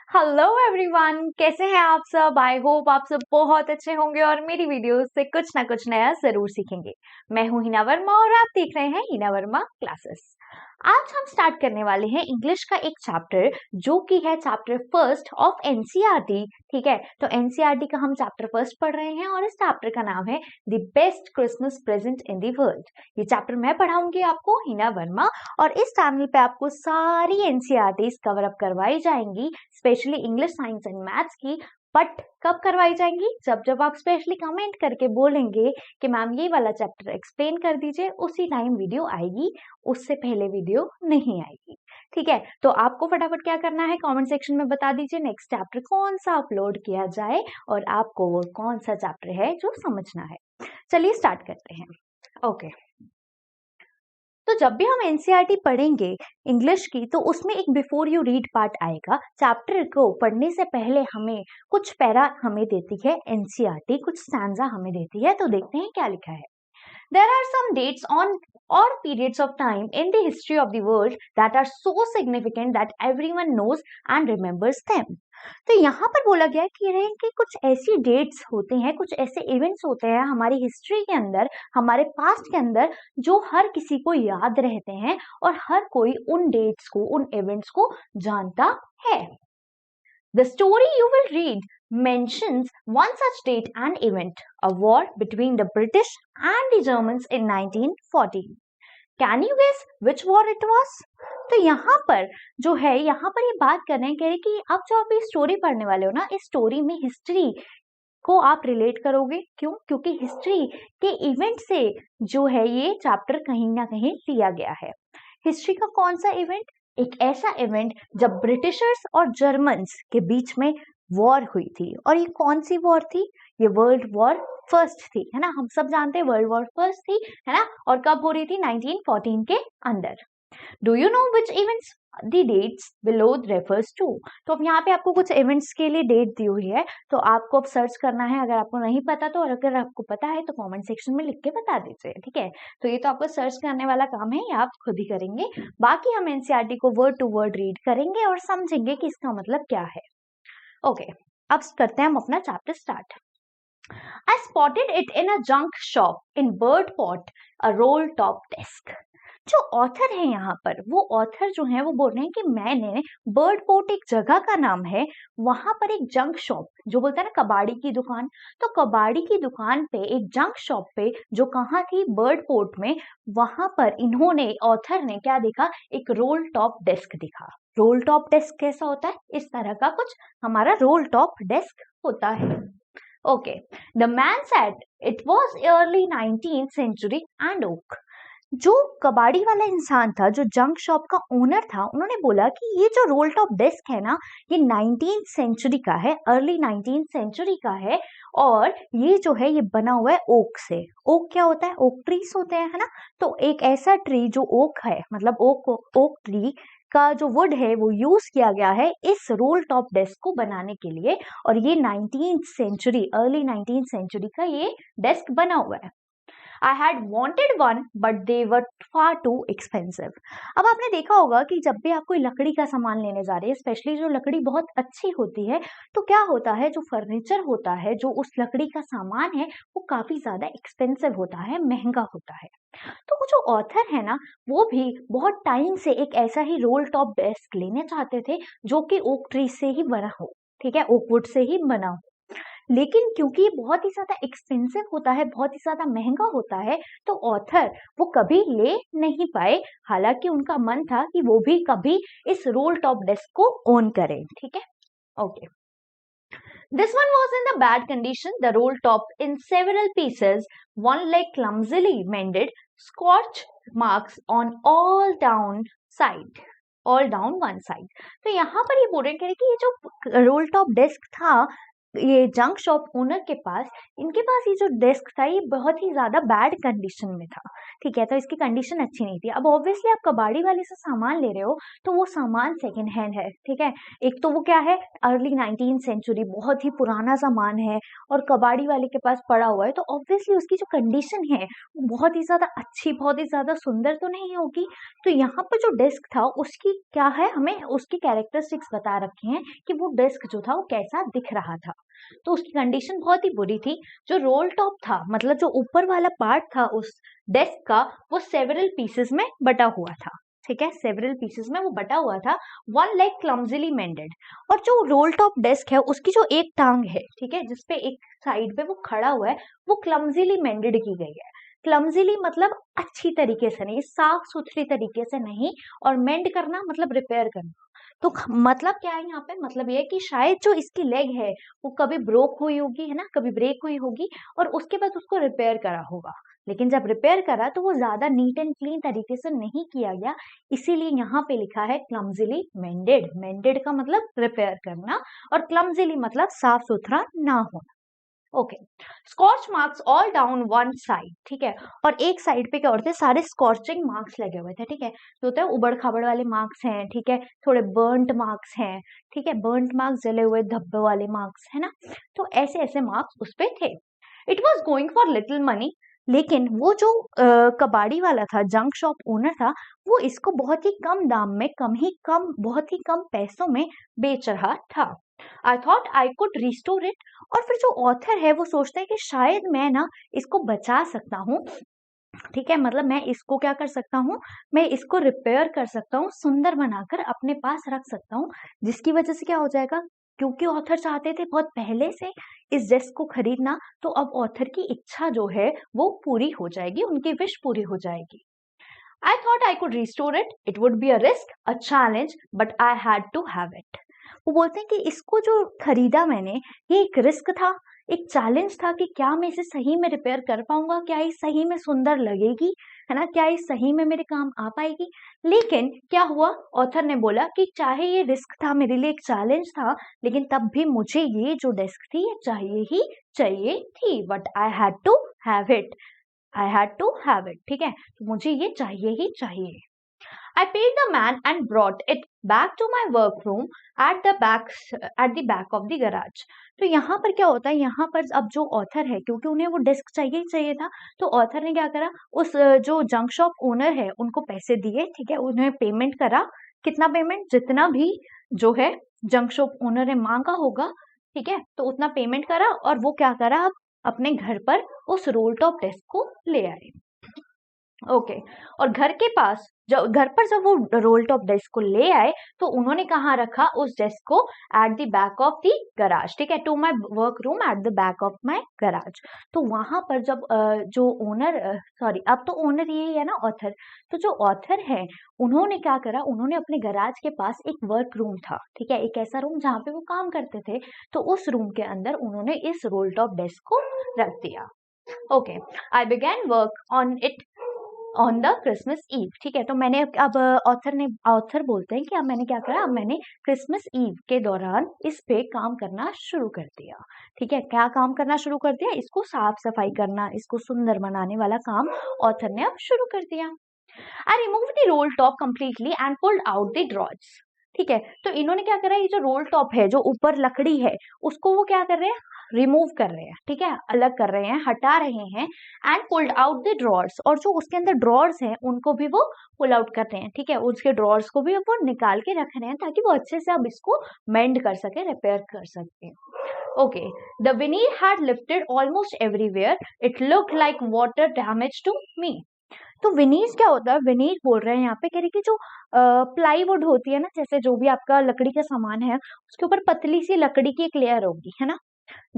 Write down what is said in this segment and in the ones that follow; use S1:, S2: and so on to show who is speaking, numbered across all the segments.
S1: Hello everyone, कैसे हैं आप सब। आई होप आप सब बहुत अच्छे होंगे और मेरी वीडियोस से कुछ ना कुछ नया जरूर सीखेंगे। मैं हूं हिना वर्मा और आप देख रहे हैं हिना वर्मा क्लासेस। आज हम स्टार्ट करने वाले हैं इंग्लिश का एक चैप्टर जो कि है चैप्टर फर्स्ट ऑफ एनसीईआरटी। ठीक है, तो एनसीईआरटी का हम चैप्टर फर्स्ट पढ़ रहे हैं और इस चैप्टर का नाम है the best Christmas present in the world. ये चैप्टर मैं पढ़ाऊंगी आपको, हिना वर्मा, और इस चैनल पे आपको सारी एनसीईआरटीज कवर अप करवाई जाएंगी, specially English, science and maths की। बट कब करवाई जाएंगी? जब जब आप स्पेशली कमेंट करके बोलेंगे कि मैम ये वाला चैप्टर एक्सप्लेन कर दीजिए, उसी टाइम वीडियो आएगी, उससे पहले वीडियो नहीं आएगी। ठीक है, तो आपको फटाफट क्या करना है, कमेंट सेक्शन में बता दीजिए नेक्स्ट चैप्टर कौन सा अपलोड किया जाए और आपको वो कौन सा चैप्टर है जो समझना है। चलिए स्टार्ट करते हैं। ओके, तो जब भी हम एनसीईआरटी पढ़ेंगे इंग्लिश की, तो उसमें एक बिफोर यू रीड पार्ट आएगा। चैप्टर को पढ़ने से पहले हमें कुछ पैरा हमें देती है एनसीईआरटी, कुछ स्टैंजा हमें देती है। तो देखते हैं क्या लिखा है। There are some dates on or periods of time in the history of the world that are so significant that everyone knows and remembers them. तो यहाँ पर बोला गया है कि कुछ ऐसी डेट्स होते हैं, कुछ ऐसे इवेंट्स होते हैं हमारी हिस्ट्री के अंदर, हमारे पास्ट के अंदर, जो हर किसी को याद रहते हैं और हर कोई उन डेट्स को, उन इवेंट्स को जानता है। The story you will read mentions one such date and event, a war between the British and the Germans in 1914. Can you guess which war it was? तो यहाँ पर जो है, यहाँ पर ये बात कर रहे हैं, कह रहे कि अब जो आप ये स्टोरी पढ़ने वाले हो ना, इस स्टोरी में हिस्ट्री को आप रिलेट करोगे। क्यों? क्योंकि हिस्ट्री के इवेंट से जो है ये चैप्टर कहीं ना कहीं लिया गया है। हिस्ट्री का कौन सा इवेंट? एक ऐसा इवेंट जब ब्रिटिशर्स और जर्मन्स के बीच में वॉर हुई थी। और ये कौन सी वॉर थी? ये वर्ल्ड वॉर फर्स्ट थी, है ना। हम सब जानते हैं वर्ल्ड वॉर फर्स्ट थी, है ना। और कब हो रही थी? 1914 के अंदर। Do you know which events the dates below refers to? तो अब यहाँ पे आपको कुछ इवेंट्स के लिए डेट दी हुई है, तो आपको अब सर्च करना है अगर आपको नहीं पता तो, और अगर आपको पता है तो कमेंट सेक्शन में लिख के बता दीजिए। ठीक है, तो ये तो आपको सर्च करने वाला काम है, ये आप खुद ही करेंगे। बाकी हम एनसीईआरटी को वर्ड टू वर्ड रीड करेंगे और समझेंगे कि इसका मतलब क्या है। ओके, अब करते हैं हम अपना chapter start. I spotted it in a junk shop in Birdport, a roll top desk. जो ऑथर है यहाँ पर, वो ऑथर जो है वो बोल रहे हैं कि मैंने, बर्डपोर्ट एक जगह का नाम है, वहां पर एक जंक शॉप, जो बोलते हैं ना कबाड़ी की दुकान, तो कबाड़ी की दुकान पे एक जंक शॉप पे, जो कहाँ थी? बर्डपोर्ट में। वहां पर इन्होंने, ऑथर ने क्या देखा? एक रोल टॉप डेस्क दिखा। रोल टॉप डेस्क कैसा होता है? इस तरह का कुछ हमारा रोल टॉप डेस्क होता है। Okay, the man said it was early 19th century and oak. जो कबाड़ी वाला इंसान था, जो जंक शॉप का ओनर था, उन्होंने बोला कि ये जो रोल टॉप डेस्क है ना, ये 19th century का है, अर्ली 19th century का है, और ये जो है ये बना हुआ है ओक से। ओक क्या होता है? ओक ट्रीज होते हैं, है ना। तो एक ऐसा ट्री जो ओक है, मतलब ओक ट्री का जो वुड है वो यूज किया गया है इस रोल टॉप डेस्क को बनाने के लिए, और ये 19th century, early 19th century का ये डेस्क बना हुआ है। I had wanted one, but they were far too expensive. अब आपने देखा होगा कि जब भी आप कोई लकड़ी का सामान लेने जा रहे हैं, स्पेशली जो लकड़ी बहुत अच्छी होती है, तो क्या होता है, जो फर्नीचर होता है, जो उस लकड़ी का सामान है, वो काफी ज्यादा एक्सपेंसिव होता है, महंगा होता है। तो वो जो ऑथर है ना, वो भी बहुत टाइम से एक ऐसा ही रोल टॉप डेस्क लेने चाहते थे जो कि ओक ट्री से ही बना हो, ठीक है, ओक वुड से ही बना हो। लेकिन क्योंकि ये बहुत ही ज्यादा एक्सपेंसिव होता है, बहुत ही ज्यादा महंगा होता है, तो ऑथर वो कभी ले नहीं पाए। हालांकि उनका मन था कि वो भी कभी इस रोल टॉप डेस्क को ओन करें। ठीक है, okay. This one was in the bad condition, the roll top in several pieces, one leg clumsily mended, scorch marks on all down one side. तो यहाँ पर ये बोल रहे हैं कि ये जो रोल टॉप डेस्क था, ये जंक शॉप ओनर के पास, इनके पास ये जो डेस्क था ये बहुत ही ज्यादा बैड कंडीशन में था, ठीक है। तो इसकी कंडीशन अच्छी नहीं थी। अब ऑब्वियसली आप कबाड़ी वाले से सामान ले रहे हो तो वो सामान सेकेंड हैंड है, ठीक है। एक तो वो क्या है, अर्ली 19th सेंचुरी, बहुत ही पुराना सामान है और कबाड़ी वाले के पास पड़ा हुआ है, तो ऑब्वियसली उसकी जो कंडीशन है वो बहुत ही ज्यादा अच्छी, बहुत ही ज्यादा सुंदर तो नहीं होगी। तो यहाँ पर जो डेस्क था उसकी क्या है, हमें उसकी कैरेक्टरिस्टिक्स बता रखे हैं कि वो डेस्क जो था वो कैसा दिख रहा था। तो उसकी कंडीशन बहुत ही बुरी थी। जो रोल टॉप था, मतलब जो ऊपर वाला पार्ट था उस डेस्क का, वो सेवरल पीसेस में बटा हुआ था, ठीक है। सेवरल पीसेस में वो बटा हुआ था। One leg clumsily mended. और जो रोल टॉप डेस्क है उसकी जो एक टांग है, ठीक है, जिसपे एक साइड पे वो खड़ा हुआ है, वो क्लमजीली मेंडेड की गई है। क्लमजीली मतलब अच्छी तरीके से नहीं, साफ सुथरी तरीके से नहीं, और मेंड करना मतलब रिपेयर करना। तो मतलब क्या है यहाँ पे, मतलब ये है कि शायद जो इसकी लेग है वो कभी ब्रोक हुई होगी, है ना, कभी ब्रेक हुई होगी, और उसके बाद उसको रिपेयर करा होगा। लेकिन जब रिपेयर करा तो वो ज्यादा नीट एंड क्लीन तरीके से नहीं किया गया, इसीलिए यहाँ पे लिखा है क्लमजीली मेंडेड। मेंडेड का मतलब रिपेयर करना, और क्लमजीली मतलब साफ सुथरा ना होना। Okay, scotch marks all down one side, ठीक है। और एक साइड पे क्या होते हैं, सारे स्कॉचिंग मार्क्स लगे हुए थे, ठीक है। जो होता है उबड़ खाबड़ वाले मार्क्स हैं, ठीक है, थोड़े बर्न्ट मार्क्स हैं, ठीक है, बर्न्ट मार्क्स, जले हुए धब्बे वाले मार्क्स, है ना। तो ऐसे ऐसे मार्क्स उस पे थे। It was going for little money, लेकिन वो जो कबाड़ी वाला था, जंक शॉप ओनर था, वो इसको बहुत ही कम दाम में, बहुत ही कम पैसों में बेच रहा था। I thought I could restore it. और फिर जो ऑथर है वो सोचता है कि शायद मैं ना इसको बचा सकता हूँ, ठीक है, मतलब मैं इसको क्या कर सकता हूँ, मैं इसको रिपेयर कर सकता हूँ, सुंदर बनाकर अपने पास रख सकता हूँ, जिसकी वजह से क्या हो जाएगा, क्योंकि ऑथर चाहते थे बहुत पहले से इस डेस्क को खरीदना, तो अब ऑथर की इच्छा जो है वो पूरी हो जाएगी, उनकी विश पूरी हो जाएगी। I thought I could restore it. It would be a risk, a challenge, but I had to have it. वो बोलते हैं कि इसको जो खरीदा मैंने, ये एक रिस्क था, एक चैलेंज था कि क्या मैं इसे सही में रिपेयर कर पाऊंगा, क्या ये सही में सुंदर लगेगी, है ना, क्या ये सही में मेरे काम आ पाएगी। लेकिन क्या हुआ, ऑथर ने बोला कि चाहे ये रिस्क था, मेरे लिए एक चैलेंज था, लेकिन तब भी मुझे ये जो डेस्क थी ये चाहिए ही चाहिए थी। But I had to have it, I had to have it, ठीक है, तो मुझे ये चाहिए ही चाहिए। I paid the man and brought it back to my workroom at the back of the garage. तो यहाँ पर क्या होता है, यहाँ पर अब जो ऑथर है, क्योंकि उन्हें वो डेस्क चाहिए ही चाहिए था, तो ऑथर ने क्या करा, उस जो जंक शॉप ओनर है उनको पैसे दिए, ठीक है, उन्हें पेमेंट करा। कितना पेमेंट, जितना भी जो है जंक शॉप ओनर ने मांगा होगा, ठीक है, तो उतना पेमेंट करा, और वो क्या करा, अब अपने घर पर उस रोल टॉप डेस्क को ले आए। ओके, और घर पर जब वो रोल टॉप डेस्क को ले आए, तो उन्होंने कहाँ रखा उस डेस्क को, at the back of the garage, ठीक है, to my work room at the back of my garage. तो वहां पर जब जो ओनर, सॉरी अब तो ओनर ये है ना ऑथर, तो जो ऑथर है उन्होंने क्या करा, उन्होंने अपने गराज के पास एक वर्क रूम था, ठीक है, एक ऐसा रूम जहाँ पे वो काम करते थे, तो उस रूम के अंदर उन्होंने इस रोल टॉप डेस्क को रख दिया। Okay, I began work on it on the Christmas Eve, ठीक है। तो मैंने अब ऑथर बोलते हैं कि अब मैंने क्या करा, अब मैंने क्रिसमस ईव के दौरान इस पे काम करना शुरू कर दिया, ठीक है। क्या काम करना शुरू कर दिया, इसको साफ सफाई करना, इसको सुंदर बनाने वाला काम ऑथर ने अब शुरू कर दिया। I remove the role top completely and pulled out the drawers, ठीक है। तो इन्होंने क्या करा, ये जो रोल टॉप है, जो ऊपर लकड़ी है, उसको वो क्या कर रहे हैं, रिमूव कर रहे हैं, ठीक है, अलग कर रहे हैं, हटा रहे हैं। And pulled out the drawers, और जो उसके अंदर ड्रॉर्स हैं उनको भी वो पुल आउट कर रहे हैं, ठीक है, उसके ड्रॉर्स को भी अब वो निकाल के रख रहे हैं, ताकि वो अच्छे से अब इसको मेंड कर सके, रिपेयर कर सके। Okay, the veneer had lifted almost everywhere. It looked like water damage to me. तो विनीर क्या होता है, विनीर बोल रहे हैं यहाँ पे, कह रही कि जो प्लाईवुड होती है ना, जैसे जो भी आपका लकड़ी का सामान है, उसके ऊपर पतली सी लकड़ी की एक लेयर होगी, है ना,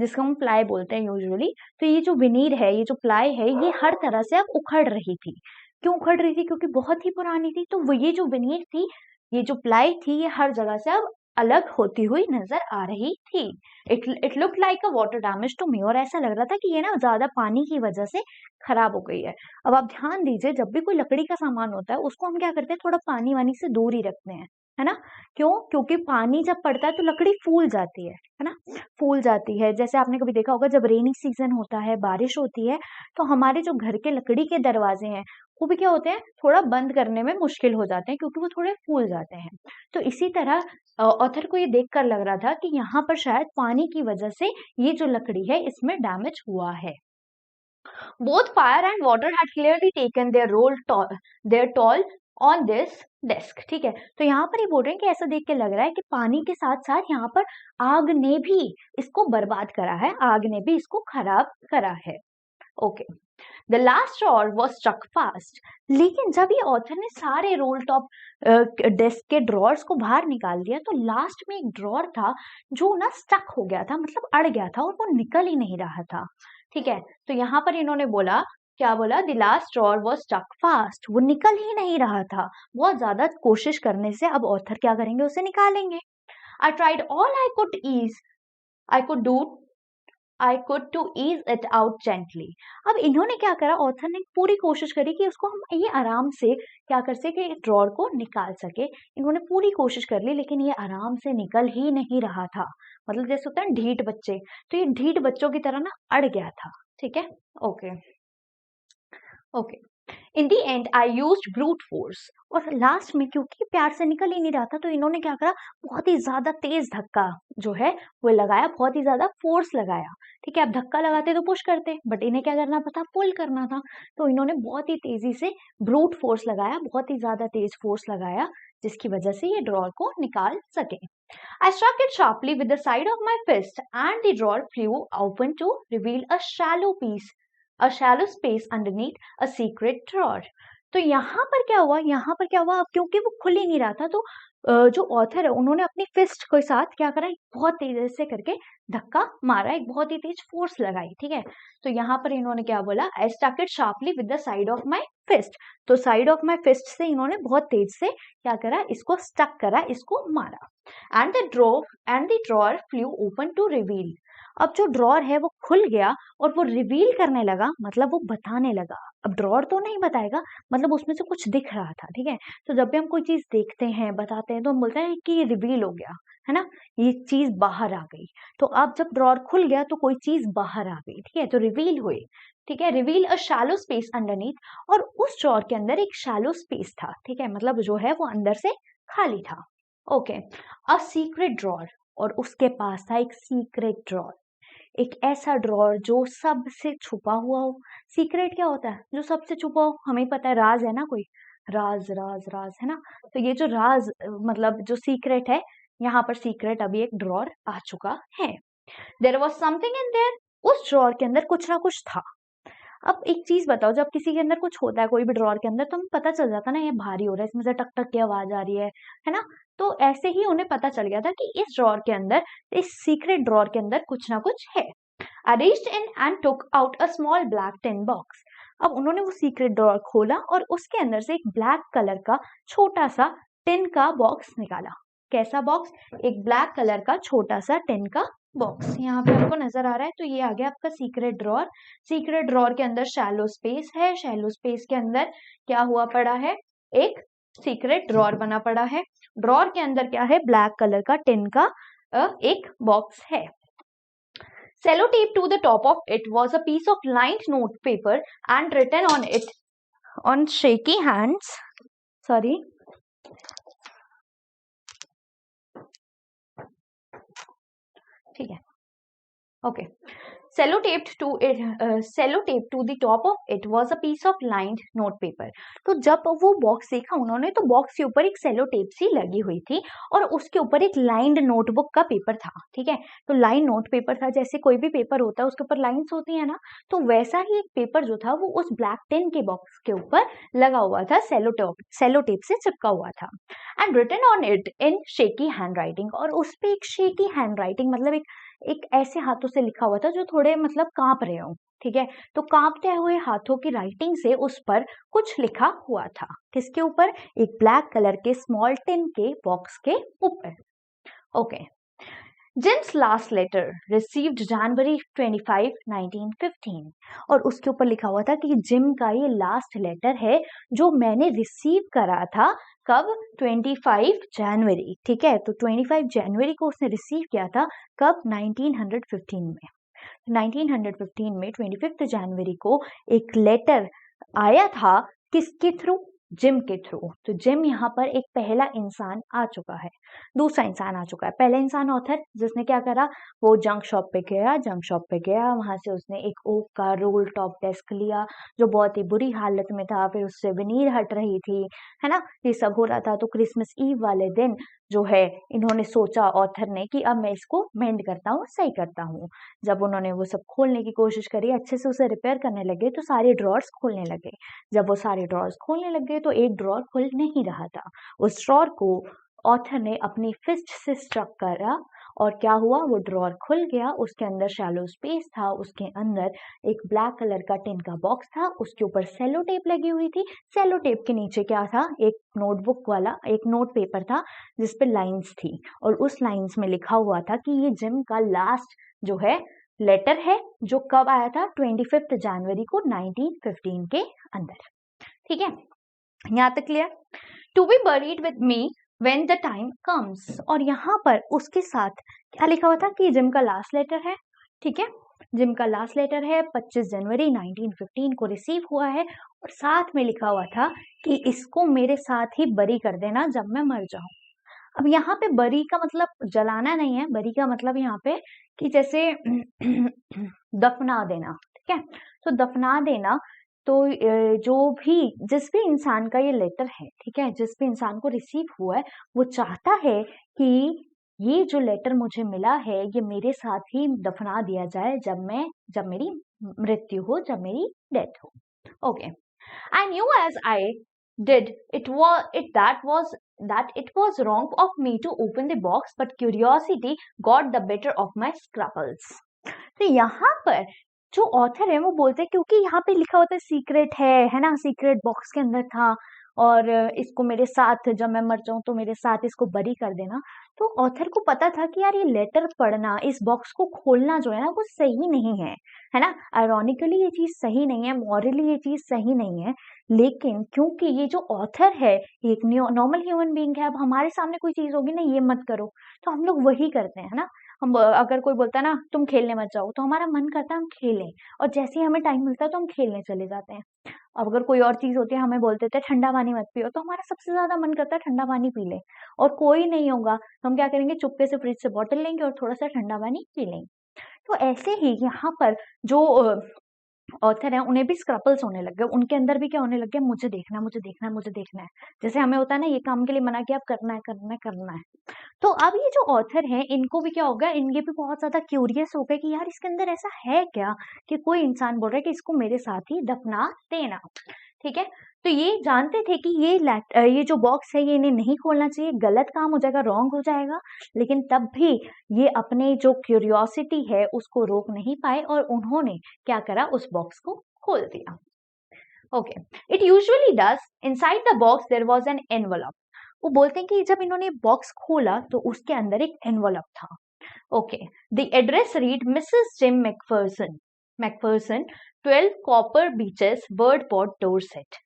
S1: जिसको हम प्लाई बोलते हैं यूजुअली। तो ये जो विनीर है, ये जो प्लाई है, ये हर तरह से अब उखड़ रही थी। क्यों उखड़ रही थी, क्योंकि बहुत ही पुरानी थी। तो वो ये जो विनीर थी, ये जो प्लाई थी, ये हर जगह से अब अलग होती हुई नजर आ रही थी। It look like a water damage to me, और ऐसा लग रहा था कि ये ना ज्यादा पानी की वजह से खराब हो गई है। अब आप ध्यान दीजिए, जब भी कोई लकड़ी का सामान होता है उसको हम क्या करते हैं, थोड़ा पानी वानी से दूर ही रखते हैं, है ना। क्यों? क्योंकि पानी जब पड़ता है तो लकड़ी फूल जाती है ना, फूल जाती है। जैसे आपने कभी देखा होगा जब रेनी सीजन होता है, बारिश होती है, तो हमारे जो घर के लकड़ी के दरवाजे हैं वो भी क्या होते हैं, थोड़ा बंद करने में मुश्किल हो जाते हैं क्योंकि वो थोड़े फूल जाते हैं। तो इसी तरह ऑथर को ये देखकर लग रहा था कि यहाँ पर शायद पानी की वजह से ये जो लकड़ी है इसमें डैमेज हुआ है। Both fire and water had clearly taken their toll on this desk. ठीक है, तो यहाँ पर ये बोल रहे हैं कि ऐसा देख के लग रहा है कि पानी के साथ साथ यहाँ पर आग ने भी इसको बर्बाद करा है, आग ने भी इसको खराब करा है। Okay, the last drawer was stuck fast. लेकिन जब ये ऑथर ने सारे रोल टॉप डेस्क के ड्रॉर्स को बाहर निकाल दिया तो लास्ट में एक ड्रॉर था जो ना स्टक हो गया था, मतलब अड़ गया था और वो निकल ही नहीं रहा था। ठीक है, तो यहाँ पर इन्होंने बोला, क्या बोला, the last drawer was stuck fast, वो निकल ही नहीं रहा था। बहुत ज्यादा कोशिश करने से अब ऑथर क्या करेंगे, उसे निकालेंगे। I tried all I could to ease it out gently. अब इन्होंने क्या करा, ऑथर ने पूरी कोशिश करी कि उसको हम ये आराम से क्या कर सके, ड्रॉर को निकाल सके। इन्होंने पूरी कोशिश कर ली लेकिन ये आराम से निकल ही नहीं रहा था। मतलब जैसे होता है ढीठ बच्चे, तो ये ढीठ बच्चों की तरह ना अड़ गया था। ठीक है, okay okay. In the and I used brute force. और लास्ट में क्योंकि प्यार से निकल ही नहीं रहा था तो इन्होंने क्या करा, बहुत ही ज्यादा तेज धक्का जो है वो लगाया, बहुत ही ज्यादा फोर्स लगाया। ठीक है, अब धक्का लगाते तो पुश करते, बट इन्हें क्या करना था, पुल करना था। तो इन्होंने बहुत ही तेजी से ब्रूट फोर्स लगाया, बहुत ही ज्यादा तेज फोर्स लगाया, जिसकी वजह से ये ड्रॉर को निकाल सके। I struck it sharply with the side of my fist and the drawer flew open to reveal a shallow space underneath a secret drawer. तो यहाँ पर क्या हुआ, अब क्योंकि वो खुल ही नहीं रहा था तो जो ऑथर है उन्होंने अपनी फिस्ट के साथ क्या करा, बहुत तेजी से करके धक्का मारा, एक बहुत ही तेज फोर्स लगाई। ठीक है, तो यहाँ पर इन्होंने क्या बोला, I stuck it sharply with the side of my fist. तो साइड ऑफ माई फिस्ट से इन्होंने बहुत तेज से क्या करा, इसको स्टक करा, इसको मारा। And the drawer flew open to reveal. अब जो ड्रॉर है वो खुल गया और वो रिवील करने लगा, मतलब वो बताने लगा। अब ड्रॉर तो नहीं बताएगा, मतलब उसमें से कुछ दिख रहा था। ठीक है, तो जब भी हम कोई चीज देखते हैं, बताते हैं, तो हम बोलते हैं कि ये रिवील हो गया, है ना, ये चीज बाहर आ गई। तो अब जब ड्रॉर खुल गया तो कोई चीज बाहर आ गई। ठीक है, तो रिवील हुई। ठीक है, reveal a shallow space underneath. और उस ड्रॉर के अंदर एक शैलो स्पेस था। ठीक है, मतलब जो है वो अंदर से खाली था। Okay, a secret drawer. और उसके पास था एक सीक्रेट ड्रॉर, एक ऐसा ड्रॉर जो सबसे छुपा हुआ हो। सीक्रेट क्या होता है, जो सबसे छुपा हो, हमें पता है, राज है ना, कोई राज राज राज, है ना। तो ये जो राज मतलब जो सीक्रेट है, यहाँ पर सीक्रेट अभी एक ड्रॉर आ चुका है। There was something in there. उस ड्रॉर के अंदर कुछ ना कुछ था। अब एक चीज बताओ, जब किसी के अंदर कुछ होता है, कोई भी ड्रॉर के अंदर, तो हमें पता चल जाता ना, ये भारी हो रहा है, इसमें से टक टक की आवाज आ रही है ना। तो ऐसे ही उन्हें पता चल गया था कि इस ड्रॉर के अंदर, इस सीक्रेट ड्रॉर के अंदर कुछ ना कुछ है। I reached in and took out a small black tin box. अब उन्होंने वो सीक्रेट ड्रॉर खोला और उसके अंदर से एक ब्लैक कलर का छोटा सा टिन का बॉक्स निकाला। कैसा बॉक्स? एक ब्लैक कलर का छोटा सा टिन का बॉक्स। यहाँ पे आपको नजर आ रहा है, तो ये आ गया आपका सीक्रेट ड्रॉर। सीक्रेट ड्रॉर के अंदर शैलो स्पेस है, शैलो स्पेस के अंदर क्या हुआ पड़ा है, एक सीक्रेट ड्रॉर बना पड़ा है। ड्रॉर के अंदर क्या है, ब्लैक कलर का टिन का एक बॉक्स है। Sellotape to the top of it was a piece of lined note paper and written on it on shaky hands. Sorry. ठीक है, okay. Sellotaped to the top of it was a piece of lined note paper. तो जब वो box देखा उन्होंने, तो box के ऊपर एक सेलो टेप सी लगी हुई थी और उसके ऊपर एक लाइंड नोटबुक का पेपर था। ठीक है, तो लाइन नोट पेपर था, जैसे कोई भी पेपर होता है उसके ऊपर लाइंस होती है ना, तो वैसा ही एक पेपर जो था वो उस ब्लैक टिन के बॉक्स के ऊपर लगा हुआ था, सेलो टेप से चिपका हुआ था। And written on it in shaky handwriting. और उस पर एक शेकी हैंड राइटिंग, मतलब एक ऐसे हाथों से लिखा हुआ था जो थोड़े मतलब कांप रहे हो। ठीक है, तो कांपते हुए हाथों की राइटिंग से उस पर कुछ लिखा हुआ था। किसके ऊपर? एक ब्लैक कलर के स्मॉल टिन के बॉक्स के ऊपर। Okay, Jim's last letter received January 25, 1915 और उसके ऊपर लिखा हुआ था कि जिम का ये लास्ट लेटर है जो मैंने रिसीव करा था कब 25 जनवरी। ठीक है, तो 25 जनवरी को उसने रिसीव किया था कब 1915 में। 1915 में 25 जनवरी को एक लेटर आया था किसके थ्रू, जिम के थ्रू। तो जिम यहाँ पर एक पहला इंसान आ चुका है, दूसरा इंसान आ चुका है। पहला इंसान ऑथर जिसने क्या करा, वो जंक शॉप पे गया, वहां से उसने एक ओक का रोल टॉप डेस्क लिया जो बहुत ही बुरी हालत में था, फिर उससे विनीर हट रही थी, है ना, ये सब हो रहा था। तो क्रिसमस ईव वाले दिन जो है इन्होंने सोचा ऑथर ने कि अब मैं इसको मेंड करता हूँ, सही करता हूँ। जब उन्होंने वो सब खोलने की कोशिश करी, अच्छे से उसे रिपेयर करने लगे तो सारे ड्रॉर्स खोलने लगे। जब वो सारे ड्रॉर्स खोलने लगे तो एक ड्रॉर खुल नहीं रहा था। उस ड्रॉर को ऑथर ने अपनी फिस्ट से स्ट्रक करा और क्या हुआ, वो ड्रॉर खुल गया। उसके अंदर शैलो स्पेस था, उसके अंदर एक ब्लैक कलर का टिन का बॉक्स था, उसके ऊपर सेलो टेप लगी हुई थी। सेलो टेप के नीचे क्या था, एक नोटबुक वाला एक नोट पेपर था जिसपे लाइंस थी और उस लाइंस में लिखा हुआ था कि ये जिम का लास्ट जो है लेटर है जो कब आया था 25 जनवरी को 1915 के अंदर। ठीक है, यहाँ तक clear. To be buried with me when the time comes, और यहाँ पर उसके साथ क्या लिखा हुआ था कि जिम का लास्ट लेटर है। ठीक है, जिम का लास्ट लेटर है 25 जनवरी 1915 को रिसीव हुआ है और साथ में लिखा हुआ था कि इसको मेरे साथ ही बरी कर देना जब मैं मर जाऊं। अब यहाँ पे बरी का मतलब जलाना नहीं है, बरी का मतलब यहाँ पे कि जैसे दफना देना। ठीक है, तो दफना देना। तो जो भी जिस भी इंसान का ये लेटर है, ठीक है, जिस भी इंसान को रिसीव हुआ है वो चाहता है कि ये जो लेटर मुझे मिला है ये मेरे साथ ही दफना दिया जाए जब मेरी मृत्यु हो, जब मेरी डेथ हो। Okay, I knew as I did that it was wrong of me to open the box, but curiosity got the better of my scruples. तो यहाँ पर जो ऑथर है वो बोलते हैं क्योंकि यहाँ पे लिखा होता है सीक्रेट है ना, सीक्रेट बॉक्स के अंदर था और इसको मेरे साथ जब मैं मर जाऊं तो मेरे साथ इसको बरी कर देना। तो ऑथर को पता था कि यार ये लेटर पढ़ना, इस बॉक्स को खोलना जो है ना वो सही नहीं है ना, आयरॉनिकली ये चीज सही नहीं है, मॉरली ये चीज सही नहीं है। लेकिन क्योंकि ये जो ऑथर है ये एक नॉर्मल ह्यूमन बीइंग है, अब हमारे सामने कोई चीज होगी ना ये मत करो तो हम लोग वही करते हैं ना। हम अगर कोई बोलता है ना तुम खेलने मत जाओ तो हमारा मन करता है हम खेलें, और जैसे ही हमें टाइम मिलता है तो हम खेलने चले जाते हैं। अब अगर कोई और चीज होती है, हमें बोलते थे ठंडा पानी मत पियो, तो हमारा सबसे ज्यादा मन करता है ठंडा पानी पी ले, और कोई नहीं होगा तो हम क्या करेंगे, चुपके से फ्रिज से बॉटल लेंगे और थोड़ा सा ठंडा पानी पी लेंगे। तो ऐसे ही यहाँ पर जो ऑथर है उन्हें भी स्क्रपल्स होने लग गए, उनके अंदर भी क्या होने लग गया, मुझे देखना है, मुझे देखना है, मुझे देखना है। जैसे हमें होता है ना ये काम के लिए मना किया, अब करना है करना है करना है। तो अब ये जो ऑथर है इनको भी क्या हो गया, इनके भी बहुत ज्यादा क्यूरियस हो गए कि यार इसके अंदर ऐसा है क्या कि कोई इंसान बोल रहा है कि इसको मेरे साथ ही दफना देना। ठीक है, तो ये जानते थे कि ये जो बॉक्स है ये इन्हें नहीं खोलना चाहिए, गलत काम हो जाएगा, रॉन्ग हो जाएगा, लेकिन तब भी ये अपने जो क्यूरियोसिटी है उसको रोक नहीं पाए और उन्होंने क्या करा, उस बॉक्स को खोल दिया। Okay, it usually does, inside the box there was an envelope. वो बोलते हैं कि जब इन्होंने बॉक्स खोला तो उसके अंदर एक एनवलप था। Okay, the address read Mrs Jim McPherson 12 Copper Beeches Bridport Dorset.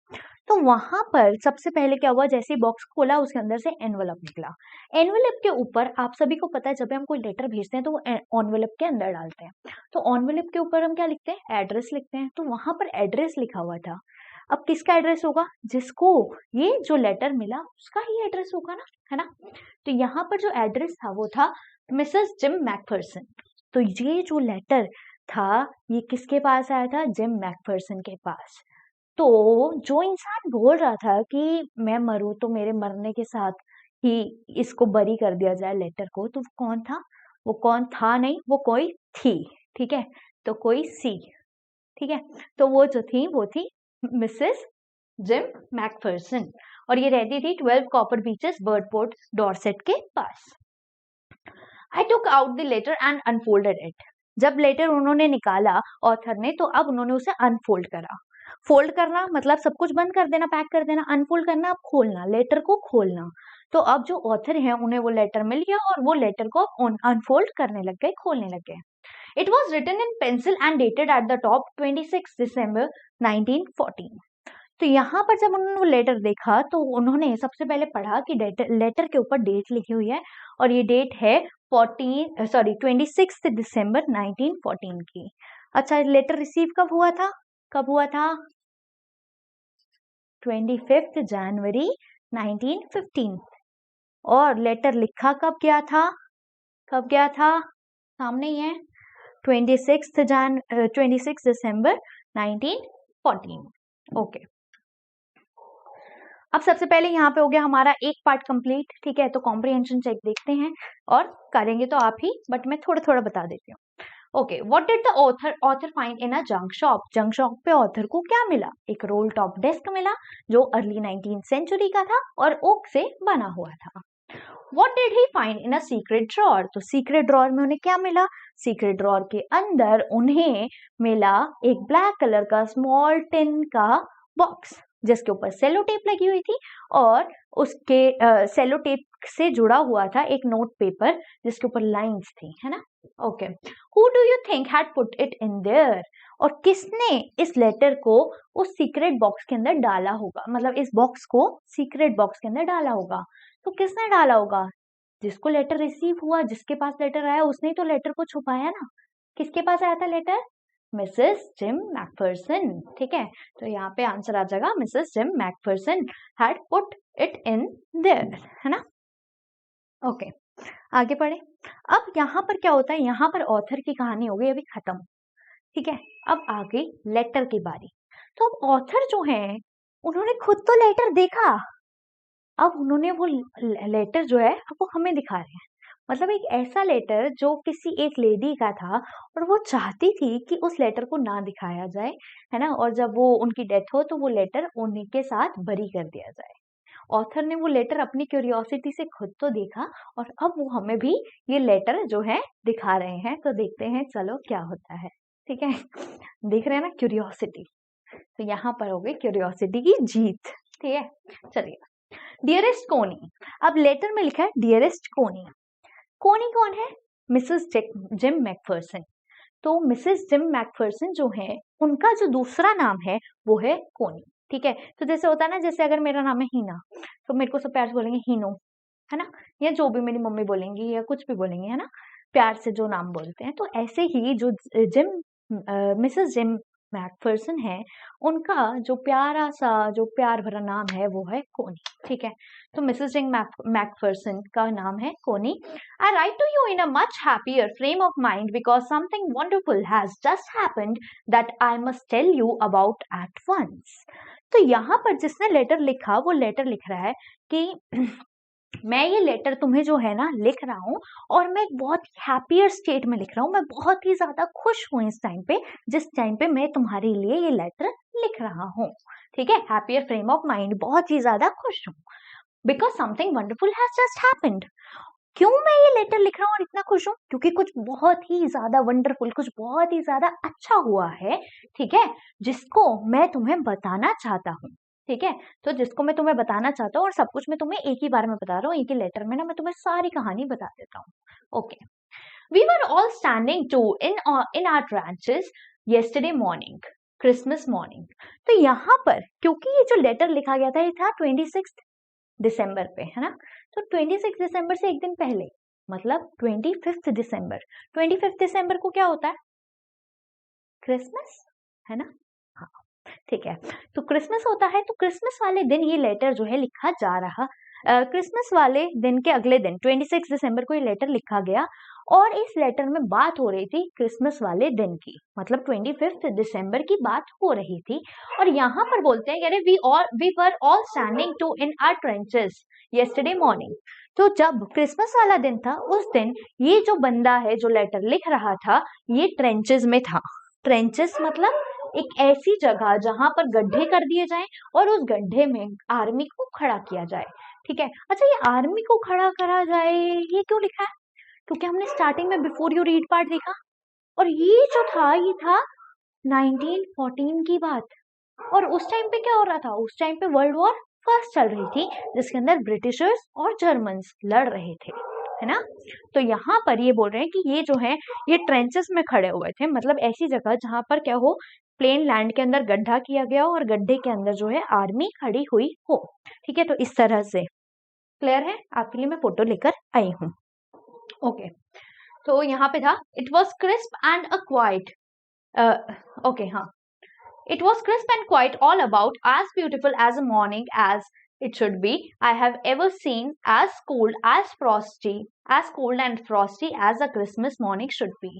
S1: तो वहां पर सबसे पहले क्या हुआ, जैसे बॉक्स खोला उसके अंदर से एनवलप निकला। एनवलप के ऊपर आप सभी को पता है जब हम कोई लेटर भेजते हैं तो वो एनवलप के अंदर डालते हैं, तो एनवलप के ऊपर हम क्या लिखते हैं, एड्रेस लिखते हैं। तो वहां पर एड्रेस लिखा हुआ था। अब किसका एड्रेस होगा, जिसको ये जो लेटर मिला उसका ही एड्रेस होगा ना, है ना। तो यहाँ पर जो एड्रेस था वो था मिसेस जिम मैकफर्सन। तो ये जो लेटर था ये किसके पास आया था, जिम मैकफर्सन के पास। तो जो इंसान बोल रहा था कि मैं मरूं तो मेरे मरने के साथ ही इसको बरी कर दिया जाए लेटर को, तो वो कौन था, वो कौन था नहीं, वो कोई थी। ठीक है, तो कोई सी। ठीक है, तो वो जो थी वो थी मिसेस जिम मैकफर्सन और ये रहती थी 12 कॉपर बीचेस बर्डपोर्ट डॉर्सेट के पास। I took out the letter and unfolded it. जब लेटर उन्होंने निकाला ऑथर ने, तो अब उन्होंने उसे अनफोल्ड करा। फोल्ड करना मतलब सब कुछ बंद कर देना, पैक कर देना, अनफोल्ड करना अब खोलना, लेटर को खोलना। तो अब जो ऑथर है उन्हें वो लेटर मिल गया और वो लेटर को अनफोल्ड करने लग गए, खोलने लग गए। It was written in pencil and dated at the top 26 December 1914। तो यहाँ पर जब उन्होंने वो लेटर देखा तो उन्होंने सबसे पहले पढ़ा कि लेटर के ऊपर डेट लिखी हुई है और ये डेट है 26 दिसंबर 1914 की। अच्छा, लेटर रिसीव कब हुआ था? कब हुआ था? 25 जनवरी 1915। और लेटर लिखा कब गया था? कब गया था? सामने ही है, 26 दिसंबर 1914। ओके, अब सबसे पहले यहाँ पे हो गया हमारा एक पार्ट कंप्लीट। ठीक है, तो कॉम्प्रिहेंशन चेक देखते हैं और करेंगे तो आप ही, बट मैं थोड़ा थोड़ा बता देती हूँ। Okay, what did the author find in a junk shop? Junk shop पे ऑथर को क्या मिला? एक रोल टॉप डेस्क मिला जो अर्ली 19th सेंचुरी का था और ओक से बना हुआ था। What did he find in a secret drawer? तो सीक्रेट ड्रॉर में उन्हें क्या मिला? सीक्रेट ड्रॉर के अंदर उन्हें मिला एक ब्लैक कलर का स्मॉल टिन का बॉक्स जिसके ऊपर सेलो टेप लगी हुई थी और उसके सेलो टेप से जुड़ा हुआ था एक नोट पेपर जिसके ऊपर लाइंस थी, है ना? Okay, who do you think had put it in their? और किसने इस लेटर को उस सीक्रेट बॉक्स के अंदर डाला होगा? मतलब इस बॉक्स को सीक्रेट बॉक्स के अंदर डाला होगा। तो किसने डाला होगा? जिसको लेटर रिसीव हुआ, जिसके पास लेटर आया, उसने तो लेटर को छुपाया ना। किसके पास आया था लेटर? Mrs Jim McPherson. ठीक है, तो यहाँ पे आंसर आ जाएगा Mrs Jim Macpherson had put it in their, है ना? ओके, आगे पढ़े। अब यहाँ पर क्या होता है? यहाँ पर ऑथर की कहानी हो गई अभी खत्म। ठीक है, अब आ गई लेटर की बारी। तो अब ऑथर जो है उन्होंने खुद तो लेटर देखा, अब उन्होंने वो लेटर जो है अब वो हमें दिखा रहे हैं। मतलब एक ऐसा लेटर जो किसी एक लेडी का था और वो चाहती थी कि उस लेटर को ना दिखाया जाए, है ना? और जब वो उनकी डेथ हो तो वो लेटर उन्हीं के साथ बरी कर दिया जाए। ऑथर ने वो लेटर अपनी क्यूरियोसिटी से खुद तो देखा और अब वो हमें भी ये लेटर जो है दिखा रहे हैं। तो देखते हैं चलो क्या होता है। ठीक है, देख रहे हैं ना क्यूरियोसिटी। तो यहाँ पर हो गई क्यूरियोसिटी की जीत। ठीक है, चलिए। डियरेस्ट कोनी, अब लेटर में लिखा है डियरेस्ट कोनी। कोनी कौन है? Mrs Jim Macpherson. तो मिसेस जिम मैकफर्सन जो है उनका जो दूसरा नाम है वो है कोनी। ठीक है, तो जैसे होता है ना, जैसे अगर मेरा नाम है हीना तो मेरे को सब प्यार से बोलेंगे हीनो, है ना? या जो भी मेरी मम्मी बोलेंगी या कुछ भी बोलेंगे, है ना, प्यार से जो नाम बोलते हैं। तो ऐसे ही जो मिसेस जिम मैकफर्सन है उनका जो प्यारा सा जो प्यार भरा नाम है वो है कोनी। ठीक है, तो मिसेस जिम मैकफर्सन का नाम है कोनी। I write to you in a much happier frame of mind because something wonderful has just happened that I must tell you about at once. तो यहाँ पर जिसने लेटर लिखा वो लेटर लिख रहा है कि मैं ये लेटर तुम्हें जो है ना लिख रहा हूँ और मैं एक बहुत हैप्पियर स्टेट में लिख रहा हूँ। मैं बहुत ही ज्यादा खुश हूँ इस टाइम पे, जिस टाइम पे मैं तुम्हारे लिए ये लेटर लिख रहा हूँ। ठीक है, हैप्पियर फ्रेम ऑफ माइंड, बहुत ही ज्यादा खुश हूँ। Because something wonderful has just happened. क्यों मैं ये लेटर लिख रहा हूँ और इतना खुश हूँ? क्योंकि कुछ बहुत ही ज्यादा वंडरफुल, कुछ बहुत ही ज्यादा अच्छा हुआ है। ठीक है, जिसको मैं तुम्हें बताना चाहता हूँ। ठीक है, तो जिसको मैं तुम्हें बताना चाहता हूँ और सब कुछ मैं तुम्हें एक ही बार में बता रहा हूँ, एक ही लेटर में ना मैं तुम्हें सारी कहानी बता देता हूँ। Okay, we were all standing to in our trenches yesterday morning, Christmas morning. तो यहाँ पर क्योंकि ये जो लेटर लिखा गया था ये था 26 दिसंबर पे, है ना? तो 26 दिसंबर से एक दिन पहले, मतलब 25 दिसंबर। 25 दिसंबर को क्या होता है? क्रिसमस, है ना? हाँ, ठीक है, तो क्रिसमस होता है। तो क्रिसमस वाले दिन ये लेटर जो है लिखा जा रहा। क्रिसमस वाले दिन के अगले दिन 26 दिसंबर को ये लेटर लिखा गया और इस लेटर में बात हो रही थी क्रिसमस वाले दिन की, मतलब 25 दिसंबर की बात हो रही थी। और यहाँ पर बोलते हैं अरे we were all standing to in our trenches yesterday morning. तो जब क्रिसमस वाला दिन था उस दिन ये जो बंदा है जो लेटर लिख रहा था ये ट्रेंचेस में था। ट्रेंचेस मतलब एक ऐसी जगह जहां पर गड्ढे कर दिए जाएं और उस गड्ढे में आर्मी को खड़ा किया जाए। ठीक है, अच्छा ये आर्मी को खड़ा करा जाए ये क्यों लिखा है? क्योंकि हमने स्टार्टिंग में बिफोर यू रीड पार्ट देखा और ये जो था ये था 1914 की बात। और उस टाइम पे क्या हो रहा था? उस टाइम पे वर्ल्ड वॉर फर्स्ट चल रही थी, जिसके अंदर ब्रिटिशर्स और जर्मन्स लड़ रहे थे, है ना। तो यहाँ पर ये बोल रहे हैं कि ये जो है ये ट्रेंचेस में खड़े हुए थे, मतलब ऐसी जगह जहां पर क्या हो, प्लेन लैंड के अंदर गड्ढा किया गया हो और गड्ढे के अंदर जो है आर्मी खड़ी हुई हो। ठीक है, तो इस तरह से क्लियर है, आपके लिए मैं फोटो लेकर आई हूँ। ओके, तो यहाँ पे था it was crisp and a quite, okay हाँ, it was crisp and quite all about as beautiful as a morning as it should be. I have ever seen as cold and frosty as a Christmas morning should be.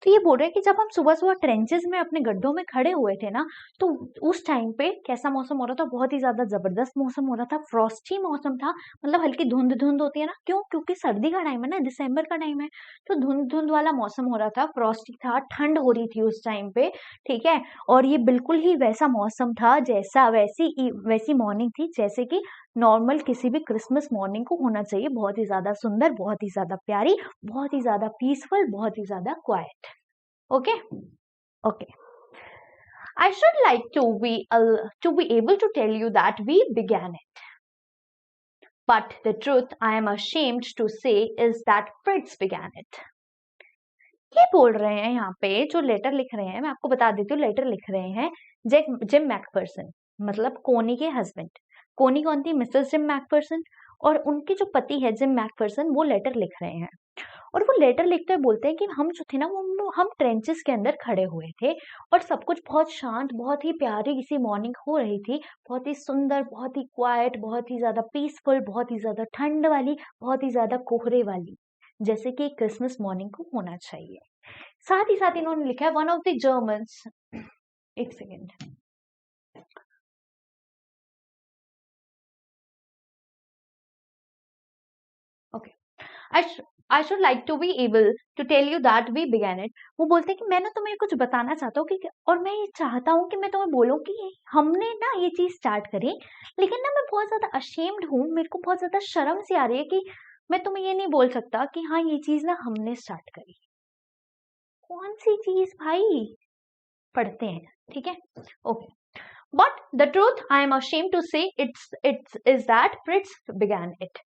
S1: तो ये बोल रहे हैं कि जब हम सुबह सुबह ट्रेंचेस में अपने गड्ढों में खड़े हुए थे ना, तो उस टाइम पे कैसा मौसम हो रहा था, बहुत ही ज्यादा जबरदस्त मौसम हो रहा था, फ्रॉस्टी मौसम था, मतलब हल्की धुंध धुंध होती है ना, क्यों, क्योंकि सर्दी का टाइम है ना, दिसंबर का टाइम है, तो धुंध धुंध वाला मौसम हो रहा था, फ्रॉस्टी था, ठंड हो रही थी उस टाइम पे। ठीक है, और ये बिल्कुल ही वैसा मौसम था जैसा वैसी मॉर्निंग थी जैसे कि नॉर्मल किसी भी क्रिसमस मॉर्निंग को होना चाहिए, बहुत ही ज्यादा सुंदर, बहुत ही ज्यादा प्यारी, बहुत ही ज्यादा पीसफुल, बहुत ही ज्यादा quite. Okay okay, I should like to be able to tell you that we began it, but the truth I am ashamed to say is that Fritz began it. ये बोल रहे हैं यहाँ पे, जो लेटर लिख रहे हैं, मैं आपको बता देती हूँ, लेटर लिख रहे हैं जिम मैकफर्सन, मतलब कोनी के हस्बैंड। कोनी कौन थी? मिसेस जिम मैकफर्सन, और उनके जो पति है जिम मैकफर्सन, वो लेटर लिख रहे हैं। और वो लेटर लिखते हुए बोलते हैं कि हम जो थे ना, वो हम ट्रेंचेस के अंदर खड़े हुए थे और सब कुछ बहुत शांत, बहुत ही प्यारी सी मॉर्निंग हो रही थी, बहुत ही सुंदर, बहुत ही क्वाइट, बहुत ही ज्यादा पीसफुल, बहुत ही ज्यादा ठंड वाली, बहुत ही ज्यादा कोहरे वाली, जैसे कि क्रिसमस मॉर्निंग को होना चाहिए। साथ ही साथ इन्होंने लिखा है वन ऑफ द जर्मन्स, एक second, okay, I should like to be able to tell you that we began it. वो बोलते हैं कि मैं ना तुम्हें कुछ बताना चाहता हूँ कि, और मैं ये चाहता हूँ कि मैं तुम्हें बोलूँ कि हमने ना ये चीज स्टार्ट करी, लेकिन ना मैं बहुत ज्यादा अशेम्ड हूँ, मेरे को बहुत ज्यादा शर्म सी आ रही है कि मैं तुम्हें ये नहीं बोल सकता कि हाँ ये चीज ना हमने स्टार्ट करी। कौन सी चीज भाई, पढ़ते हैं, ठीक है, okay. But the truth I am ashamed to say is that Fritz began it.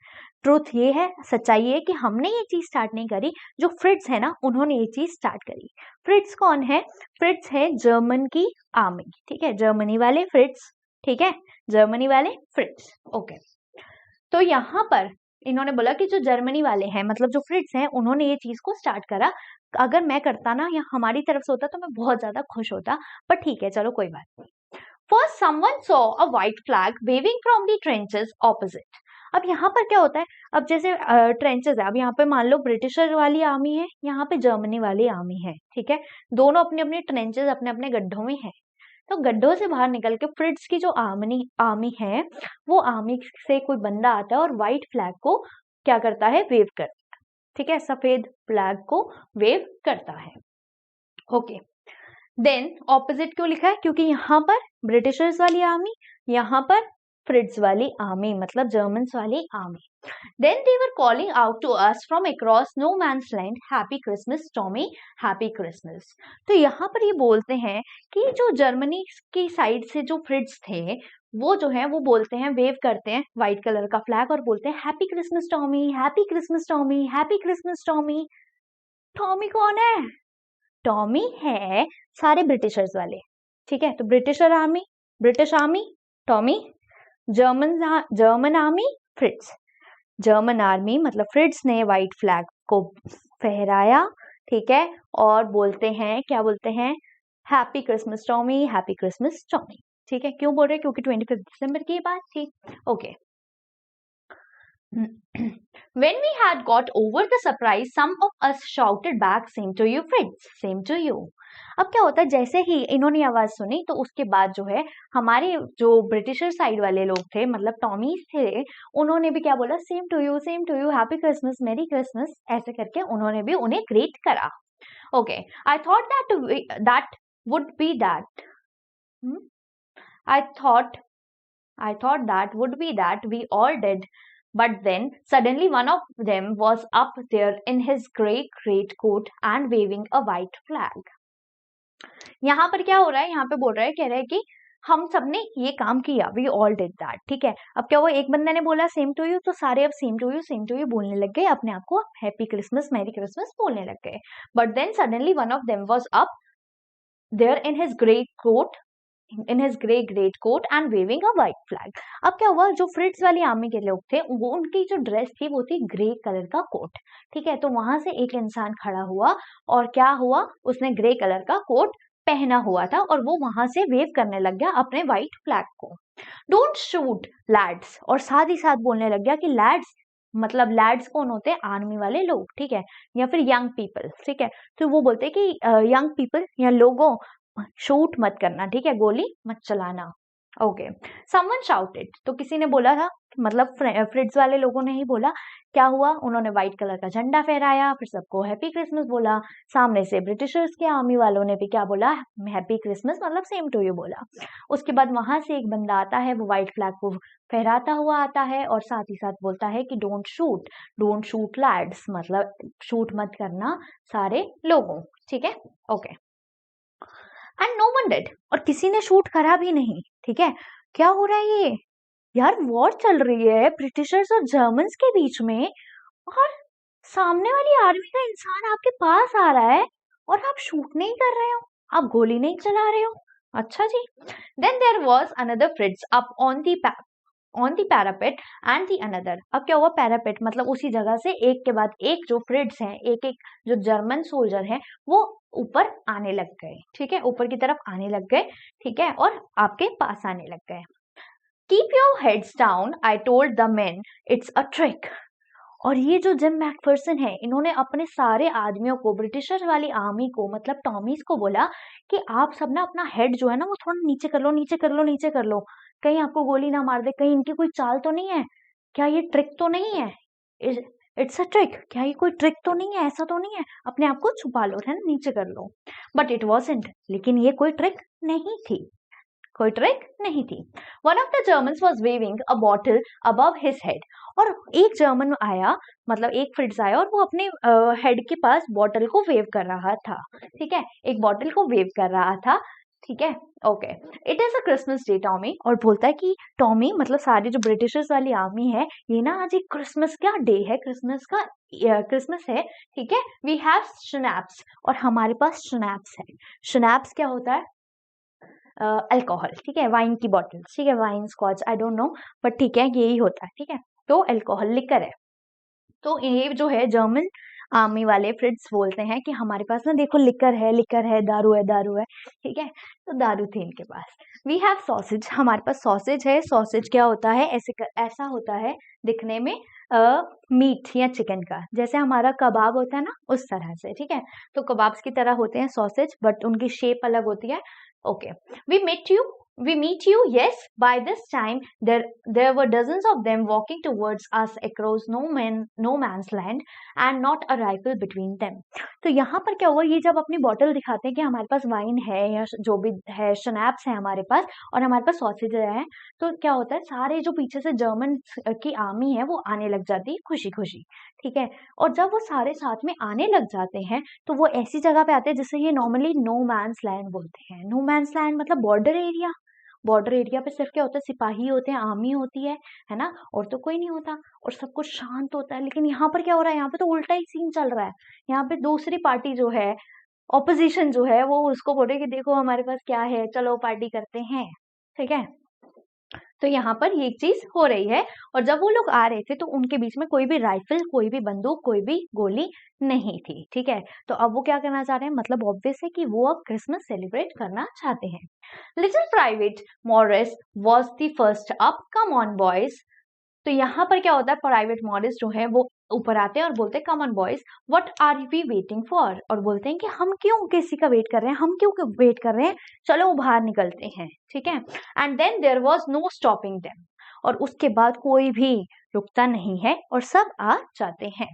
S1: Truth ये है, सच्चाई ये कि हमने ये चीज स्टार्ट नहीं करी, जो फ्रिट्स है ना, उन्होंने ये चीज स्टार्ट करी। फ्रिट्स कौन है? फ्रिट्स है जर्मन की आर्मी, ठीक है, जर्मनी वाले फ्रिट्स, ठीक है, जर्मनी वाले फ्रिट्स, ओके। तो यहाँ पर इन्होंने बोला कि जो जर्मनी वाले हैं, मतलब जो फ्रिट्स हैं, उन्होंने ये चीज को स्टार्ट करा। अगर मैं करता ना या हमारी तरफ से होता तो मैं बहुत ज्यादा खुश होता, पर ठीक है, चलो कोई बात नहीं। First, someone saw a white flag waving from the trenches opposite. अब यहाँ पर क्या होता है, अब जैसे ट्रेंचेस है, अब यहाँ पे मान लो ब्रिटिशर वाली आर्मी है, यहाँ पे जर्मनी वाली आर्मी है, ठीक है, दोनों अपने अपने ट्रेंचेस अपने अपने गड्ढों में है। तो गड्ढों से बाहर निकल के फ्रिट्स की जो आर्मी है, वो आर्मी से कोई बंदा आता है और व्हाइट फ्लैग को क्या करता है, वेव करता है, ठीक है, सफेद फ्लैग को वेव करता है, ओके। देन ऑपोजिट क्यों लिखा है? क्योंकि यहाँ पर ब्रिटिशर्स वाली आर्मी, यहाँ पर फ्रिट्स वाली आर्मी, मतलब जर्मन्स वाली army. Then they were calling out to us from across no man's land, happy Christmas Tommy, happy Christmas. तो यहाँ पर ये बोलते हैं कि जो जर्मनी की साइड से जो फ्रिट्स थे, वो जो है वो बोलते हैं, वेव करते हैं व्हाइट कलर का फ्लैग और बोलते हैं happy Christmas Tommy, happy Christmas Tommy, happy Christmas Tommy. Tommy कौन है? टॉमी है सारे ब्रिटिशर्स वाले, ठीक है, तो britisher army, British army Tommy, German army फ्रिट्स, German army मतलब फ्रिट्स ने व्हाइट फ्लैग को फहराया, ठीक है, और बोलते हैं, क्या बोलते हैं, happy Christmas Tommy, happy Christmas Tommy, ठीक है। क्यों बोल रहे हैं? क्योंकि 25 दिसंबर की बात थी, okay. When we had got over the surprise, some of us shouted back, "Same to you, Fritz. Same to you." अब क्या होता है, जैसे ही इन्होंने आवाज सुनी तो उसके बाद जो है हमारे जो ब्रिटिशर साइड वाले लोग थे, मतलब टॉमीज थे, उन्होंने भी क्या बोला, same to you, same to you, happy Christmas, merry Christmas, ऐसे करके उन्होंने भी उन्हें ग्रीट करा, okay. I thought that would be that I thought that would be that we all did. But then suddenly one of them was up there in his grey greatcoat and waving a white flag. यहाँ पर क्या हो रहा है, यहाँ पे बोल रहा है, कह रहा है कि हम सबने ये काम किया, वी ऑल डिड दैट, ठीक है। अब क्या हुआ, एक बंदे ने बोला सेम टू यू, तो सारे अब सेम टू यू बोलने लग गए, अपने आप को हैप्पी क्रिसमस, मैरी क्रिसमस बोलने लग गए। But then suddenly one of them was up there in his grey coat, in his grey great coat and waving a white flag. अब क्या हुआ, जो फ्रिट्स वाली आर्मी के लोग थे, वो उनकी जो ड्रेस थी वो थी ग्रे कलर का कोट, ठीक है। तो वहां से एक इंसान खड़ा हुआ और क्या हुआ, उसने ग्रे कलर का कोट पहना हुआ था और वो वहां से वेव करने लग गया अपने व्हाइट फ्लैग को। डोंट शूट लैड्स, और साथ ही साथ बोलने लग गया कि लैड्स, मतलब लैड्स कौन होते हैं, आर्मी वाले लोग, ठीक है, या फिर यंग पीपल, ठीक है। तो वो बोलते हैं कि यंग पीपल या लोगों, शूट मत करना, ठीक है, गोली मत चलाना। ओके, समवन शाउटेड, तो किसी ने बोला था, मतलब फ्रिट्स वाले लोगों ने ही बोला। क्या हुआ, उन्होंने व्हाइट कलर का झंडा फहराया, फिर सबको हैप्पी क्रिसमस बोला। सामने से ब्रिटिशर्स के आर्मी वालों ने भी क्या बोला, हैप्पी क्रिसमस, मतलब सेम टू यू बोला। उसके बाद वहां से एक बंदा आता है, वो व्हाइट फ्लैग को फहराता हुआ आता है और साथ ही साथ बोलता है कि डोंट शूट लैड्स, मतलब शूट मत करना सारे लोगों, ठीक है। Okay, and no one did, और किसी ने शूट करा भी नहीं, ठीक है। क्या हो रहा है ये यार, वॉर चल रही है ब्रिटिशर्स और जर्मन्स के बीच में, और सामने वाली आर्मी का इंसान आपके पास आ रहा है और आप शूट नहीं कर रहे हो, आप गोली नहीं चला रहे हो। अच्छा जी। Then there was another Fritz up on the parapet and the another. अब क्या हुआ, पैरापेट मतलब उसी जगह से एक के बाद एक जो फ्रिट्स हैं, एक एक जो जर्मन सोल्जर हैं, वो ऊपर आने लग गए, ठीक है, ऊपर की तरफ आने लग गए, ठीक है, और आपके पास आने लग गए। Keep your heads down, I told the main, it's a trick. और ये जो जिम मैकफर्सन है, इन्होंने अपने सारे आदमियों को, ब्रिटिशर्स वाली आर्मी को, मतलब टॉमीज को बोला कि आप सब ना अपना हेड जो है ना वो थोड़ा नीचे कर लो, नीचे कर लो, नीचे कर लो, कहीं आपको गोली ना मार दे, कहीं इनकी कोई चाल तो नहीं है, क्या ये ट्रिक तो नहीं है, इट्स अ ट्रिक, क्या ये कोई ट्रिक तो नहीं है, ऐसा तो नहीं है, अपने आप को छुपा लो, है ना, नीचे कर लो। बट इट वॉजंट, लेकिन ये कोई ट्रिक नहीं थी, कोई ट्रिक नहीं थी। One of the Germans was waving a bottle above his head, और एक जर्मन आया, मतलब एक फ्रिट्स आया और वो अपने हेड के पास बॉटल को वेव कर रहा था, ठीक है, एक बॉटल को वेव कर रहा था, ठीक है। Okay, it is a Christmas day Tommy, और बोलता है कि टॉमी, मतलब सारी जो ब्रिटिशर्स वाली आर्मी है, ये ना आज एक क्रिसमस का डे है, क्रिसमस का क्रिसमस है, ठीक है। वी हैव शनैप्स, और हमारे पास शनैप्स है। शनैप्स क्या होता है, अल्कोहल, ठीक है, वाइन की बॉटल, ठीक है, wine scotch, I don't know, but ठीक है, यही होता है, ठीक है। तो अल्कोहल लिकर है। तो ये जो है जर्मन आर्मी वाले फ्रिट्स बोलते हैं कि हमारे पास ना देखो लिकर है, लिकर है, दारू है, दारू है, ठीक है। तो दारू थी इनके पास। वी हैव सॉसेज, हमारे पास सॉसेज है। सॉसेज क्या होता है, ऐसा होता है दिखने में, मीट या चिकन का, जैसे हमारा कबाब होता है ना, उस तरह से, ठीक है। तो कबाब्स की तरह होते हैं सॉसेज, बट उनकी शेप अलग होती है। Okay, we meet you, yes. By this time, there were dozens of them walking towards us across no man's land, and not a rifle between them. तो यहाँ पर क्या हुआ, ये जब अपनी बॉटल दिखाते हैं कि हमारे पास वाइन है या जो भी है, शनैप्स है हमारे पास, और हमारे पास सॉसेज है, तो क्या होता है, सारे जो पीछे से जर्मन की आर्मी है वो आने लग जाती है खुशी खुशी, ठीक है। और जब वो सारे साथ में आने लग जाते हैं, तो वो ऐसी जगह पे आते हैं जिसे ये नॉर्मली नो मैंस लैंड बोलते हैं। नो मैंस लैंड मतलब बॉर्डर एरिया। बॉर्डर एरिया पे सिर्फ क्या होता है, सिपाही होते हैं, आर्मी होती है ना, और तो कोई नहीं होता, और सब कुछ शांत होता है। लेकिन यहाँ पर क्या हो रहा है, यहाँ पे तो उल्टा ही सीन चल रहा है। यहाँ पे दूसरी पार्टी जो है, ऑपोजिशन जो है, वो उसको बोल रही है कि देखो हमारे पास क्या है, चलो पार्टी करते हैं, ठीक है। तो यहाँ पर ये चीज हो रही है, और जब वो लोग आ रहे थे तो उनके बीच में कोई भी राइफल, कोई भी बंदूक, कोई भी गोली नहीं थी, ठीक है। तो अब वो क्या करना चाह रहे हैं, मतलब ऑब्वियस है कि वो अब क्रिसमस सेलिब्रेट करना चाहते हैं। Little private Morris was the first up, come on boys. तो यहाँ पर क्या होता है, प्राइवेट मॉरिस जो है वो ऊपर आते हैं और बोलते हैं come on boys, what are we waiting for, और बोलते हैं कि हम क्यों किसी का वेट कर रहे हैं, हम क्यों वेट कर रहे हैं, चलो बाहर निकलते हैं, ठीक है। And then there was no stopping them, और उसके बाद कोई भी रुकता नहीं है और सब आ जाते हैं।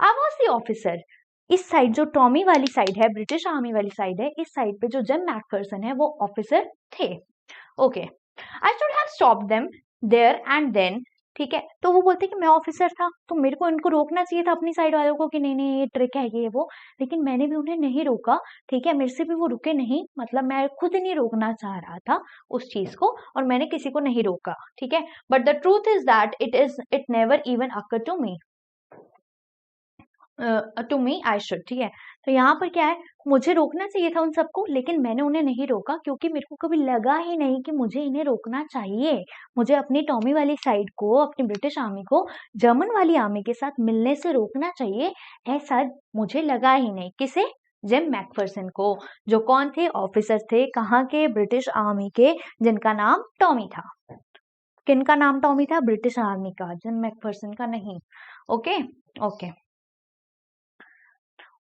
S1: आई वाज द ऑफिसर, इस साइड जो टॉमी वाली साइड है, ब्रिटिश आर्मी वाली साइड है, इस साइड पे जो जिम मैकफर्सन है वो ऑफिसर थे। Okay, I should have stopped them there and then, ठीक है। तो वो बोलते कि मैं ऑफिसर था तो मेरे को इनको रोकना चाहिए था अपनी साइड वालों को कि नहीं नहीं ये ट्रिक है ये वो, लेकिन मैंने भी उन्हें नहीं रोका। ठीक है, मेरे से भी वो रुके नहीं, मतलब मैं खुद नहीं रोकना चाह रहा था उस चीज को और मैंने किसी को नहीं रोका। ठीक है, but the truth is that it never even occur to me I should. ठीक है, तो यहाँ पर क्या है, मुझे रोकना चाहिए था उन सबको लेकिन मैंने उन्हें नहीं रोका क्योंकि मेरे को कभी लगा ही नहीं कि मुझे इन्हें रोकना चाहिए। मुझे अपनी टॉमी वाली साइड को, अपनी ब्रिटिश आर्मी को जर्मन वाली आर्मी के साथ मिलने से रोकना चाहिए, ऐसा मुझे लगा ही नहीं। किसे? जिम मैकफर्सन को, जो कौन थे? ऑफिसर थे। कहाँ के? ब्रिटिश आर्मी के, जिनका नाम टॉमी था। किनका नाम टॉमी था? ब्रिटिश आर्मी का, जिम मैकफर्सन का नहीं। Okay okay.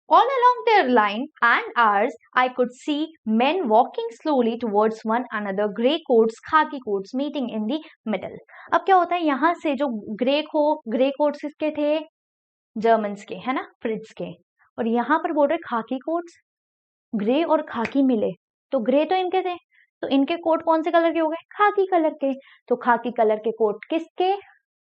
S1: All along their line and ours, I could see men walking slowly towards one another, grey coats, khaki coats, meeting in the middle. अब क्या होता है, यहाँ से जो ग्रे कोट्स किसके थे? जर्मन्स के, है ना, फ्रिट्स के। और यहाँ पर बोल रहे खाकी कोट्स, ग्रे और खाकी मिले तो ग्रे तो इनके थे, तो इनके कोट कौन से कलर के हो गए? खाकी कलर के। तो खाकी कलर के कोट किसके?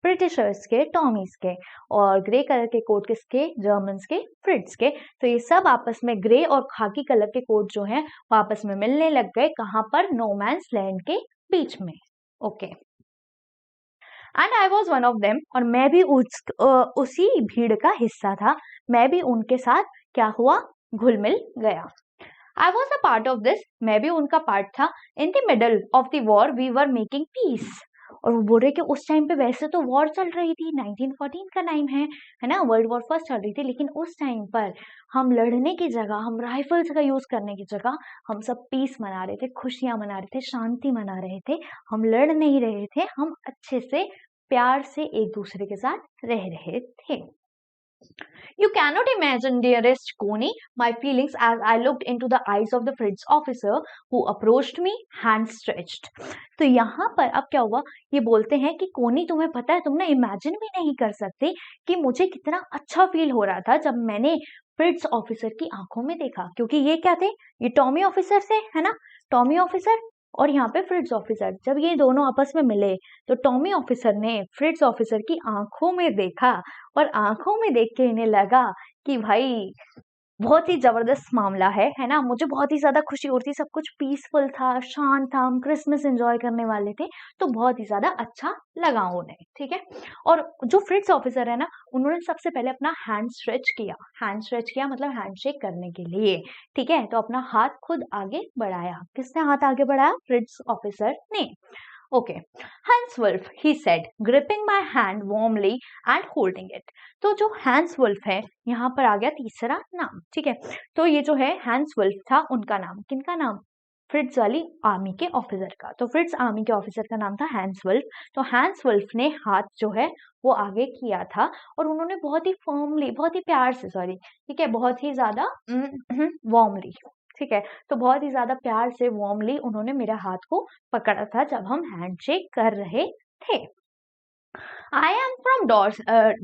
S1: ब्रिटिशर्स के, टॉमीज के। और ग्रे कलर के कोट किसके? जर्मन्स के, फ्रिट्स के। तो ये सब आपस में ग्रे और खाकी कलर के कोट जो हैं वो आपस में मिलने लग गए। कहां पर? नो मैंस लैंड के बीच में। Okay, and I was one of them, और मैं भी उसी भीड़ का हिस्सा था। मैं भी उनके साथ क्या हुआ? घुल मिल गया। I was a part of this, मैं भी उनका पार्ट था। In the middle of the war we were making peace. और वो बोल रहे कि उस टाइम पे वैसे तो वॉर चल रही थी, 1914 का टाइम है ना, वर्ल्ड वॉर फर्स्ट चल रही थी, लेकिन उस टाइम पर हम लड़ने की जगह, हम राइफल्स का यूज करने की जगह हम सब पीस मना रहे थे, खुशियां मना रहे थे, शांति मना रहे थे। हम लड़ नहीं रहे थे, हम अच्छे से प्यार से एक दूसरे के साथ रह रहे थे। You cannot imagine, dearest Coney, my feelings as I looked into the eyes of the Fritz officer who approached me, hand stretched. तो यहाँ पर अब क्या हुआ, ये बोलते हैं कि कोनी तुम्हें पता है, तुम ना इमेजिन भी नहीं कर सकते कि मुझे कितना अच्छा फील हो रहा था जब मैंने फ्रिट्स ऑफिसर की आंखों में देखा, क्योंकि ये क्या थे? ये टॉमी ऑफिसर से, है ना, टॉमी ऑफिसर और यहाँ पे फ्रिट्स ऑफिसर। जब ये दोनों आपस में मिले तो टॉमी ऑफिसर ने फ्रिट्स ऑफिसर की आंखों में देखा और आंखों में देख के इन्हें लगा कि भाई बहुत ही जबरदस्त मामला है ना, मुझे बहुत ही ज्यादा खुशी हो रही थी, सब कुछ पीसफुल था, शांत था, हम क्रिसमस एंजॉय करने वाले थे, तो बहुत ही ज्यादा अच्छा लगा उन्हें। ठीक है, और जो फ्रिट्स ऑफिसर है ना, उन्होंने सबसे पहले अपना हैंड स्ट्रेच किया मतलब हैंडशेक करने के लिए। ठीक है, तो अपना हाथ खुद आगे बढ़ाया। किसने हाथ आगे बढ़ाया? फ्रिट्स ऑफिसर ने। Okay, Hans Wolf, he said, gripping my hand warmly and holding it. तो जो हैंस वुल्फ है, यहाँ पर आ गया तीसरा नाम। ठीक है, तो ये जो है हैंस वुल्फ था, उनका नाम, किनका नाम? फ्रिट्स वाली आर्मी के ऑफिसर का। तो फ्रिट्स आर्मी के ऑफिसर का नाम था हैंस वुल्फ। तो हैंस वुल्फ ने हाथ जो है वो आगे किया था और उन्होंने बहुत ही फर्मली, बहुत ही प्यार से, सॉरी, ठीक है, बहुत ही ज्यादा वार्मली, ठीक है, तो बहुत ही ज्यादा प्यार से, वार्मली उन्होंने मेरे हाथ को पकड़ा था जब हम हैंडशेक कर रहे थे। I am from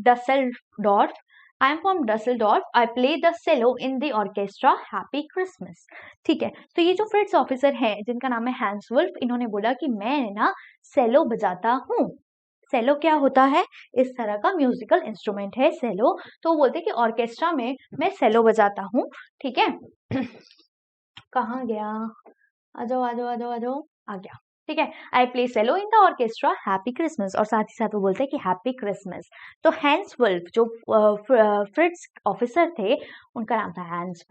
S1: Dusseldorf. I am from Dusseldorf. I play the cello in the orchestra. Happy Christmas. ठीक है, तो ये जो फ्रिट्स ऑफिसर है जिनका नाम है हैंस वुल्फ, इन्होंने बोला कि मैं ना सेलो बजाता हूँ। सेलो क्या होता है? इस तरह का म्यूजिकल इंस्ट्रूमेंट है सेलो। तो वो बोलते कि ऑर्केस्ट्रा में मैं सेलो बजाता हूँ। ठीक है, कहाँ गया? आ जाओ आ जाओ आ जाओ आ जाओ, आ गया। ठीक है, I play cello in the orchestra, happy Christmas. और साथ ही साथ वो बोलते हैं कि हैप्पी क्रिसमस। तो हैंस वुल्फ जो फ्रिट्स ऑफिसर थे, उनका नाम था हैंस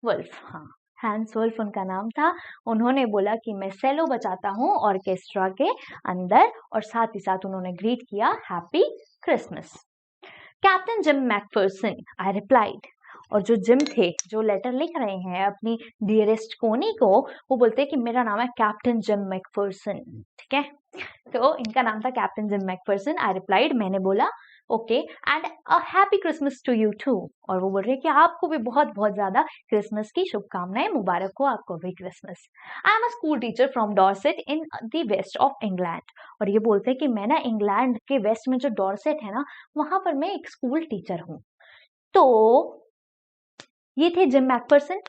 S1: वुल्फ, हाँ, हैंस वुल्फ उनका नाम था। उन्होंने बोला कि मैं सेलो बजाता हूँ ऑर्केस्ट्रा के अंदर, और साथ ही साथ उन्होंने ग्रीट किया happy Christmas. Captain Jim McPherson, I replied. और जो जिम थे, जो लेटर लिख रहे हैं अपनी डियरेस्ट कोनी को, वो बोलते हैं कि मेरा नाम है कैप्टन जिम मैकफर्सन। ठीक है, तो इनका नाम था captain Jim McPherson. I replied, मैंने बोला okay, and a happy Christmas to you too. और वो बोल रहे हैं कि आपको भी बहुत बहुत ज्यादा क्रिसमस की शुभकामनाएं, मुबारक हो आपको भी Christmas. I am a school teacher from Dorset in the west of England. और ये बोलते हैं कि मैं ना इंग्लैंड के वेस्ट में जो डॉर्सेट है ना, वहां पर मैं एक स्कूल टीचर हूँ। तो ये थे जिम मैकफर्सन,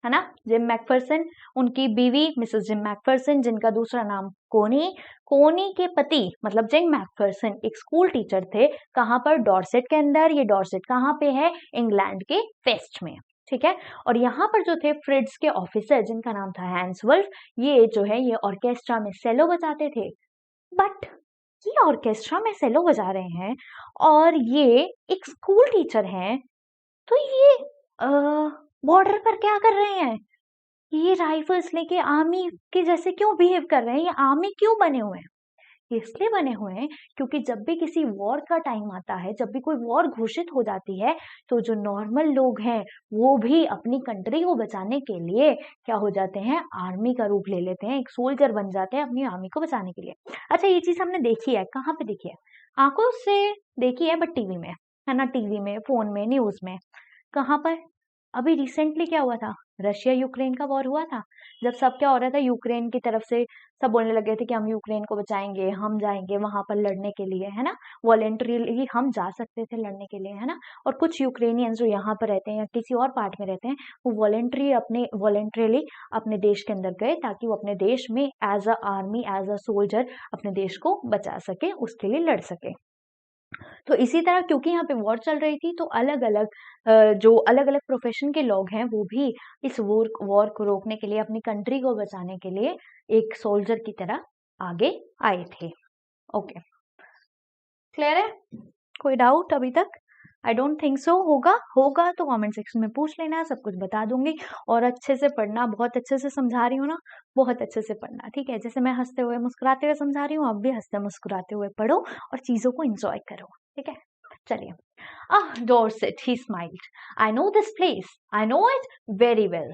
S1: है ना, जिम मैकफर्सन, उनकी बीवी मिसेस जिम मैकफर्सन, जिनका दूसरा नाम कोनी, कोनी के पति मतलब जिम मैकफर्सन एक स्कूल टीचर थे। कहाँ पर? डॉर्सेट के अंदर। ये डॉर्सेट कहाँ पे है? इंग्लैंड के वेस्ट में, ठीक है। और यहाँ पर जो थे फ्रिट्ज के ऑफिसर जिनका नाम था हैंस वुल्फ, ये जो है ये ऑर्केस्ट्रा में सेलो बजाते थे। बट ये ऑर्केस्ट्रा में सेलो बजा रहे हैं और ये एक स्कूल टीचर हैं, तो ये बॉर्डर पर क्या कर रहे हैं? ये राइफल्स लेके आर्मी के जैसे क्यों बिहेव कर रहे हैं? ये आर्मी क्यों बने हुए हैं? इसलिए बने हुए हैं क्योंकि जब भी किसी वॉर का टाइम आता है, जब भी कोई वॉर घोषित हो जाती है, तो जो नॉर्मल लोग हैं वो भी अपनी कंट्री को बचाने के लिए क्या हो जाते हैं? आर्मी का रूप ले लेते हैं, एक सोल्जर बन जाते हैं अपनी आर्मी को बचाने के लिए। अच्छा, ये चीज हमने देखी है, कहाँ पे देखी है? आंखों से देखी है, बट टीवी में, है ना, टीवी में, फोन में, न्यूज में। कहाँ पर? अभी रिसेंटली क्या हुआ था? रशिया यूक्रेन का वॉर हुआ था, जब सब क्या हो रहा था, यूक्रेन की तरफ से सब बोलने लगे थे कि हम यूक्रेन को बचाएंगे, हम जाएंगे वहां पर लड़ने के लिए, है ना, वॉलेंटरीली हम जा सकते थे लड़ने के लिए, है ना। और कुछ यूक्रेनियंस जो यहाँ पर रहते हैं या किसी और पार्ट में रहते हैं, वो वॉलेंटरीली अपने देश के अंदर गए ताकि वो अपने देश में as a army, as a soldier अपने देश को बचा सके, उसके लिए लड़ सके। तो इसी तरह क्योंकि यहाँ पे वॉर चल रही थी, तो अलग अलग जो अलग अलग प्रोफेशन के लोग हैं वो भी इस वॉर को रोकने के लिए, अपनी कंट्री को बचाने के लिए एक सोल्जर की तरह आगे आए थे। ओके, क्लियर है? कोई डाउट अभी तक? I don't think so. होगा तो कमेंट सेक्शन में पूछ लेना, सब कुछ बता दूंगी। और अच्छे से पढ़ना, बहुत अच्छे से समझा रही हूँ ना, बहुत अच्छे से पढ़ना, ठीक है। जैसे मैं हंसते हुए मुस्कुराते हुए समझा रही हूँ, अब भी हंसते मुस्कुराते हुए पढ़ो और चीजों को एंजॉय करो, ठीक है। चलिए, Dorset he smiled, I know this place, I know it very well,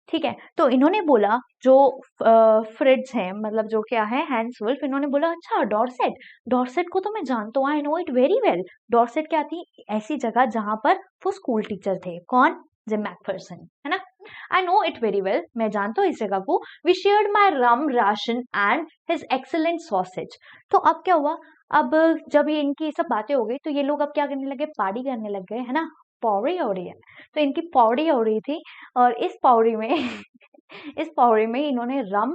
S1: ठीक है। तो इन्होंने बोला, जो फ्रिट्ज हैं, मतलब जो क्या है, हैंस वुल्फ, इन्होंने बोला अच्छा डॉर्सेट, डॉर्सेट को तो मैं जानता हूँ, आई know it very well. Dorset क्या थी? ऐसी जगह जहां पर वो स्कूल टीचर थे। कौन? जिम मैकफर्सन, है ना। I know it very well, मैं जानता हूँ इस जगह को। We shared my rum ration and his excellent sausage. तो अब क्या हुआ? अब जब ये इनकी सब बातें हो गई, तो ये लोग अब क्या करने लगे? पार्टी करने लग गए, है ना। पौड़ी हो रही है, तो इनकी पौड़ी हो रही थी, और इस पौड़ी में इस पौड़ी में इन्होंने रम,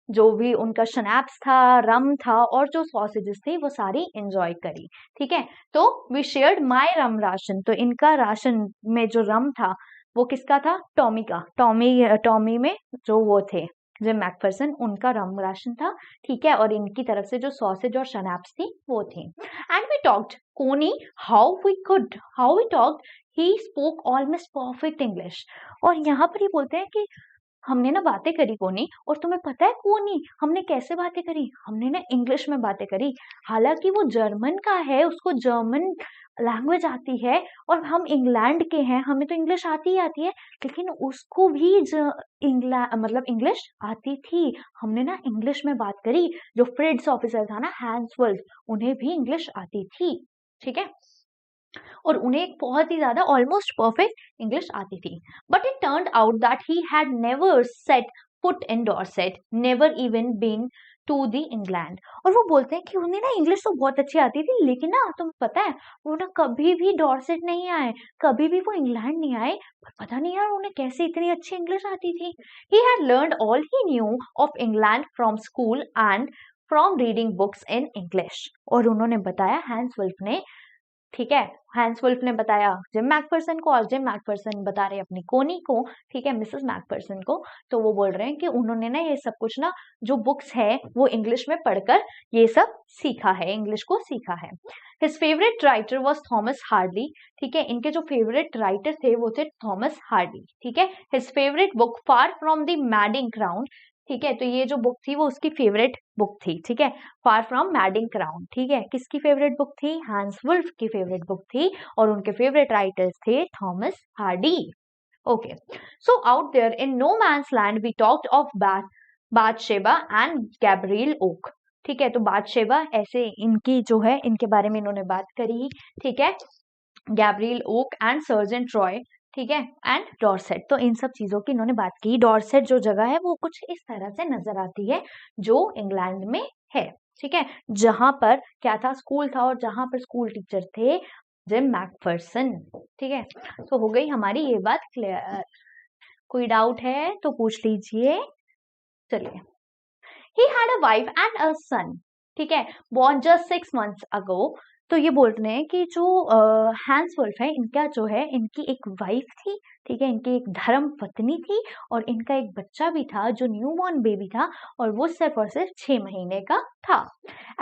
S1: जो भी उनका शनैप्स था, रम था, और जो सॉसेजेस थे, वो सारी एंजॉय करी, ठीक है। तो we shared my rum ration, तो इनका राशन में जो रम था वो किसका था? टॉमी का। टॉमी में जो वो थे जिम मैकफर्सन, उनका रम राशन था, ठीक है। और इनकी तरफ से जो सॉसेज और शनैप्स थी वो थी। And we talked, Connie, how we talked, he spoke almost perfect English. और यहाँ पर ये बोलते हैं कि हमने ना बातें करी कोनी, और तुम्हें पता है कोनी हमने कैसे बातें करी? हमने ना इंग्लिश में बातें करी। हालांकि वो जर्मन का है, उसको जर्मन लैंग्वेज आती है, और हम इंग्लैंड के हैं, हमें तो इंग्लिश आती ही आती है, लेकिन उसको भी मतलब इंग्लिश आती थी। हमने ना इंग्लिश में बात करी। जो फ्रिट्ज ऑफिसर था ना, हैंस वुल्फ, उन्हें भी इंग्लिश आती थी, ठीक है, और उन्हें एक बहुत ही ज्यादा ऑलमोस्ट परफेक्ट इंग्लिश आती थी। But it turned out that he had never set foot in Dorset, never even been to the England. और वो बोलते हैं कि उन्हें ना इंग्लिश तो बहुत अच्छी आती थी, लेकिन ना तुम्हें पता है वो ना कभी भी डॉर्सेट नहीं आए, कभी भी वो इंग्लैंड नहीं आए। पर पता नहीं यार उन्हें कैसे इतनी अच्छी इंग्लिश आती थी। He had learned all he new of England from school and from reading books in English. और उन्होंने बताया, हैंस वुल्फ ने, ठीक है, हैंस वुल्फ ने बताया जिम मैकफर्सन को, और जिम मैकफर्सन बता रहे अपनी कोनी को, ठीक है, मिसेस मैकफर्सन को। तो वो बोल रहे हैं कि उन्होंने ना ये सब कुछ ना, जो बुक्स है वो इंग्लिश में पढ़कर ये सब सीखा है, इंग्लिश को सीखा है। His favourite writer was Thomas Hardy, ठीक है, इनके जो फेवरेट राइटर थे वो थे थॉमस हार्डी, ठीक है। His favourite book far from the madding crown, ठीक है, तो ये जो बुक थी वो उसकी फेवरेट बुक थी, ठीक है, फार फ्रॉम मैडिंग क्राउन, ठीक है। किसकी फेवरेट बुक थी? हैंस वुल्फ की फेवरेट बुक थी, और उनके फेवरेट राइटर्स थे Thomas Hardy. Okay, so out there in no man's land we talked of Bathsheba and Gabriel Oak, ठीक है। तो बाथशेबा, ऐसे इनकी जो है, इनके बारे में इन्होंने बात करी, ठीक है, Gabriel Oak and sergeant Roy, ठीक है, एंड डॉर्सेट। तो इन सब चीजों की इन्होंने बात की। डॉर्सेट जो जगह है वो कुछ इस तरह से नजर आती है, जो इंग्लैंड में है, ठीक है, जहां पर क्या था? स्कूल था, और जहां पर स्कूल टीचर थे जिम मैकफर्सन, ठीक है। तो हो गई हमारी ये बात क्लियर। कोई डाउट है तो पूछ लीजिए। चलिए, he had a wife and a son, ठीक है, born just 6 months ago। तो ये बोल रहे हैं कि जो हैंस वुल्फ है, इनका जो है, इनकी एक वाइफ थी, ठीक है, इनकी एक धर्म पत्नी थी और इनका एक बच्चा भी था जो न्यू बॉर्न बेबी था और वो सिर्फ और सिर्फ 6 महीने का था।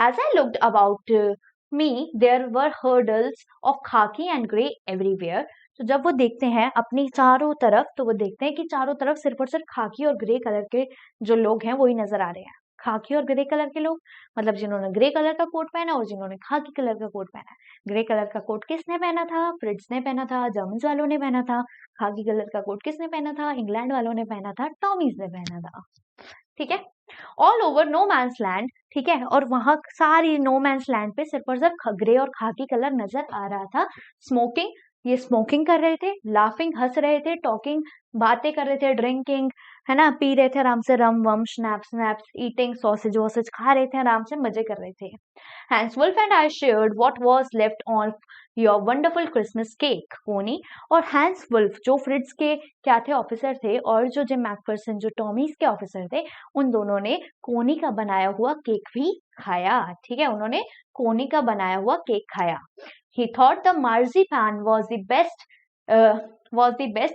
S1: As I looked about me there were hurdles of khaki and grey everywhere. तो जब वो देखते हैं अपनी चारों तरफ, तो वो देखते हैं कि चारों तरफ सिर्फ और सिर्फ खाकी और ग्रे कलर के जो लोग हैं वही नजर आ रहे हैं। खाकी और ग्रे कलर के लोग मतलब जिन्होंने ग्रे कलर का कोट पहना और जिन्होंने खाकी कलर का कोट पहना। ग्रे कलर का कोट किसने पहना था? फ्रिट्ज ने पहना था, जर्मन वालों ने पहना था। खाकी कलर का कोट किसने पहना था? इंग्लैंड वालों ने पहना था, टॉमीज ने पहना था। ठीक है, all over no man's land, ठीक है, और वहां सारी नो मैंस लैंड पे सिर्फ और सिर्फ ग्रे और खाकी कलर नजर आ रहा था। स्मोकिंग, ये स्मोकिंग कर रहे थे, लाफिंग हंस रहे थे, टॉकिंग बातें कर रहे थे, ड्रिंकिंग है ना, पी रहे थे आराम से रम वम स्नैप्स स्नैप्स, ईटिंग सॉसेज वॉसेज खा रहे थे, आराम से मजे कर रहे थे। Hans Wolf and I shared what was left on your wonderful Christmas cake Connie. और हैंस वुल्फ जो फ्रिट्ज के क्या थे, ऑफिसर थे, और जो जिम मैकफर्सन जो टॉमीज के ऑफिसर थे, उन दोनों ने कोनी का बनाया हुआ केक भी खाया। ठीक है, उन्होंने कोनी का बनाया हुआ केक खाया। He thought the marzipan was the best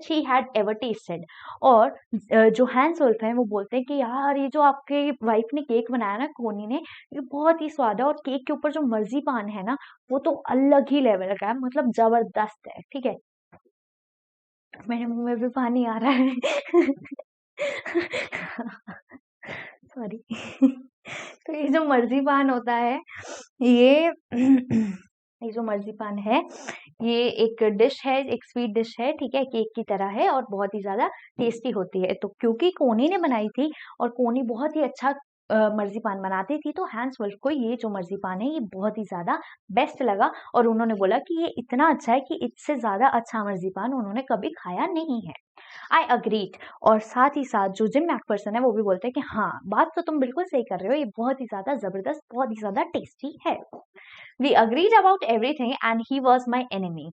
S1: he had ever tasted। और जो हैंस वुल्फ है वो बोलते हैं कि यार ये जो आपके वाइफ ने केक बनाया ना, कोनी ने, ये बहुत ही स्वाद है, और केक के ऊपर जो मर्जीपान है ना वो तो अलग ही लेवल का है, मतलब जबरदस्त है। ठीक है, मेरे मुंह में भी पानी आ रहा है सॉरी तो ये जो मर्जीपान होता है, ये ये जो मर्जीपान है, ये एक डिश है, एक स्वीट डिश है, ठीक है, केक की तरह है और बहुत ही ज्यादा टेस्टी होती है। तो क्योंकि कोनी ने बनाई थी और कोनी बहुत ही अच्छा मर्जीपान बनाती थी, तो हैंस वुल्फ को ये जो मर्जीपान है ये बहुत ही ज्यादा बेस्ट लगा और उन्होंने बोला कि ये इतना अच्छा है कि इससे ज्यादा अच्छा मर्जीपान उन्होंने कभी खाया नहीं है। आई अग्रीड, और साथ ही साथ जो जिम मैकफर्सन है वो भी बोलते हैं कि हाँ, बात तो तुम बिल्कुल सही कर रहे हो, ये बहुत ही ज्यादा जबरदस्त, बहुत ही ज्यादा टेस्टी है। We agreed about everything and he was my enemy.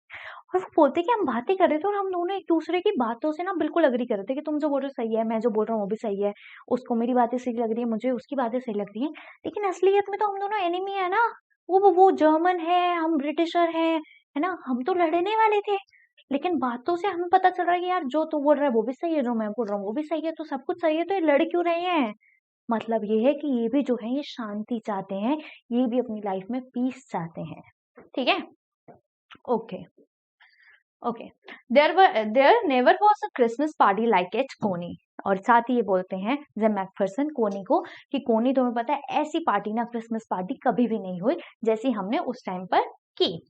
S1: और वो बोलते कि हम बातें कर रहे थे और हम दोनों एक दूसरे की बातों से ना बिल्कुल अग्री कर रहे थे कि तुम जो बोल रहे हो सही है, मैं जो बोल रहा हूँ वो भी सही है, उसको मेरी बातें सही लग रही है, मुझे उसकी बातें सही लग रही है, लेकिन असलियत में तो हम दोनों एनिमी है ना। वो जर्मन है, हम ब्रिटिशर है ना, हम तो लड़ने वाले थे, लेकिन बातों से हमें पता चल रहा है कि यार जो तू बोल रहा है वो भी सही है, जो मैं बोल रहा हूँ वो भी सही है, तो सब कुछ सही है, तो ये लड़ क्यों रहे हैं? मतलब ये है कि ये भी जो है ये शांति चाहते हैं, ये भी अपनी लाइफ में पीस चाहते हैं। ठीक है, okay okay. There never was a Christmas party like it Connie. और साथ ही ये बोलते हैं जिम मैकफर्सन कोनी को कि कोनी, तुम्हें पता है ऐसी पार्टी ना, क्रिसमस पार्टी कभी भी नहीं हुई जैसी हमने उस टाइम पर की।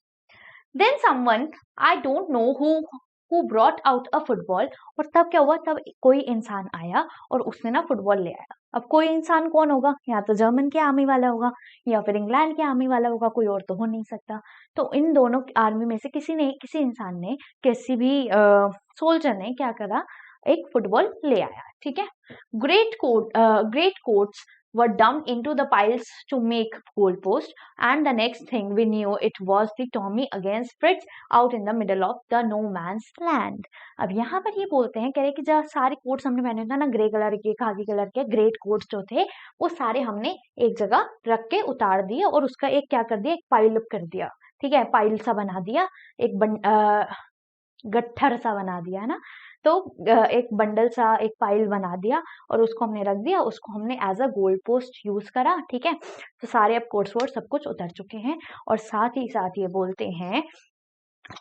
S1: Then someone, I don't know who brought out a football. और तब क्या हुआ, तब कोई इंसान आया और उसने ना फुटबॉल ले आया। अब कोई इंसान कौन होगा? या तो जर्मन के आर्मी वाला होगा या फिर इंग्लैंड के आर्मी वाला होगा, कोई और तो हो नहीं सकता। तो इन दोनों आर्मी में से किसी इंसान ने, किसी भी सोल्जर ने क्या करा, एक फुटबॉल ले आया। ठीक है, great quotes were dumped into the piles to make goalpost, and the next thing we knew it was the Tommy against Fritz out in the middle of the no man's land। अब यहाँ पर ये बोलते हैं, कह रहे कि जब सारे कोट्स हमने पहने थे ना, ग्रे कलर के, खाकी कलर के ग्रेट कोट्स जो थे, वो सारे हमने एक जगह रख के उतार दिए और उसका एक क्या कर दिया, एक पाइल अप कर दिया। ठीक है, पाइल सा बना दिया, एक गट्ठर सा बना दिया है ना, तो एक बंडल सा, एक पाइल बना दिया और उसको हमने रख दिया, उसको हमने as a goal post use करा। ठीक है, तो सारे अब कोट्स वोट सब कुछ उतर चुके हैं। और साथ ही साथ ये बोलते हैं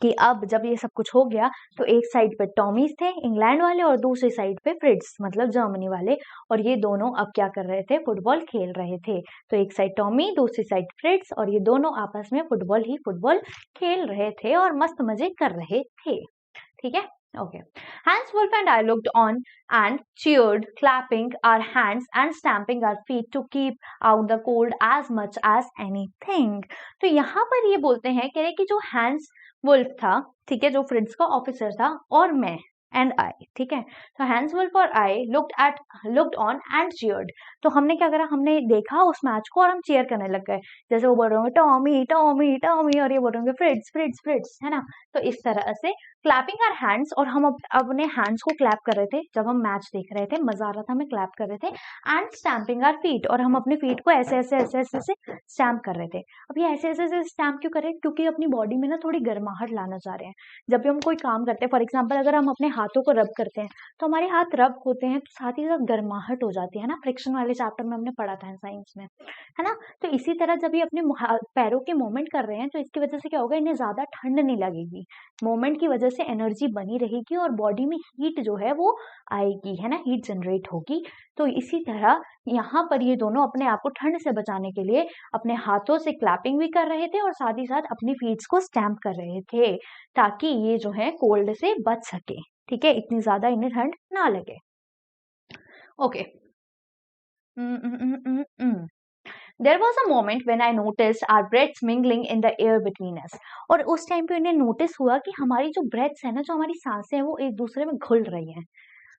S1: कि अब जब ये सब कुछ हो गया तो एक साइड पे टॉमीज थे इंग्लैंड वाले और दूसरी साइड पे फ्रिट्स मतलब जर्मनी वाले, और ये दोनों अब क्या कर रहे थे, फुटबॉल खेल रहे थे। तो एक साइड टॉमी, दूसरी साइड फ्रिट्स, और ये दोनों आपस में फुटबॉल ही फुटबॉल खेल रहे थे और मस्त मजे कर रहे थे। ठीक है, okay. Hans Wolf and I looked on and cheered, clapping our hands and stamping our feet to keep out the cold as much as anything। तो यहाँ पर ये बोलते हैं, कह रहे कि जो हैंस वुल्फ था, ठीक है, जो फ्रिट्स का ऑफिसर था, और मैं एंड आई, ठीक है, तो हैंस वुल्फ और I looked on and cheered. तो हमने क्या करा, हमने देखा उस मैच को और हम चीयर करने लग गए, जैसे वो बोल रहे होंगे टॉमी टॉमी टॉमी और ये बोल रहे होंगे फ्रिट्स फ्रिट्स फ्रिट्स, है ना। तो इस तरह से क्लैपिंग आवर हैंड्स, और हम अपने हैंड्स को क्लैप कर रहे थे जब हम मैच देख रहे थे, मजा आ रहा था, हमें क्लैप कर रहे थे। एंड स्टैम्पिंग आवर फीट, और हम अपने फीट को ऐसे ऐसे ऐसे ऐसे ऐसे स्टैम्प कर रहे थे। अब ये ऐसे ऐसे ऐसे स्टैम्प क्यों कर रहे हैं? क्योंकि अपनी बॉडी में ना थोड़ी गर्माहट लाना चाह रहे हैं। जब भी हम कोई काम करते हैं, फॉर एग्जाम्पल अगर हम अपने हाथों को रब करते हैं तो हमारे हाथ रब होते हैं तो साथ ही साथ गर्माहट हो जाती है ना, फ्रिक्शन वाले चैप्टर में हमने पढ़ा था साइंस में, है ना। तो इसी तरह जब ये अपने पैरों के मूवमेंट कर रहे हैं तो इसकी वजह से क्या होगा, इन्हें ज्यादा ठंड नहीं लगेगी, मूवमेंट की वजह से एनर्जी बनी रहेगी और बॉडी में हीट जो है वो आएगी, है ना, हीट जनरेट होगी। तो इसी तरह यहाँ पर ये दोनों अपने आप को ठंड से बचाने के लिए अपने हाथों से क्लैपिंग भी कर रहे थे और साथ ही साथ अपनी फीट्स को स्टैम्प कर रहे थे, ताकि ये जो है कोल्ड से बच सके, ठीक है, इतनी ज्यादा इन्हें ठंड ना लगे। Okay. There was a moment when I noticed our breaths mingling in the air between us. और उस टाइम पे उन्हें नोटिस हुआ कि हमारी जो ब्रेथ्स है ना, जो हमारी सांसें हैं, वो एक दूसरे में घुल रही हैं।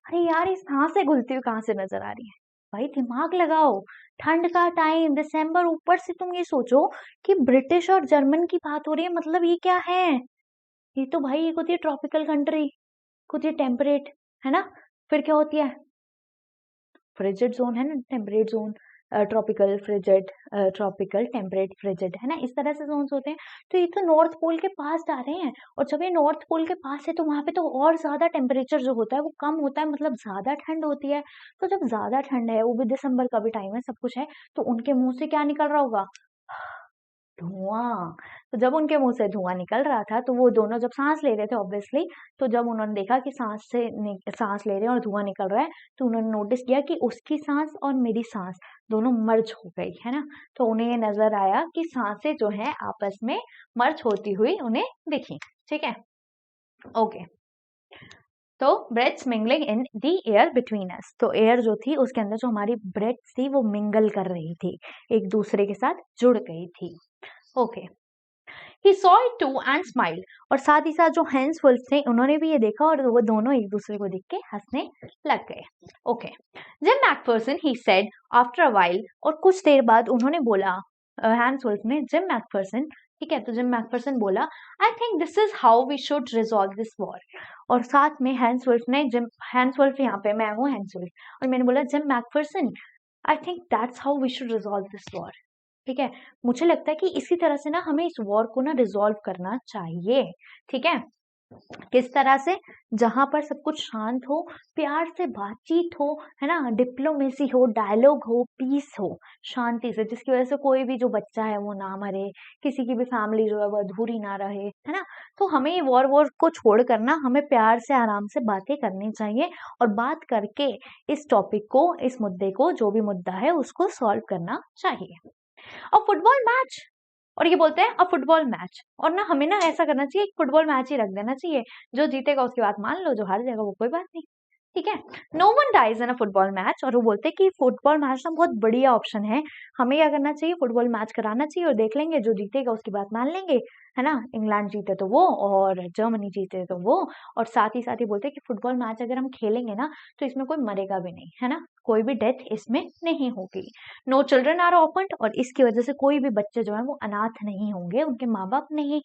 S1: अरे यार, ये सांसें घुलती हुई कहाँ से नजर आ रही है? भाई दिमाग लगाओ, ठंड का टाइम, दिसंबर, ऊपर से तुम ये सोचो कि ब्रिटिश और जर्मन की बात हो रही है, मतलब ये क्या है? ये तो भाई एक होती है ट्रॉपिकल कंट्री, कुछ ये टेम्परेट, है ना। फिर क्या होती है? फ्रिजिड जोन, है ना, temperate zone, tropical, frigid, tropical, temperate, frigid, है ना, इस तरह से जोन्स होते हैं। तो ये तो नॉर्थ पोल के पास जा रहे हैं, और जब ये नॉर्थ पोल के पास है तो वहां पे तो और ज्यादा टेम्परेचर जो होता है वो कम होता है, मतलब ज्यादा ठंड होती है। तो जब ज्यादा ठंड है, वो भी दिसंबर का भी टाइम है, सब कुछ है, तो उनके मुंह से क्या निकल रहा होगा? धुआं। तो जब उनके मुंह से धुआं निकल रहा था तो वो दोनों जब सांस ले रहे थे ऑब्वियसली, तो जब उन्होंने देखा कि सांस ले रहे हैं और धुआं निकल रहा है, तो उन्होंने नोटिस किया कि उसकी सांस और मेरी सांस दोनों मर्ज हो गई, है ना। तो उन्हें ये नजर आया कि सांसें जो है आपस में मर्ज होती हुई उन्हें दिखी, ठीक है। ओके। तो breaths mingling in the air between us, तो एयर जो थी उसके अंदर जो हमारी ब्रेथ्स थी वो मिंगल कर रही थी, एक दूसरे के साथ जुड़ गई थी। Okay. He saw it too and smile, और साथ ही साथ जो हैंस वुल्फ थे उन्होंने भी ये देखा और वो दोनों एक दूसरे को देख के हंसने लग गए। Okay. Jim McPherson he said after a while, और कुछ देर बाद उन्होंने बोला, हैंस वुल्फ ने जिम मैकफर्सन, ठीक है, तो जिम मैकफर्सन बोला, I think this is how we should resolve this war. और साथ में हैंस वुल्फ ने, हैंस वुल्फ यहाँ पे मैं हूँ हैंस वुल्फ, और मैंने बोला Jim McPherson, I think that's how we should resolve this war, ठीक है, मुझे लगता है कि इसी तरह से ना हमें इस वॉर को ना रिजॉल्व करना चाहिए, ठीक है। किस तरह से? जहां पर सब कुछ शांत हो, प्यार से बातचीत हो, है ना, डिप्लोमेसी हो, डायलॉग हो, पीस हो, शांति से, जिसकी वजह से कोई भी जो बच्चा है वो ना मरे, किसी की भी फैमिली जो है वो अधूरी ना रहे, है ना। तो हमें ये वॉर को छोड़ कर ना हमें प्यार से आराम से बातें करनी चाहिए, और बात करके इस टॉपिक को, इस मुद्दे को, जो भी मुद्दा है उसको सॉल्व करना चाहिए। और फुटबॉल मैच, और ये बोलते हैं अ फुटबॉल मैच, और ना हमें ना ऐसा करना चाहिए, एक फुटबॉल मैच ही रख देना चाहिए, जो जीतेगा उसकी बात मान लो, जो हार जाएगा वो कोई बात नहीं, ठीक है। No one dies in a football match, और वो बोलते हैं कि फुटबॉल मैच ना बहुत बढ़िया ऑप्शन है, हमें क्या करना चाहिए, फुटबॉल मैच कराना चाहिए, और देख लेंगे जो जीतेगा उसकी बात मान लेंगे, है ना, इंग्लैंड जीते तो वो और जर्मनी जीते तो वो। और साथ ही बोलते हैं कि फुटबॉल मैच अगर हम खेलेंगे ना तो इसमें कोई मरेगा भी नहीं, है ना, कोई भी डेथ इसमें नहीं होगी। नो चिल्ड्रन आर ऑफेंड, और इसकी वजह से कोई भी बच्चे जो है वो अनाथ नहीं होंगे, उनके माँ बाप नहीं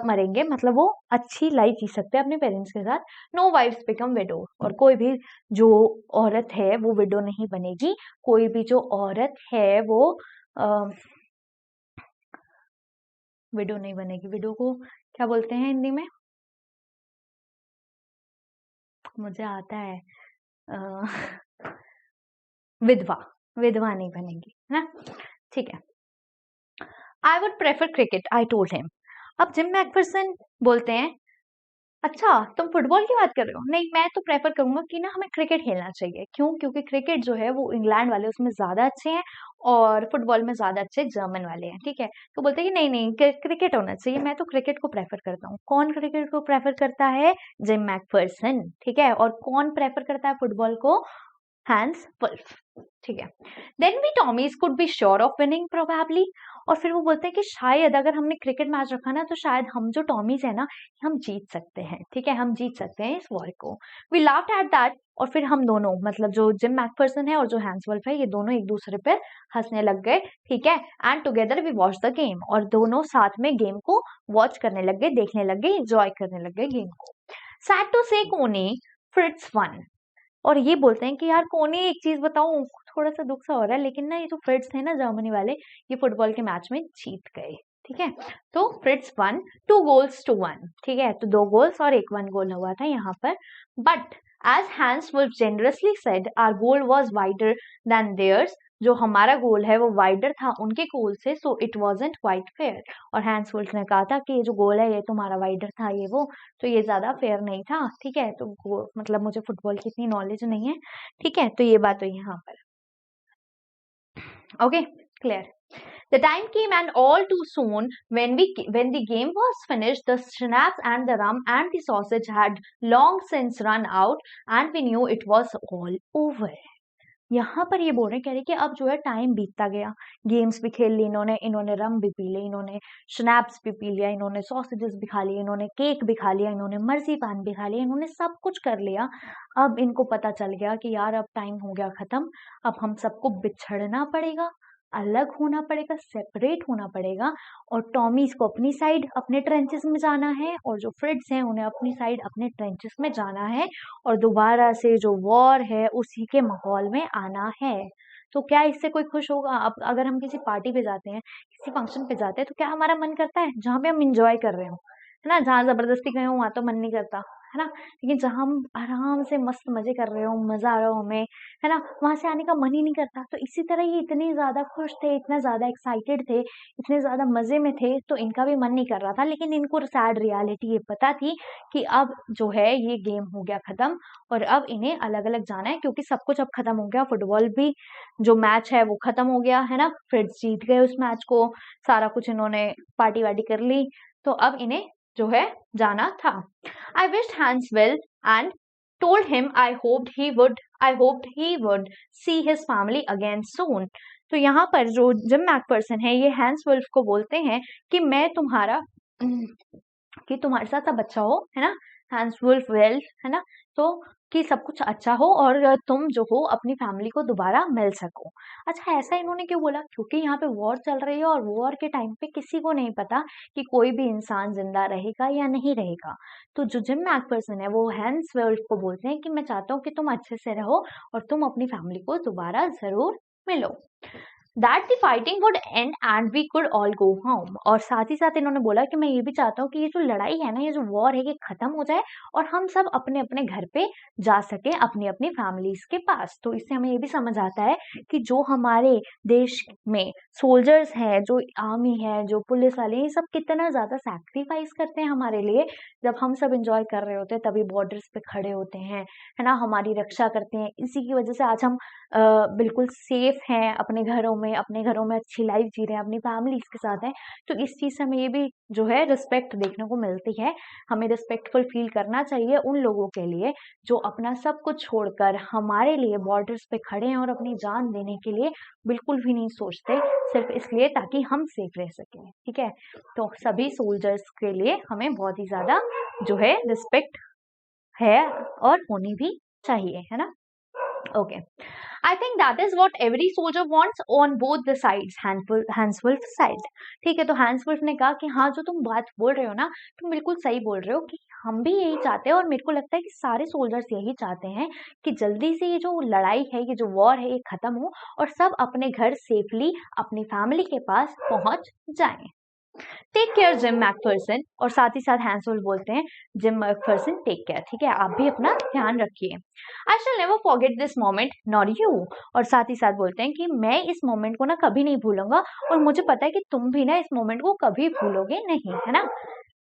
S1: मरेंगे, मतलब वो अच्छी लाइफ जी सकते हैं अपने पेरेंट्स के साथ। नो वाइफ्स बिकम विडो, और कोई भी जो औरत है वो विडो नहीं बनेगी, कोई भी जो औरत है वो विडो नहीं बनेगी। विडो को क्या बोलते हैं हिंदी में? मुझे आता है, विधवा, विधवा नहीं बनेगी, है ना, ठीक है। I would prefer cricket, I told him. अब जिम मैकफर्सन बोलते हैं, अच्छा तुम फुटबॉल की बात कर रहे हो? नहीं, मैं तो प्रेफर करूंगा कि ना हमें क्रिकेट खेलना चाहिए। क्यों? क्योंकि क्रिकेट जो है वो इंग्लैंड वाले उसमें ज्यादा अच्छे हैं और फुटबॉल में ज्यादा अच्छे जर्मन वाले हैं, ठीक है। तो बोलते हैं कि नहीं नहीं, क्रिकेट होना चाहिए, मैं तो क्रिकेट को प्रेफर करता हूँ। कौन क्रिकेट को प्रेफर करता है? जिम मैकफर्सन, ठीक है। और कौन प्रेफर करता है फुटबॉल को? हैंस वुल्फ, ठीक है। Then we Tommies could be sure of winning probably, और फिर वो बोलते हैं कि शायद अगर हमने क्रिकेट मैच रखा ना तो शायद हम जो टॉमीज है ना हम जीत सकते हैं, ठीक है, हम जीत सकते हैं इस वॉर को। वी लाफ्ड एट दैट, और फिर हम दोनों, मतलब जो जिम मैकफर्सन है और जो हैंस वुल्फ है, ये दोनों एक दूसरे पर हंसने लग गए, ठीक है। And together we watch the game, और दोनों साथ में गेम को वॉच करने लग गए, देखने लग गए, एंजॉय करने लग गए गेम को। सैड टू से कोनी, फ्रिट्ज वन। और ये बोलते हैं कि यार कोनी एक चीज बताऊं, थोड़ा सा दुख सा हो रहा है, लेकिन ना ये जो फ्रिट्ज थे ना जर्मनी वाले, ये फुटबॉल के मैच में जीत गए। ठीक है, तो फ्रिट्ज वन 2-1। ठीक है, तो 2 गोल्स और 1 गोल हुआ था यहाँ पर। But as Hans Wolf generously said our goal was wider than theirs, जो हमारा गोल है वो वाइडर था उनके गोल से, so it wasn't quite fair. और हैंस वुल्फ ने कहा था कि ये जो गोल है ये तुम्हारा वाइडर था, ये वो, तो ये ज्यादा फेयर नहीं था। ठीक है, तो मतलब मुझे फुटबॉल की इतनी नॉलेज नहीं है। ठीक है, तो ये बात हुई यहाँ पर। Okay, clear. The time came and all too soon when the game was finished, the schnapps and the rum and the sausage had long since run out and we knew it was all over. यहाँ पर ये बोल रहे हैं, कह रहे कि अब जो है टाइम बीतता गया, गेम्स भी खेल ली इन्होंने रम भी पी ली, इन्होंने स्नैप्स भी पी लिया, इन्होंने सॉसेजेस भी खा लिए, इन्होंने केक भी खा लिया, इन्होंने मर्जीपान भी खा लिया, इन्होंने सब कुछ कर लिया। अब इनको पता चल गया कि यार अब टाइम हो गया खत्म, अब हम सबको बिछड़ना पड़ेगा, अलग होना पड़ेगा, सेपरेट होना पड़ेगा। और टॉमीज को अपनी साइड अपने ट्रेंचेस में जाना है, और जो फ्रिट्स हैं उन्हें अपनी साइड अपने ट्रेंचेस में जाना है, और दोबारा से जो वॉर है उसी के माहौल में आना है। तो क्या इससे कोई खुश होगा? अब अगर हम किसी पार्टी पे जाते हैं, किसी फंक्शन पे जाते हैं, तो क्या हमारा मन करता है जहाँ पे हम इंजॉय कर रहे हो, है ना, जहाँ जबरदस्ती गए हो वहां तो मन नहीं करता, है ना। लेकिन जहाँ हम आराम से मस्त मजे कर रहे हो, मजा आ रहा हो हमें, है ना, वहां से आने का मन ही नहीं करता। तो इसी तरह ये इतने ज्यादा खुश थे, इतना ज्यादा एक्साइटेड थे, इतने ज्यादा मजे में थे, तो इनका भी मन नहीं कर रहा था। लेकिन इनको सैड रियलिटी ये पता थी कि अब जो है ये गेम हो गया खत्म, और अब इन्हें अलग अलग जाना है, क्योंकि सब कुछ अब खत्म हो गया। फुटबॉल भी जो मैच है वो खत्म हो गया, है ना, फ्रिट्स जीत गए उस मैच को, सारा कुछ इन्होंने पार्टी वार्टी कर ली, तो अब इन्हें जो है जाना था। I wished Hans well and told him I hoped he would see his family again soon. तो यहाँ पर जो जिम मैकफर्सन है ये हैंस वुल्फ को बोलते हैं कि मैं तुम्हारा कि तुम्हारे साथ सब अच्छा हो, है ना, हैंस वुल्फ वेल, है ना, तो कि सब कुछ अच्छा हो और तुम जो हो अपनी फैमिली को दोबारा मिल सको। अच्छा, ऐसा इन्होंने क्यों बोला? क्योंकि यहाँ पे वॉर चल रही है, और वॉर के टाइम पे किसी को नहीं पता कि कोई भी इंसान जिंदा रहेगा या नहीं रहेगा। तो जो जिम मैकफर्सन है वो हैंस वुल्फ को बोलते हैं कि मैं चाहता हूँ कि तुम अच्छे से रहो और तुम अपनी फैमिली को दोबारा जरूर मिलो। That the fighting would end and we could all go home. और साथ ही साथ इन्होंने बोला कि मैं ये भी चाहता हूँ कि ये जो लड़ाई है ना, ये जो वॉर है, ये खत्म हो जाए और हम सब अपने अपने घर पे जा सके, अपनी अपनी फैमिलीज के पास। तो इससे हमें ये भी समझ आता है कि जो हमारे देश में सोल्जर्स हैं, जो आर्मी है, जो पुलिस वाले, ये सब कितना ज्यादा सैक्रिफाइस करते हैं हमारे लिए। जब हम सब इंजॉय कर रहे होते हैं तभी बॉर्डर्स पे खड़े होते हैं, है ना, हमारी रक्षा करते हैं। इसी की वजह से आज हम बिल्कुल सेफ हैं अपने घरों में अच्छी लाइफ जी रहे हैं, अपनी फैमिलीज के साथ हैं। तो इस चीज से हमें ये भी जो है रिस्पेक्ट देखने को मिलती है। हमें रिस्पेक्टफुल फील करना चाहिए उन लोगों के लिए जो अपना सब कुछ छोड़कर हमारे लिए बॉर्डर्स पे खड़े हैं और अपनी जान देने के लिए बिल्कुल भी नहीं सोचते, सिर्फ इसलिए ताकि हम सेफ रह सकें। ठीक है, तो सभी सोल्जर्स के लिए हमें बहुत ही ज्यादा जो है रिस्पेक्ट है और होनी भी चाहिए, है ना। Okay, I think that is what every soldier wants on both the sides. Hans Wolf said. ठीक है, तो हैंस वुल्फ ने कहा कि हाँ, जो तुम बात बोल रहे हो ना, तुम बिल्कुल सही बोल रहे हो कि हम भी यही चाहते हैं, और मेरे को लगता है कि सारे सोल्जर्स यही चाहते हैं कि जल्दी से ये जो लड़ाई है, ये जो वॉर है, ये खत्म हो और सब अपने घर सेफली अपनी फैमिली के पास पहुंच जाएं। टेक केयर जिम मैकफर्सन, और साथ ही साथ हैंस वुल्फ बोलते हैं जिम मैकफर्सन टेक केयर। ठीक है, आप भी अपना ध्यान रखिए। I shall never forget this moment not you, और साथ ही साथ बोलते हैं कि मैं इस मोमेंट को ना कभी नहीं भूलूंगा, और मुझे पता है कि तुम भी ना इस मोमेंट को कभी भूलोगे नहीं, है ना।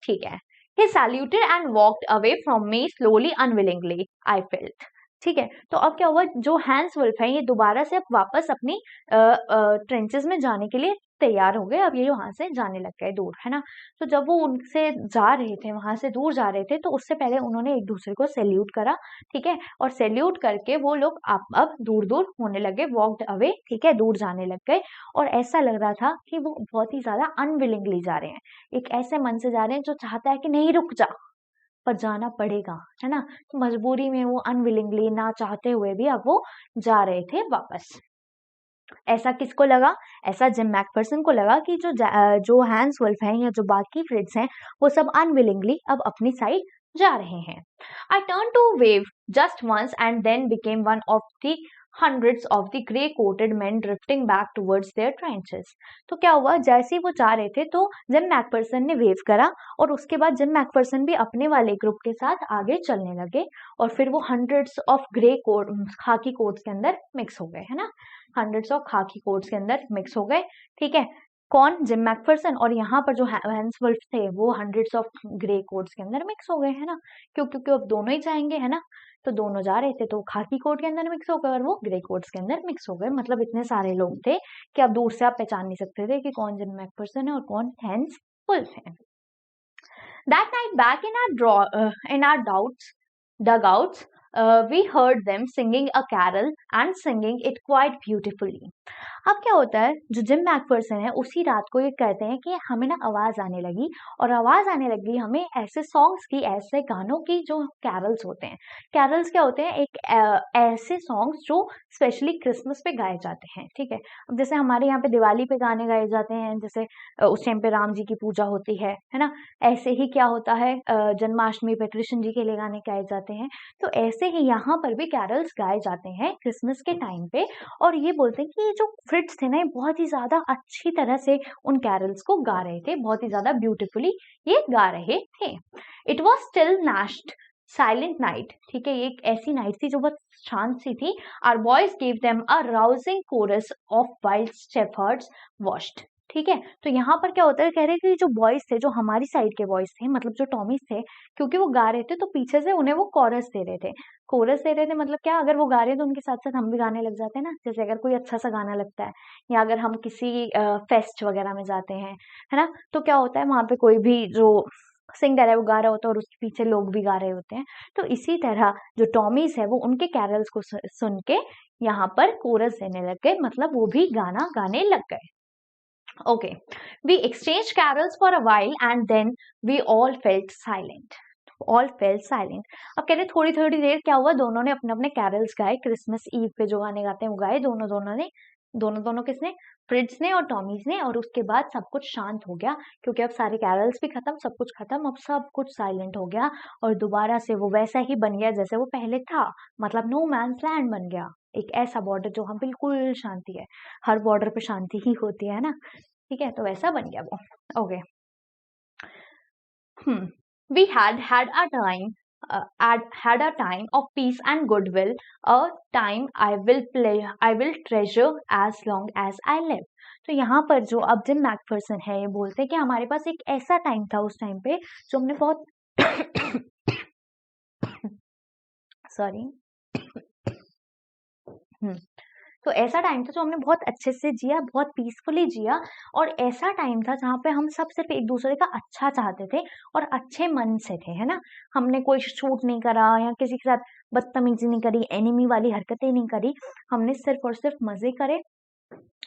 S1: ठीक है, he saluted and walked away from me slowly unwillingly I felt. ठीक है, तो अब क्या हुआ, जो हैंस वुल्फ है ये दोबारा से अब वापस अपनी ट्रेंचेस में जाने के लिए तैयार हो गए। अब ये वहां से जाने लग गए दूर, है ना। तो जब वो उनसे जा रहे थे, वहां से दूर जा रहे थे, तो उससे पहले उन्होंने एक दूसरे को सैल्यूट करा। ठीक है, और सैल्यूट करके वो लोग अब दूर दूर होने लगे, वॉकड अवे। ठीक है, दूर जाने लग गए, और ऐसा लग रहा था कि वो बहुत ही ज्यादा अनविलिंगली जा रहे हैं, एक ऐसे मन से जा रहे हैं जो चाहता है कि नहीं रुक जा, पर जाना पड़ेगा, है ना। तो मजबूरी में वो अनविलिंगली, ना चाहते हुए भी अब वो जा रहे थे वापस। ऐसा किसको लगा? ऐसा जिम मैकफर्सन को लगा कि जो हैंस वुल्फ हैं या जो बाकी फ्रिट्स हैं वो सब अनविलिंगली अब अपनी साइड जा रहे हैं। I turned to wave just once and then became one of the hundreds of the grey coated men drifting back towards their trenches. तो क्या हुआ, जैसे ही वो जा रहे थे तो जिम मैकफर्सन ने वेव करा और उसके बाद जिम मैकफर्सन भी अपने वाले ग्रुप के साथ आगे चलने लगे और फिर वो हंड्रेड्स ऑफ ग्रे कोट खाकी कोट्स के अंदर मिक्स हो गए, है ना, हंड्रेड्स ऑफ खाकी कोट्स के अंदर मिक्स हो गए, ठीक है। कौन, जिम मैकफर्सन, और यहाँ पर जो हैंस वुल्फ थे वो हंड्रेड्स ऑफ ग्रे कोट्स के अंदर मिक्स हो गए, है ना, क्योंकि अब दोनों ही जाएंगे, है ना, तो दोनों जा रहे थे तो खाकी कोट के अंदर मिक्स हो गए और वो ग्रे कोट्स के अंदर मिक्स हो गए। मतलब इतने सारे लोग थे कि अब दूर से आप पहचान नहीं सकते थे कि कौन जिम मैकफर्सन है और कौन हैंस वुल्फ है। That night, back in our dugouts, we heard them singing a carol and singing it quite beautifully. अब क्या होता है, जो जिम मैकफर्सन है उसी रात को ये कहते हैं कि हमें ना आवाज आने लगी और आवाज आने लगी हमें ऐसे सॉन्ग्स की, ऐसे गानों की जो कैरल्स होते हैं। कैरल्स क्या होते हैं, एक ऐसे सॉन्ग्स जो स्पेशली क्रिसमस पे गाए जाते हैं, ठीक है। अब जैसे हमारे यहाँ पे दिवाली पे गाने गाए जाते हैं, जैसे उस टाइम पे राम जी की पूजा होती है ना, ऐसे ही क्या होता है जन्माष्टमी पे कृष्ण जी के लिए गाने गाए जाते हैं। तो ऐसे ही यहाँ पर भी कैरल्स गाए जाते हैं क्रिसमस के टाइम पे, और ये बोलते हैं कि ये जो फ्रिट्स थे ना ये बहुत ही ज्यादा अच्छी तरह से उन कैरल्स को गा रहे थे, बहुत ही ज्यादा ब्यूटीफुली ये गा रहे थे। इट वॉज स्टिल नाश्ड साइलेंट नाइट, ठीक है, ये एक ऐसी नाइट थी जो बहुत शांत सी थी। Our boys give them a rousing chorus of while shepherds watched, ठीक है। तो यहाँ पर क्या होता है, कह रहे थे जो बॉयज थे, जो हमारी साइड के बॉयज थे, मतलब जो टॉमीज थे, क्योंकि वो गा रहे थे तो पीछे से उन्हें वो कोरस दे रहे थे। कोरस दे रहे थे मतलब क्या, अगर वो गा रहे हैं तो उनके साथ साथ हम भी गाने लग जाते हैं ना। जैसे अगर कोई अच्छा सा गाना लगता है या अगर हम किसी फेस्ट वगैरह में जाते हैं, है ना, तो क्या होता है वहां पे कोई भी जो सिंगर है वो गा रहा होता है और उसके पीछे लोग भी गा रहे होते हैं। तो इसी तरह जो टॉमीज है वो उनके कैरल्स को सुन के यहाँ पर कोरस देने लग गए, मतलब वो भी गाना गाने लग गए। Okay, we exchanged carols for a while and then we all felt silent. All felt silent. अब कह रहे थोड़ी थोड़ी देर क्या हुआ, दोनों ने अपने अपने कैरल्स गाए, क्रिसमस ईव पे जो गाने गाते हैं वो गाए दोनों किसने, फ्रिट्स ने और टॉमीज ने, और उसके बाद सब कुछ शांत हो गया क्योंकि अब सारे कैरल्स भी खत्म, सब कुछ खत्म, अब सब कुछ साइलेंट हो गया और दोबारा से वो वैसा ही बन गया जैसे वो पहले था। मतलब नो मैन्स लैंड बन गया, एक ऐसा बॉर्डर जो हम बिल्कुल शांति है, हर बॉर्डर पे शांति ही होती है ना, ठीक है, तो वैसा बन गया वो। Okay, we had a time of peace and goodwill, a time I will treasure as long as I live. तो यहाँ पर जो अब जिम मैकफर्सन है ये बोलते हैं कि हमारे पास एक ऐसा टाइम था उस टाइम पे जो हमने बहुत सॉरी तो ऐसा टाइम था जो हमने बहुत अच्छे से जिया, बहुत पीसफुली जिया, और ऐसा टाइम था जहाँ पे हम सब सिर्फ एक दूसरे का अच्छा चाहते थे और अच्छे मन से थे, है ना। हमने कोई शूट नहीं करा या किसी के साथ बदतमीजी नहीं करी, एनिमी वाली हरकतें नहीं करी, हमने सिर्फ और सिर्फ मजे करे,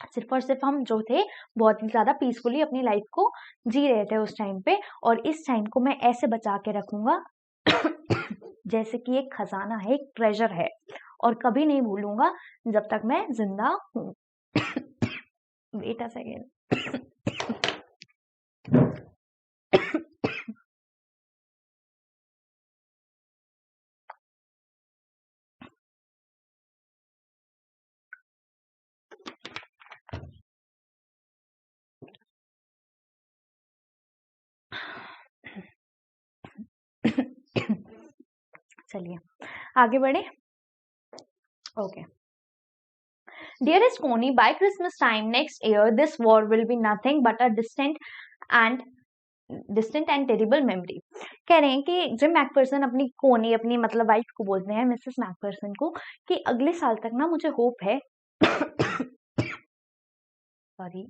S1: सिर्फ और सिर्फ हम जो थे बहुत ही ज्यादा पीसफुली अपनी लाइफ को जी रहे थे उस टाइम पे। और इस टाइम को मैं ऐसे बचा के रखूंगा जैसे कि एक खजाना है, एक ट्रेजर है, और कभी नहीं भूलूंगा जब तक मैं जिंदा हूं। Wait a second. चलिए आगे बढ़े। Okay, Dearest Connie, by Christmas time next year, this war will be nothing but a distant and terrible memory. कह रहे हैं कि जिम मैकफर्सन अपनी कोनी, अपनी मतलब वाइफ को बोलते हैं, मिसेस मैकफर्सन को, कि अगले साल तक ना मुझे होप है सॉरी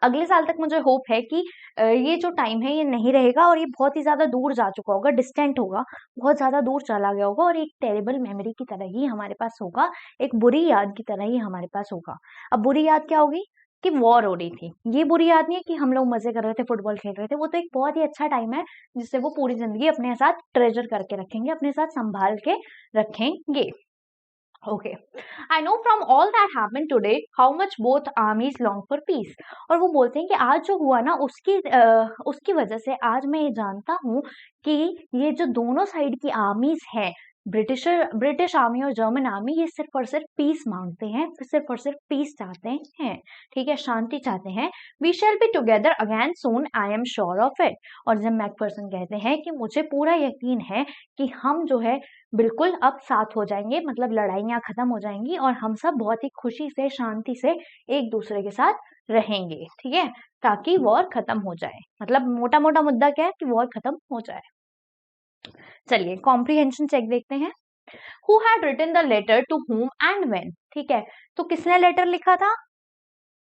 S1: अगले साल तक मुझे होप है कि ये जो टाइम है ये नहीं रहेगा और ये बहुत ही ज्यादा दूर जा चुका होगा, डिस्टेंट होगा, बहुत ज्यादा दूर चला गया होगा और एक टेरिबल मेमोरी की तरह ही हमारे पास होगा, एक बुरी याद की तरह ही हमारे पास होगा। अब बुरी याद क्या होगी कि वॉर हो रही थी, ये बुरी याद नहीं है कि हम लोग मजे कर रहे थे, फुटबॉल खेल रहे थे, वो तो एक बहुत ही अच्छा टाइम है जिससे वो पूरी जिंदगी अपने साथ ट्रेजर करके रखेंगे, अपने साथ संभाल के रखेंगे। Okay, I know from all that happened today how much both armies long for peace. और वो बोलते हैं कि आज जो हुआ ना उसकी वजह से आज मैं ये जानता हूँ कि ये जो दोनों साइड की आर्मीज हैं, ब्रिटिश आर्मी और जर्मन आर्मी, ये सिर्फ और सिर्फ पीस मांगते हैं, सिर्फ और सिर्फ पीस चाहते हैं, ठीक है, शांति चाहते हैं। We shall be together again soon, I am sure of it. और जिम मैकफर्सन कहते हैं कि मुझे पूरा यकीन है कि हम जो है बिल्कुल अब साथ हो जाएंगे, मतलब लड़ाइयाँ खत्म हो जाएंगी और हम सब बहुत ही खुशी से शांति से एक दूसरे के साथ रहेंगे, ठीक है, ताकि वॉर खत्म हो जाए। मतलब मोटा मोटा मुद्दा क्या है कि वॉर खत्म हो जाए। चलिए कॉम्प्रिहेंशन चेक देखते हैं। Who had written the letter to whom and when, ठीक है, तो किसने लेटर लिखा था?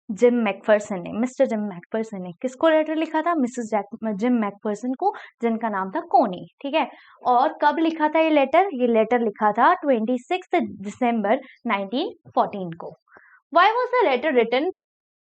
S1: जिम मैकफर्सन ने, मिस्टर जिम मैकफर्सन ने। किसको लेटर लिखा था? मिसेस जिम मैकफर्सन को, जिनका नाम था कोनी, ठीक है। और कब लिखा था ये लेटर? ये लेटर लिखा था 26 दिसंबर 1914 को। Why was the letter written?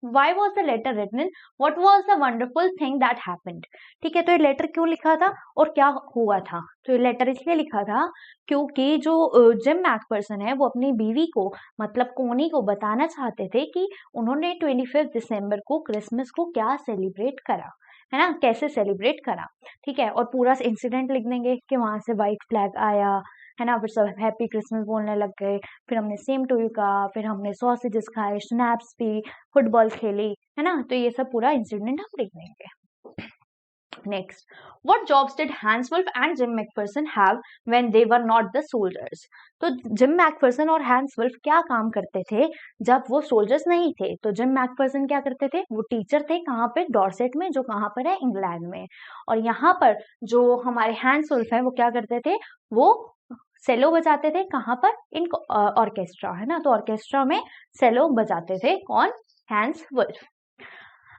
S1: Why was the letter written? What was the wonderful thing that happened? ठीक है, तो ये लेटर क्यों लिखा था और क्या हुआ था? तो ये लेटर इसलिए लिखा था क्योंकि जो जिम मैकफर्सन है वो अपनी बीवी को, मतलब कोनी को, बताना चाहते थे कि उन्होंने 25 दिसंबर को क्रिसमस को क्या सेलिब्रेट करा, है ना, कैसे सेलिब्रेट करा, ठीक है। और पूरा इंसिडेंट लिख देंगे कि वहां से व्हाइट फ्लैग आया, है ना, फिर सब हैप्पी क्रिसमस बोलने लग गए, फिर हमने सेम टू यू कहा, फिर हमने सॉसेजेस खाए, स्नैप्स पी, फुटबॉल खेली, है ना, तो ये सब पूरा इंसिडेंट हम लिख देंगे। Next, what jobs did Hans Wolf and Jim McPherson have when they were not the soldiers? तो जिम मैकफर्सन और हैंस वुल्फ क्या काम करते थे जब वो सोल्जर्स नहीं थे? तो जिम मैकफर्सन क्या करते थे? वो टीचर थे, कहाँ पे? डॉर्सेट में, जो कहाँ पर है? इंग्लैंड में। और यहाँ पर जो हमारे हैंस वुल्फ है वो क्या करते थे? वो सेलो बजाते थे, कहाँ पर? इन ऑर्केस्ट्रा, है ना, तो ऑर्केस्ट्रा में सेलो बजाते थे। कौन? Hans Wolf.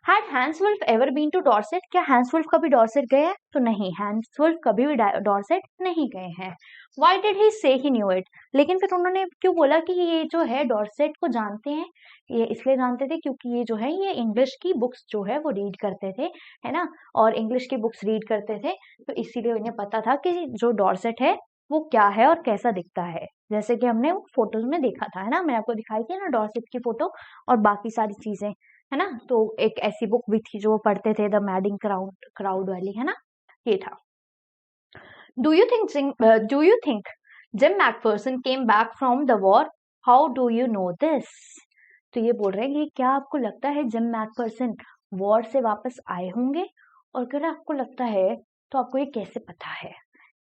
S1: Had Hans Wolf ever been to Dorset? क्या हैंस वुल्फ कभी डॉर्सेट गए हैं? तो नहीं, हैंस वुल्फ कभी भी डॉर्सेट नहीं गए हैं। Why did he say he knew it? लेकिन फिर उन्होंने क्यों बोला कि ये जो है डॉर्सेट को जानते हैं? ये इसलिए जानते थे क्योंकि ये जो है ये इंग्लिश की बुक्स जो है वो रीड करते थे, है ना, और इंग्लिश की बुक्स रीड करते थे, तो इसीलिए उन्हें पता था कि जो डॉर्सेट है वो क्या है और कैसा दिखता है। जैसे कि हमने फोटोज में देखा था, है ना, मैं आपको दिखाई थी ना डॉर्सेट की फोटो और बाकी सारी चीजें, है ना। तो एक ऐसी बुक भी थी जो वो पढ़ते थे, द मैडिंग क्राउड वाली, है ना, ये था। Do you think gym Macpherson came back from the war? How do you no this? तो ये बोल रहे हैं कि क्या आपको लगता है जिम मैकफर्सन वॉर से वापस आए होंगे? और अगर आपको लगता है तो आपको ये कैसे पता है?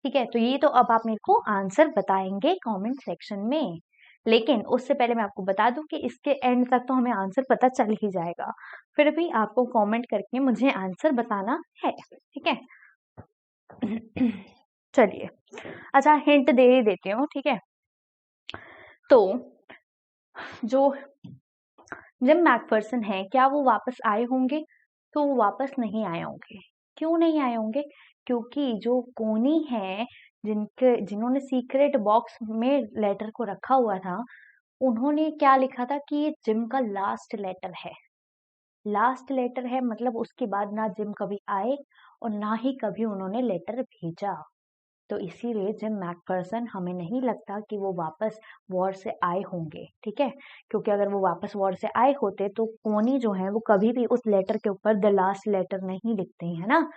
S1: ठीक है, तो ये तो अब आप मेरे को आंसर बताएंगे कमेंट सेक्शन में, लेकिन उससे पहले मैं आपको बता दूं कि इसके एंड तक तो हमें आंसर पता चल ही जाएगा, फिर भी आपको कमेंट करके मुझे आंसर बताना है, ठीक है। चलिए, अच्छा हिंट दे ही देती हूँ, ठीक है। तो जो जिम मैकफर्सन है, क्या वो वापस आए होंगे? तो वो वापस नहीं आए होंगे। क्यों नहीं आए होंगे? क्योंकि जो कोनी है, जिन्होंने सीक्रेट बॉक्स में लेटर को रखा हुआ था, उन्होंने क्या लिखा था कि ये जिम का लास्ट लेटर है। लास्ट लेटर है मतलब उसके बाद ना जिम कभी आए और ना ही कभी उन्होंने लेटर भेजा। तो इसीलिए जिम मैकफर्सन, हमें नहीं लगता कि वो वापस वॉर से आए होंगे, ठीक है, क्योंकि अगर वो वापस वॉर से आए होते तो कोनी जो है वो कभी भी उस लेटर के ऊपर द लास्ट लेटर नहीं लिखते हैं, ना।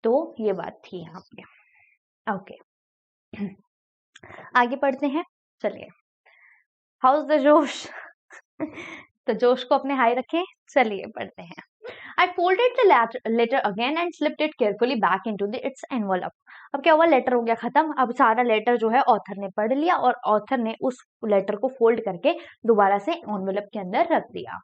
S1: तो ये बात थी यहाँ पे। ओके, आगे पढ़ते हैं। चलिए, हाउस द जोश? तो जोश को अपने हाई रखें। चलिए पढ़ते हैं। I folded the letter again and slipped it carefully back into its envelope. अब क्या हुआ? लेटर हो गया खत्म। अब सारा लेटर जो है ऑथर ने पढ़ लिया और ऑथर ने उस लेटर को फोल्ड करके दोबारा से एनवेलप के अंदर रख दिया।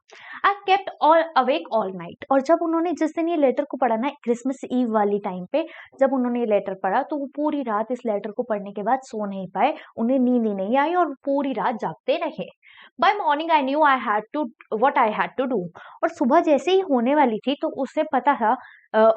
S1: I kept all awake all night. और जब उन्होंने जिस दिन ये लेटर को पढ़ा ना, क्रिसमस ईव वाली टाइम पे जब उन्होंने ये लेटर पढ़ा, तो वो पूरी रात इस लेटर को पढ़ने के बाद सो नहीं पाए, उन्हें नींद ही नहीं आई और पूरी रात जागते रहे। By morning I knew what I had to do. और सुबह जैसे ही होने वाली थी तो उसे पता था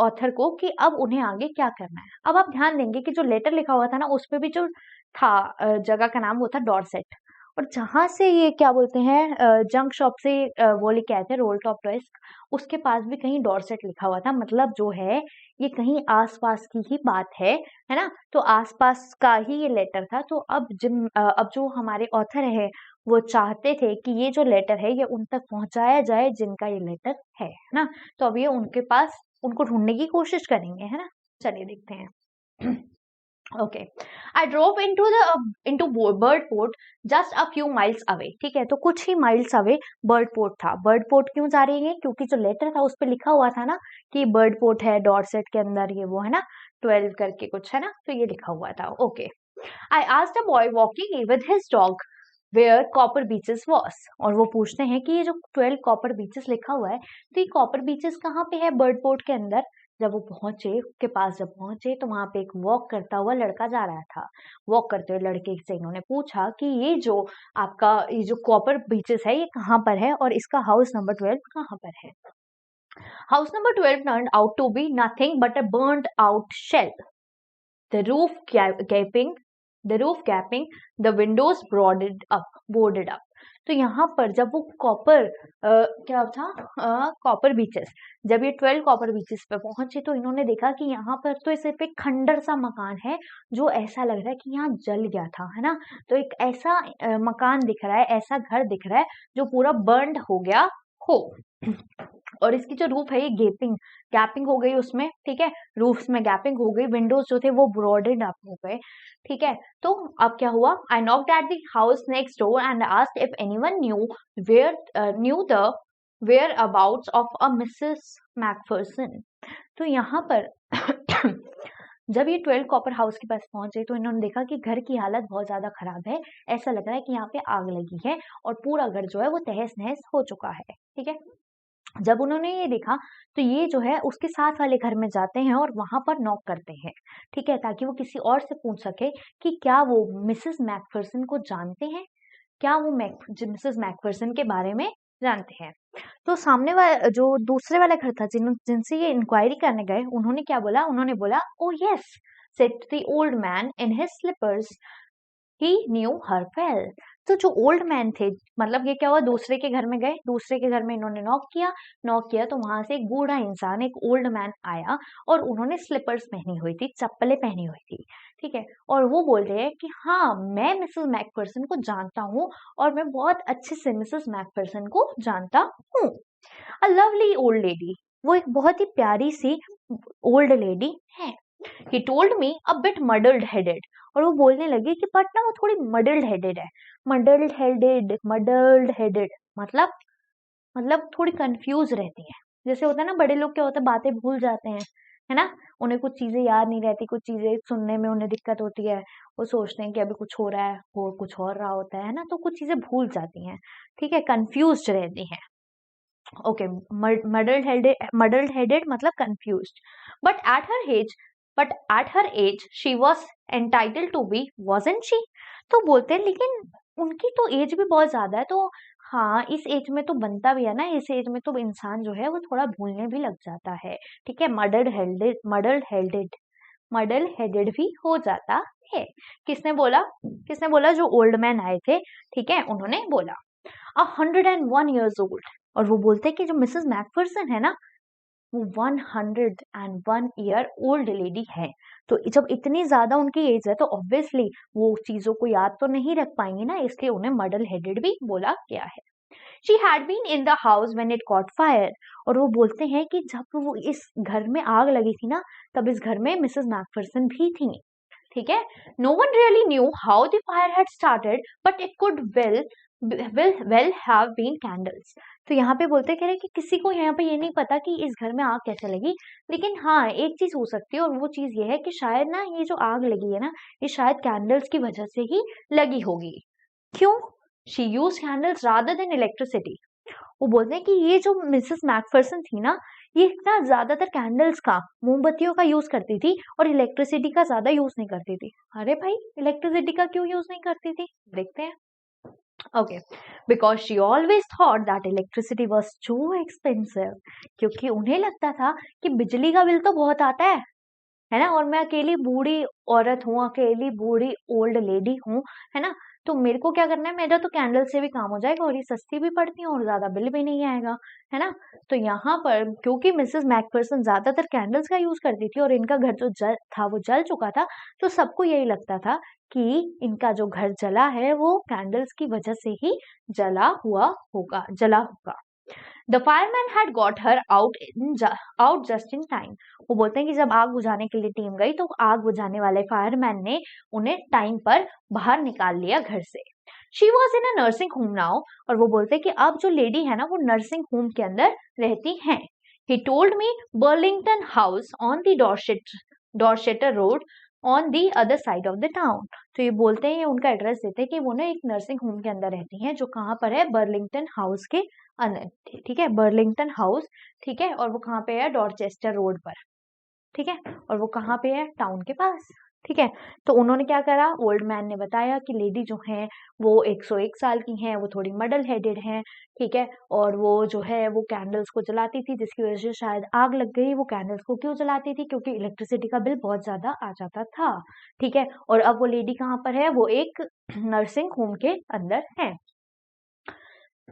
S1: ऑथर को कि अब उन्हें आगे क्या करना है। अब आप ध्यान देंगे कि जो लेटर लिखा हुआ था ना, उस पे भी जो था जगह का नाम वो था डॉर्सेट, और जहां से ये क्या बोलते हैं जंक शॉप से वो लेके आए थे रोल टॉप रस्क, उसके पास भी कहीं डॉर्सेट लिखा हुआ था। मतलब जो है ये कहीं आसपास की ही बात है ना। तो आसपास का ही ये लेटर था। तो अब जो हमारे ऑथर है वो चाहते थे कि ये जो लेटर है ये उन तक पहुंचाया जाए जिनका ये लेटर है ना। तो अब ये उनके पास उनको ढूंढने की कोशिश करेंगे, है ना। चलिए देखते हैं। Okay, I drove into bird port just a few miles away. ठीक है, तो कुछ ही माइल्स अवे बर्ड पोर्ट था। बर्ड पोर्ट क्यों जा रही है? क्योंकि जो लेटर था उस पर लिखा हुआ था ना कि बर्ड पोर्ट है डॉर्सेट के अंदर, ये वो है ना, 12 करके कुछ है ना, तो ये लिखा हुआ था। Okay, I asked a boy walking with his dog where Copper Beeches was. और वो पूछते हैं कि ये जो 12 कॉपर बीचेस लिखा हुआ है, तो ये कॉपर बीचेस कहाँ पे है बर्ड पोर्ट के अंदर। जब वो पहुंचे के पास जब पहुंचे तो वहां पे एक वॉक करता हुआ लड़का जा रहा था। वॉक करते हुए लड़के से इन्होंने पूछा कि ये जो कॉपर बीचेस है ये कहाँ पर है और इसका हाउस नंबर 12 कहाँ पर है। House number 12 turned out to be nothing but a burnt out shell. The roof gaping, the windows boarded up. तो यहाँ पर जब वो क्या था कॉपर बीचेस, जब ये 12 कॉपर बीचेस पे पहुंचे तो इन्होंने देखा कि यहाँ पर तो सिर्फ एक खंडर सा मकान है जो ऐसा लग रहा है कि यहाँ जल गया था, है ना। तो एक ऐसा मकान दिख रहा है, ऐसा घर दिख रहा है जो पूरा बर्न्ड हो गया हो। और इसकी जो रूफ है ये गैपिंग हो गई उसमें, ठीक है, रूफ्स में गैपिंग हो गई, विंडोज जो थे वो ब्रॉडेड अप हो गए, ठीक है। तो अब क्या हुआ, I knocked at the house next door and asked if anyone knew the whereabouts of a Mrs McPherson. तो यहाँ पर जब ये 12 कॉपर हाउस के पास पहुंचे तो इन्होंने देखा कि घर की हालत बहुत ज्यादा खराब है। ऐसा लग रहा है कि यहाँ पे आग लगी है और पूरा घर जो है वो तहस नहस हो चुका है, ठीक है। जब उन्होंने ये देखा तो ये जो है उसके साथ वाले घर में जाते हैं और वहां पर नॉक करते हैं, ठीक है, ताकि वो किसी और से पूछ सके कि क्या वो मिसेस मैकफर्सन को जानते हैं, क्या वो मिसेस मैकफर्सन के बारे में जानते हैं। तो सामने वाला जो दूसरे वाला घर था जिनसे ये इंक्वायरी करने गए, उन्होंने क्या बोला, उन्होंने बोला oh yes said the old man in his slippers he knew her well. तो जो ओल्ड मैन थे, मतलब ये क्या हुआ, दूसरे के घर में गए, दूसरे के घर में इन्होंने नॉक किया तो वहां से एक बूढ़ा इंसान, एक ओल्ड मैन आया और उन्होंने स्लीपर्स पहनी हुई थी, चप्पलें पहनी हुई थी, ठीक है। और वो बोल रहे हैं कि हाँ मैं मिसेस मैकफर्सन को जानता हूँ और मैं बहुत अच्छे से मिसेस मैकफर्सन को जानता हूँ। अ लवली ओल्ड लेडी, वो एक बहुत ही प्यारी सी ओल्ड लेडी है। He told me a bit muddled headed, और वो बोलने लगी कि बट ना वो थोड़ी muddled headed है। muddled headed मतलब थोड़ी कंफ्यूज रहती है। जैसे होता है ना बड़े लोग, क्या होता है बातें भूल जाते हैं, है ना, उन्हें कुछ चीजें याद नहीं रहती, कुछ चीजें सुनने में उन्हें दिक्कत होती है, वो सोचते हैं कि अभी कुछ हो रहा है वो कुछ और रहा होता है ना, तो कुछ चीजें भूल जाती हैं, ठीक है, कंफ्यूज रहती हैं। ओके, muddled headed मतलब confused. but at her age but at her age she was entitled to be, wasn't she? तो बोलते हैं लेकिन उनकी तो एज भी बहुत ज्यादा है, तो हाँ इस एज में तो बनता भी है ना, इस एज में तो इंसान जो है वो थोड़ा भूलने भी लग जाता है, ठीक है। मडल हेडेड भी हो जाता है। किसने बोला जो ओल्ड मैन आए थे, ठीक है, उन्होंने बोला 101 years old। और वो बोलते हैं कि जो मिसेस मैकफर्सन है ना वो 101 ईयर ओल्ड लेडी है। तो जब इतनी ज्यादा उनकी एज है तो ऑब्वियसली वो चीजों को याद तो नहीं रख पाएंगी ना, इसलिए उन्हें मडल हेडेड भी बोला गया है। She had been in the house when it caught fire. और वो बोलते हैं कि जब वो इस घर में आग लगी थी ना तब इस घर में मिसेस मैकफर्सन भी थी, ठीक है। No one really knew how the fire had started but it could well have been candles. तो यहाँ पे बोलते कह रहे कि किसी को यहाँ पे ये नहीं पता कि इस घर में आग कैसे लगी, लेकिन हाँ एक चीज हो सकती है और वो चीज ये है कि शायद ना ये जो आग लगी है ना ये शायद कैंडल्स की वजह से ही लगी होगी। क्यों? She use candles rather than electricity. वो बोलते हैं कि ये जो मिसेस मैकफर्सन थी ना ये इतना ज्यादातर कैंडल्स का, मोमबत्तियों का यूज करती थी और इलेक्ट्रिसिटी का ज्यादा यूज नहीं करती थी। अरे भाई इलेक्ट्रिसिटी का क्यों यूज नहीं करती थी, देखते हैं। Okay, because she always thought that electricity was too expensive. क्योंकि उन्हें लगता था कि बिजली का बिल तो बहुत आता है ना, और मैं अकेली बूढ़ी औरत हूँ, अकेली बूढ़ी ओल्ड लेडी हूँ, है ना, तो मेरे को क्या करना है, मेरा तो कैंडल से भी काम हो जाएगा और ये सस्ती भी पड़ती है और ज्यादा बिल भी नहीं आएगा, है ना। तो यहाँ पर क्योंकि मिसेस मैकफर्सन ज्यादातर कैंडल्स का यूज करती थी और इनका घर जो था वो जल चुका था, तो सबको यही लगता था कि इनका जो घर जला है वो कैंडल्स की वजह से ही जला होगा। The fireman had got her out just in time. वो बोलते हैं कि जब आग बुझाने के लिए टीम गई तो आग बुझाने वाले फायरमैन ने उन्हें टाइम पर बाहर निकाल लिया घर से। She was in a nursing home now, और वो बोलते हैं कि अब जो लेडी है ना वो नर्सिंग होम के अंदर रहती हैं। He told me Burlington House on the Dorchester Road on the other side of the town. तो ये बोलते हैं, ये उनका एड्रेस देते हैं कि वो ना एक नर्सिंग होम के अंदर रहती हैं जो कहाँ पर है, बर्लिंगटन हाउस के अंदर, ठीक है, बर्लिंगटन हाउस, ठीक है, और वो कहाँ पे है, डॉर्चेस्टर रोड पर, ठीक है, और वो कहाँ पे है, टाउन के पास, ठीक है। तो उन्होंने क्या करा, ओल्ड मैन ने बताया कि लेडी जो है वो 101 साल की हैं, वो थोड़ी मडल हेडेड हैं, ठीक है, और वो जो है वो कैंडल्स को जलाती थी जिसकी वजह से शायद आग लग गई। वो कैंडल्स को क्यों जलाती थी, क्योंकि इलेक्ट्रिसिटी का बिल बहुत ज्यादा आ जाता था, ठीक है। और अब वो लेडी कहाँ पर है, वो एक नर्सिंग होम के अंदर है।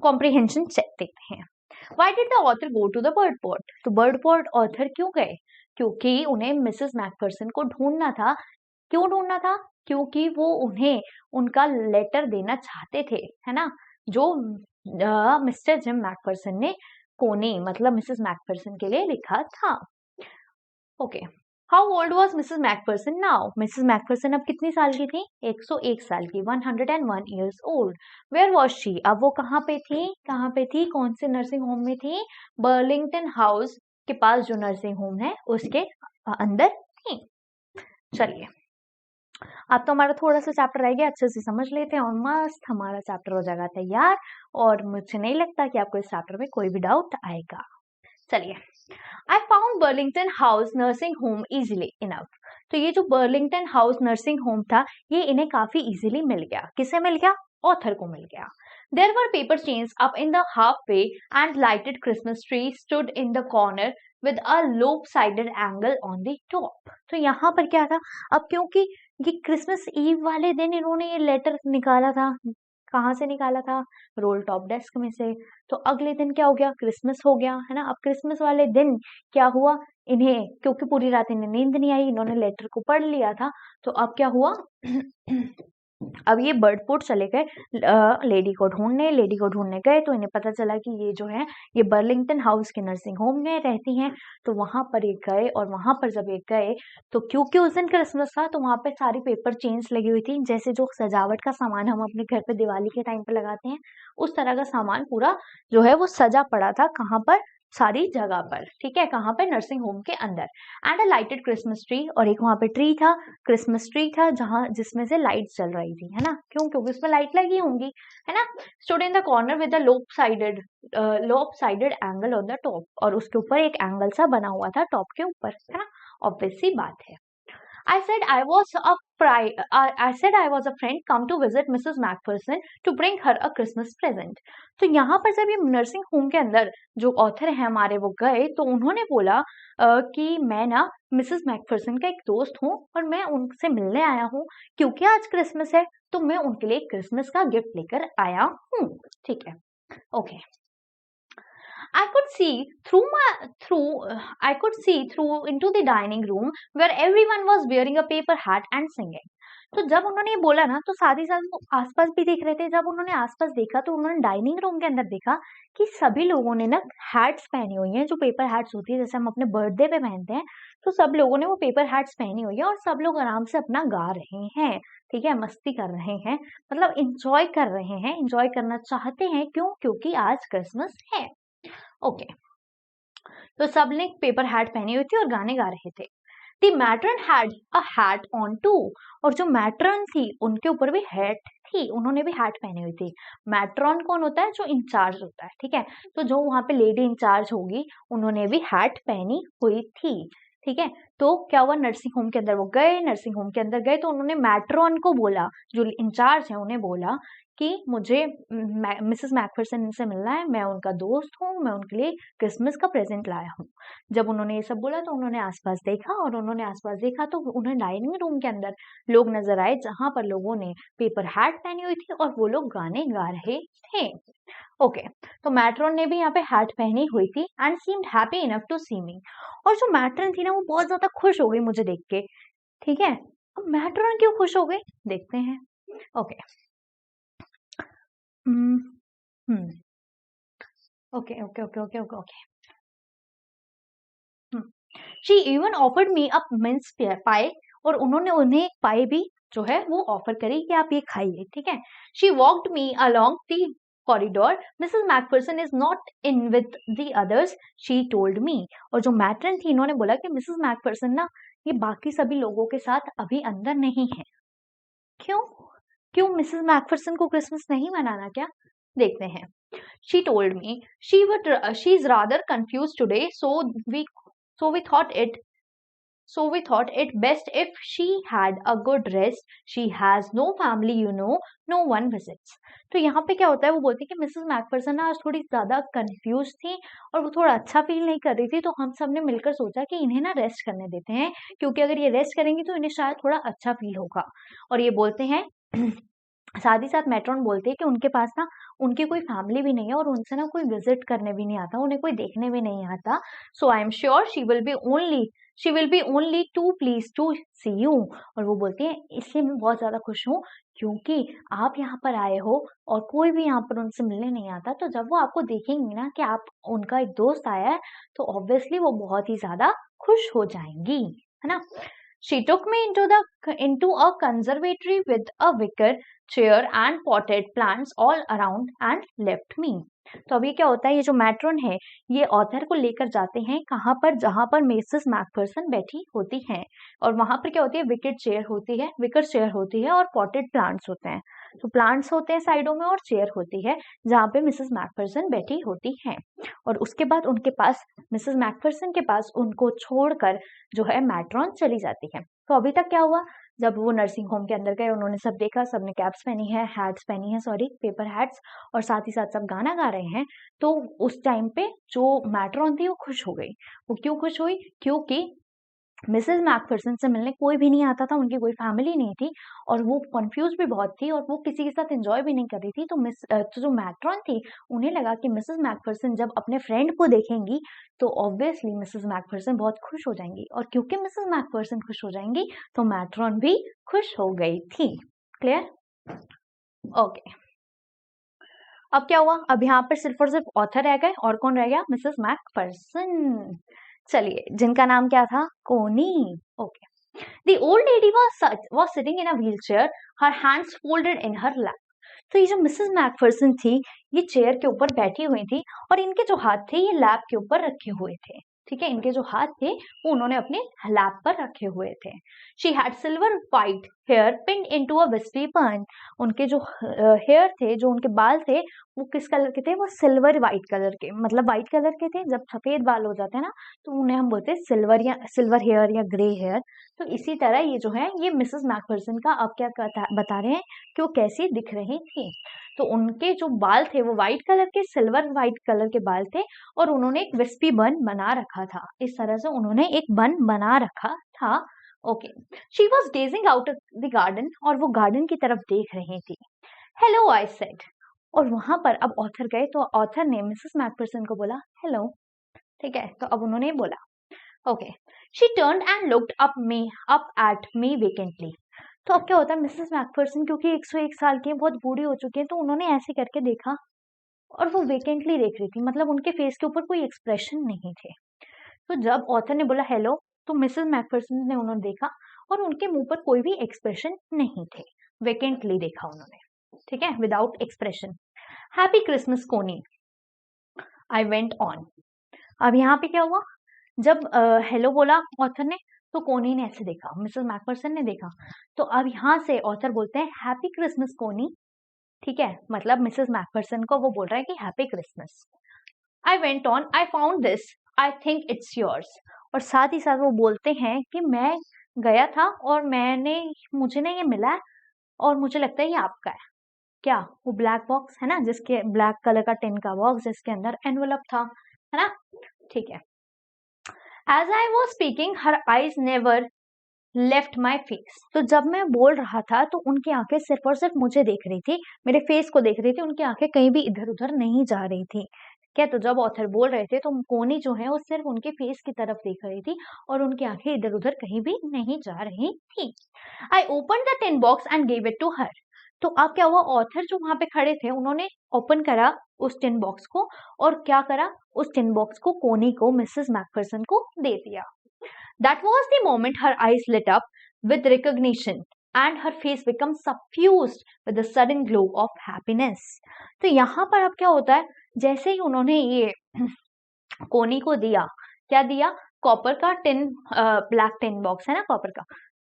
S1: कॉम्प्रिहेंशन चेक देखते हैं। Why did the author go to the bird pot? तो बर्ड पॉट ऑथर क्यों गए, क्योंकि उन्हें मिसेस मैकफर्सन को ढूंढना था। क्यों ढूंढना था, क्योंकि वो उन्हें उनका लेटर देना चाहते थे, है ना, जो मिस्टर जिम मैकफर्सन ने कोनी मतलब मिसेस मैकफर्सन के लिए लिखा था। Okay, how old was Mrs McPherson now? Mrs McPherson अब कितनी साल की थी, 101 साल की, 101 years old. Where was she? अब वो कहाँ पे थी, कौन से नर्सिंग होम में थी? बर्लिंगटन हाउस के पास जो नर्सिंग होम है उसके अंदर थी। चलिए, अब तो हमारा थोड़ा सा चैप्टर रह गया, अच्छे से समझ लेते हैं और मस्त हमारा चैप्टर हो जाएगा तैयार। और मुझे नहीं लगता कि आपको इस चैप्टर में कोई भी डाउट आएगा। चलिए, I found Burlington House Nursing Home easily enough. तो ये जो बर्लिंगटन हाउस नर्सिंग होम था ये इन्हें काफी इजीली मिल गया। किसे मिल गया? ऑथर को मिल गया। There were paper chains up in the halfway and lighted Christmas tree stood in the corner with a lopsided angle on the top. तो यहाँ पर क्या था, अब क्योंकि ये क्रिसमस ईव वाले दिन इन्होंने ये लेटर निकाला था, कहाँ से निकाला था, रोल टॉप डेस्क में से। तो अगले दिन क्या हो गया, क्रिसमस हो गया, है ना। अब क्रिसमस वाले दिन क्या हुआ, इन्हें क्योंकि पूरी रात इन्हें नींद नहीं आई, इन्होंने लेटर को पढ़ लिया था, तो अब क्या हुआ अब ये बर्ड पोर्ट चले गए लेडी को ढूंढने गए, तो इन्हें पता चला कि ये जो है ये बर्लिंगटन हाउस के नर्सिंग होम में रहती हैं। तो वहां पर ये गए, और वहां पर जब ये गए तो क्योंकि उस दिन क्रिसमस था तो वहां पे सारी पेपर चेन्स लगी हुई थी, जैसे जो सजावट का सामान हम अपने घर पे दिवाली के टाइम पे लगाते हैं उस तरह का सामान पूरा जो है वो सजा पड़ा था, कहाँ पर, सारी जगह पर, ठीक है, कहाँ पे, नर्सिंग होम के अंदर। And a lighted Christmas tree, और एक वहां पे ट्री था, क्रिसमस ट्री था जहां जिसमें से लाइट चल रही थी, है ना, क्यों, क्योंकि उसमें लाइट लगी होंगी, है ना। Stood in the corner with the lopsided angle on the top, और उसके ऊपर एक एंगल सा बना हुआ था टॉप के ऊपर, है ना, ऑब्वियस सी बात है। I said I was a friend come to visit Mrs. Macpherson to bring her a Christmas present. तो यहाँ पर जब ये नर्सिंग होम के अंदर जो ऑथर है हमारे वो गए तो उन्होंने बोला कि मैं ना मिसेस मैकफर्सन का एक दोस्त हूँ और मैं उनसे मिलने आया हूँ क्योंकि आज क्रिसमस है, तो मैं उनके लिए क्रिसमस का गिफ्ट लेकर आया हूँ, ठीक है, okay. I could see through into the dining room where everyone was wearing a paper hat and singing. तो जब उन्होंने ये बोला ना तो साथ ही साथ वो आसपास भी देख रहे थे। जब उन्होंने आसपास देखा तो उन्होंने डाइनिंग रूम के अंदर देखा कि सभी लोगों ने ना हैट्स पहनी हुई हैं, जो पेपर हैट्स होती है जैसे हम अपने बर्थडे पे पहनते हैं, तो सब लोगों ने वो पेपर हैट्स पहनी हुई है और सब लोग आराम से अपना गा रहे हैं, ठीक है, मस्ती कर रहे हैं, मतलब इंजॉय कर रहे हैं, इंजॉय करना चाहते हैं। क्यों? क्योंकि आज क्रिसमस है, ओके। तो सबने पेपर हैट पहनी हुई थी और गाने गा रहे थे। The matron had a hat on too, और जो मैट्रन थी उनके ऊपर भी हैट थी, उन्होंने भी हैट पहनी हुई थी। मैट्रॉन कौन होता है? जो इंचार्ज होता है, ठीक है, तो जो वहां पे लेडी इंचार्ज होगी उन्होंने भी हैट पहनी हुई थी, ठीक है। तो क्या हुआ, नर्सिंग होम के अंदर वो गए, नर्सिंग होम के अंदर गए तो उन्होंने मैट्रॉन को बोला, जो इंचार्ज है उन्हें बोला कि मुझे मिसेस मैकफरसन से मिलना है, मैं उनका दोस्त हूँ, मैं उनके लिए क्रिसमस का प्रेजेंट लाया हूँ। जब उन्होंने ये सब बोला तो उन्होंने आसपास देखा, और उन्होंने आसपास देखा तो उन्हें डाइनिंग रूम के अंदर लोग नजर आए जहां पर लोगों ने पेपर हैट पहनी हुई थी और वो लोग गाने गा रहे थे। ओके, तो मैट्रॉन ने भी यहाँ पे हैट पहनी हुई थी and seemed happy enough to see me. और जो मैट्रॉन थी ना वो बहुत ज्यादा खुश हो गई मुझे देख के। ठीक है, अब मैट्रॉन क्यों खुश हो गई देखते हैं। Okay, okay okay okay okay okay okay. She even offered me a mince pie, और उन्होंने उन्हें एक पाई भी जो है वो ऑफर करी कि आप ये खाइए। ठीक है, she walked me along the corridor, Mrs McPherson is not in with the others, she told me. और जो मैट्रन थी इन्होंने बोला कि मिसेस मैकफरसन ना ये बाकी सभी लोगों के साथ अभी अंदर नहीं है। क्यों क्यों मिसेस मैकफरसन को क्रिसमस नहीं मनाना क्या, देखते हैं। She told me she's rather confused today, so we thought it best if she had a good rest. She has no family, no one visits. तो यहाँ पे क्या होता है, वो बोलती है कि मिसेस मैकफरसन ना आज थोड़ी ज्यादा कंफ्यूज थी और वो थोड़ा अच्छा फील नहीं कर रही थी, तो हम सब ने मिलकर सोचा कि इन्हें ना रेस्ट करने देते हैं, क्योंकि अगर ये रेस्ट करेंगी तो इन्हें शायद थोड़ा अच्छा फील होगा। और ये बोलते हैं साथ ही साथ मैट्रॉन बोलते हैं कि उनके पास ना उनकी कोई फैमिली भी नहीं है और उनसे ना कोई विजिट करने भी नहीं आता, उन्हें कोई देखने भी नहीं आता। So I am sure she will be only too please to see you. और वो बोलती है इसलिए मैं बहुत ज्यादा खुश हूँ क्योंकि आप यहाँ पर आए हो और कोई भी यहाँ पर उनसे मिलने नहीं आता, तो जब वो आपको देखेंगी ना कि आप उनका एक दोस्त आया है तो ऑब्वियसली वो बहुत ही ज्यादा खुश हो जाएंगी, है ना। She took me into a conservatory with a wicker chair and potted plants all around and left me. तो अभी क्या होता है, ये जो मैट्रॉन है ये ऑथर को लेकर जाते हैं कहाँ पर, जहां पर मिसेस मैकफरसन बैठी होती हैं, और वहां पर क्या होती है, विकेट चेयर होती है और पॉटेड प्लांट्स होते हैं। तो प्लांट्स होते हैं साइडों में और चेयर होती है जहाँ पे मिसेस मैकफरसन बैठी होती हैं। और उसके बाद उनके पास, मिसेस मैकफरसन के पास उनको छोड़कर जो है मैट्रॉन चली जाती है। तो अभी तक क्या हुआ, जब वो नर्सिंग होम के अंदर गए उन्होंने सब देखा, सबने कैप्स पहनी है, हैट्स पहनी है, सॉरी पेपर हैट्स, और साथ ही साथ सब गाना गा रहे हैं। तो उस टाइम पे जो मैट्रॉन थी वो खुश हो गई। वो क्यों खुश हुई, क्योंकि मिसेस मैकफरसन से मिलने कोई भी नहीं आता था, उनकी कोई फैमिली नहीं थी और वो कंफ्यूज भी बहुत थी और वो किसी के साथ एंजॉय भी नहीं कर रही थी। तो जो मैट्रॉन थी उन्हें लगा कि मिसेस मैकफरसन जब अपने फ्रेंड को देखेंगी तो ऑब्वियसली मिसेस मैकफरसन बहुत खुश हो जाएंगी, और क्योंकि मिसेस मैकफरसन खुश हो जाएंगी तो मैट्रॉन भी खुश हो गई थी। Clear, okay. अब क्या हुआ, अब यहाँ पर सिर्फ और सिर्फ ऑथर रह गए, और कौन रह गया, मिसेस मैकफरसन। चलिए, जिनका नाम क्या था, कोनी। Okay, the old lady was sitting in a wheelchair, her hands folded in her lap. तो ये जो मिसेस मैकफरसन थी ये चेयर के ऊपर बैठी हुई थी और इनके जो हाथ थे ये लैप के ऊपर रखे हुए थे। ठीक है, इनके जो हाथ थे वो उन्होंने अपने लैप पर रखे हुए थे। She had silver white hair pinned into a wispy bun. उनके जो हेयर थे, जो उनके बाल थे वो किस कलर के थे, वो सिल्वर व्हाइट कलर के, मतलब व्हाइट कलर के थे। जब सफेद बाल हो जाते हैं ना तो उन्हें हम बोलते हैं सिल्वर हेयर या ग्रे हेयर। तो इसी तरह ये जो है ये मिसेस मैकफरसन का अब क्या बता रहे हैं कि वो कैसी दिख रही थी। तो उनके जो बाल थे वो व्हाइट कलर के, सिल्वर व्हाइट कलर के बाल थे और उन्होंने एक विस्पी बन बना रखा था। इस तरह से उन्होंने एक बन बना रखा था। Okay, she was gazing out the garden, और वो गार्डन की तरफ देख रही थी। हेलो आई सेड, और वहां पर अब ऑथर गए तो ऑथर ने मिसेस मैकफरसन को बोला हेलो। ठीक है, तो अब उन्होंने बोला okay. She turned and looked up at me vacantly. तो अब क्या होता है, मिसेस मैकफरसन क्योंकि 101 साल की है, बहुत बूढ़ी हो चुकी है, तो उन्होंने ऐसे करके देखा और वो वेकेंटली देख रही थी, मतलब उनके फेस के ऊपर कोई एक्सप्रेशन नहीं थे। तो जब ऑथर ने बोला हेलो तो मिसेस मैकफरसन ने उन्होंने देखा और उनके मुंह पर कोई भी एक्सप्रेशन नहीं थे, वेकेंटली देखा उन्होंने। ठीक है, विदाउट एक्सप्रेशन। हैप्पी क्रिसमस कोनी, आई वेंट ऑन। अब यहाँ पे क्या हुआ, जब हेलो बोला ऑथर ने तो कोनी ने ऐसे देखा, मिसेस मैकफरसन ने देखा। तो अब यहाँ से ऑथर बोलते हैं हैप्पी क्रिसमस कोनी। ठीक है, मतलब मिसेस मैकफरसन को वो बोल रहा है कि happy Christmas. I went on, I found this, I think it's yours. और साथ ही साथ वो बोलते हैं कि मैं गया था और मुझे ना ये मिला है और मुझे लगता है ये आपका है। क्या? वो ब्लैक बॉक्स है ना, जिसके ब्लैक कलर का टिन का बॉक्स जिसके अंदर एनवलप था, है ना? ठीक है। As I was speaking her eyes never left my face. तो जब मैं बोल रहा था तो उनकी आंखें सिर्फ और सिर्फ मुझे देख रही थी, मेरे फेस को देख रही थी, उनकी आंखें कहीं भी इधर उधर नहीं जा रही थी। क्या? तो जब ऑथर बोल रहे थे तो कोनी जो है वो सिर्फ उनके फेस की तरफ देख रही थी और उनकी आंखें इधर उधर कहीं भी नहीं जा रही थी। I open the tin box and gave it to her. तो अब क्या हुआ, ऑथर जो वहां पे खड़े थे उन्होंने ओपन करा उस टिन बॉक्स को और क्या करा, उस टिन बॉक्स को कोनी को, मिसेस मैकफरसन को दे दिया। That was the moment her eyes lit up with recognition and her face became suffused with a sudden glow of happiness. तो यहाँ पर अब क्या होता है, जैसे ही उन्होंने ये कोनी को दिया, क्या दिया? कॉपर का टिन, ब्लैक टिन बॉक्स है ना, कॉपर का,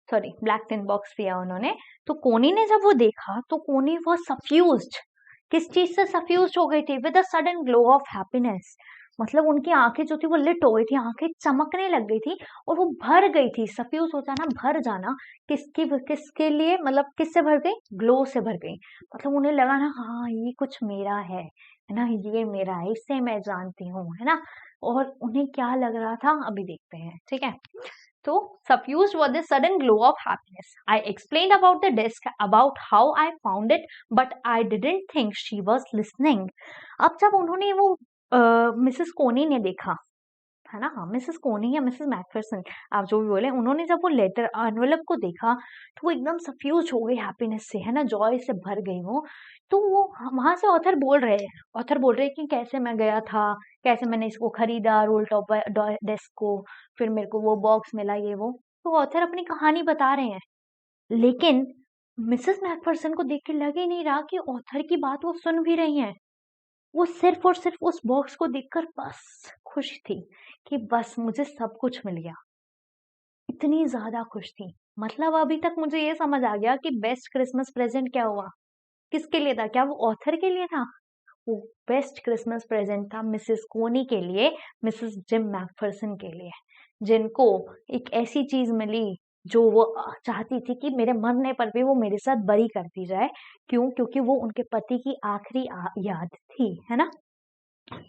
S1: सॉरी ब्लैक टिन बॉक्स दिया उन्होंने। तो कोनी ने जब वो देखा तो कोनी वो सफ्यूज्ड, किस चीज से सफ्यूज्ड हो गई थी? With a sudden glow of happiness. मतलब उनकी आंखें जो थी वो लिट हो गई थी, आंखें चमकने लग गई थी और वो भर गई थी। सफ्यूज होता ना, भर जाना, किसके लिए, मतलब किससे भर गई? ग्लो से भर गई। मतलब उन्हें लगा ना, हाँ ये कुछ मेरा है ना, ये मेरा है, इससे मैं जानती हूँ, है ना। और उन्हें क्या लग रहा था अभी देखते हैं, ठीक है। So, suffused was the sudden glow of happiness. I explained about the desk, about how I found it, but I didn't think she was listening. अब जब उन्होंने वो मिसेस कोनी ने देखा, है ना, हाँ मिसेस कोनी या मिसेस मैकफरसन, आप जो भी बोले, उन्होंने जब वो लेटर एनवेलप को देखा तो वो एकदम सफ्यूज हो गई हैप्पीनेस से, है ना, जॉय से भर गई वो। तो वो वहां से ऑथर बोल रहे हैं, कि कैसे मैं गया था, कैसे मैंने इसको खरीदा, रोल टॉप डेस्क को, फिर मेरे को वो बॉक्स मिला, ये वो। तो ऑथर अपनी कहानी बता रहे हैं, लेकिन मिसेस मैकफरसन को देख के लग ही नहीं रहा कि ऑथर की बात वो सुन भी रही हैं। वो सिर्फ और सिर्फ उस बॉक्स को देखकर बस खुश थी कि बस मुझे सब कुछ मिल गया। इतनी ज्यादा खुश थी, मतलब अभी तक मुझे ये समझ आ गया कि बेस्ट क्रिसमस प्रेजेंट क्या हुआ, किसके लिए था? क्या वो ऑथर के लिए था? वो बेस्ट क्रिसमस प्रेजेंट था मिसेस कोनी के लिए, मिसेस जिम मैकफरसन के लिए, जिनको एक ऐसी चीज मिली जो वो चाहती थी कि मेरे मरने पर भी वो मेरे साथ बरी करती जाए। क्यों? क्योंकि वो उनके पति की आखिरी याद थी, है ना।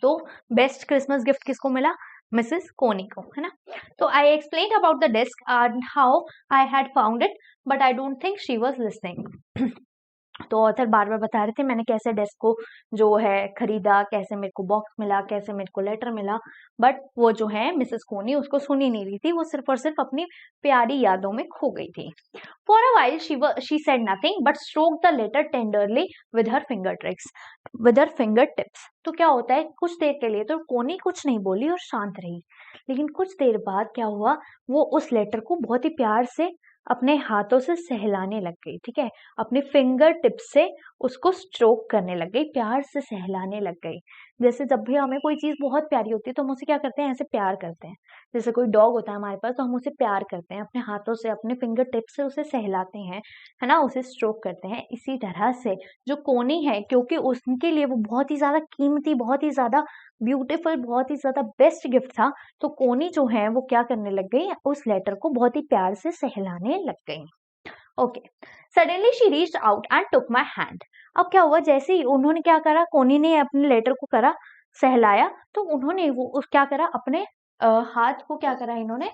S1: तो बेस्ट क्रिसमस गिफ्ट किसको मिला? मिसेस कोनी को, है ना। तो I explain about the desk and how I had found it, but I don't think she was listening. तो ऑथर बार बार बता रहे थे मैंने कैसे डेस्क को जो है खरीदा, कैसे मेरे को बॉक्स मिला, कैसे मेरे को लेटर मिला, बट वो जो है मिसेस कोनी उसको सुन ही नहीं रही थी, वो सिर्फ और सिर्फ अपनी प्यारी यादों में खो गई थी। For a while she said nothing but stroke the letter tenderly with her finger tips. तो क्या होता है, कुछ देर के लिए तो कोनी कुछ नहीं बोली और शांत रही, लेकिन कुछ देर बाद क्या हुआ, वो उस लेटर को बहुत ही प्यार से अपने हाथों से सहलाने लग गई, ठीक है, अपने फिंगर टिप से उसको स्ट्रोक करने लग गई, प्यार से सहलाने लग गई। जैसे जब भी हमें कोई चीज बहुत प्यारी होती है तो हम उसे क्या करते हैं, ऐसे प्यार करते हैं। जैसे कोई डॉग होता है हमारे पास तो हम उसे प्यार करते हैं, अपने हाथों से, अपने फिंगर टिप से उसे सहलाते हैं, है ना, उसे स्ट्रोक करते हैं। इसी तरह से जो कोनी है, क्योंकि उसके लिए वो बहुत ही ज्यादा कीमती, बहुत ही ज्यादा ब्यूटीफुल, बहुत ही ज्यादा बेस्ट गिफ्ट था, तो कोनी जो है वो क्या करने लग गई, उस लेटर को बहुत ही प्यार से सहलाने लग गई। Okay, suddenly she reached out and took my hand. अब क्या हुआ, जैसे ही उन्होंने क्या करा, कोनी ने अपने लेटर को करा, सहलाया, तो उन्होंने वो क्या करा, अपने हाथ को क्या करा, इन्होंने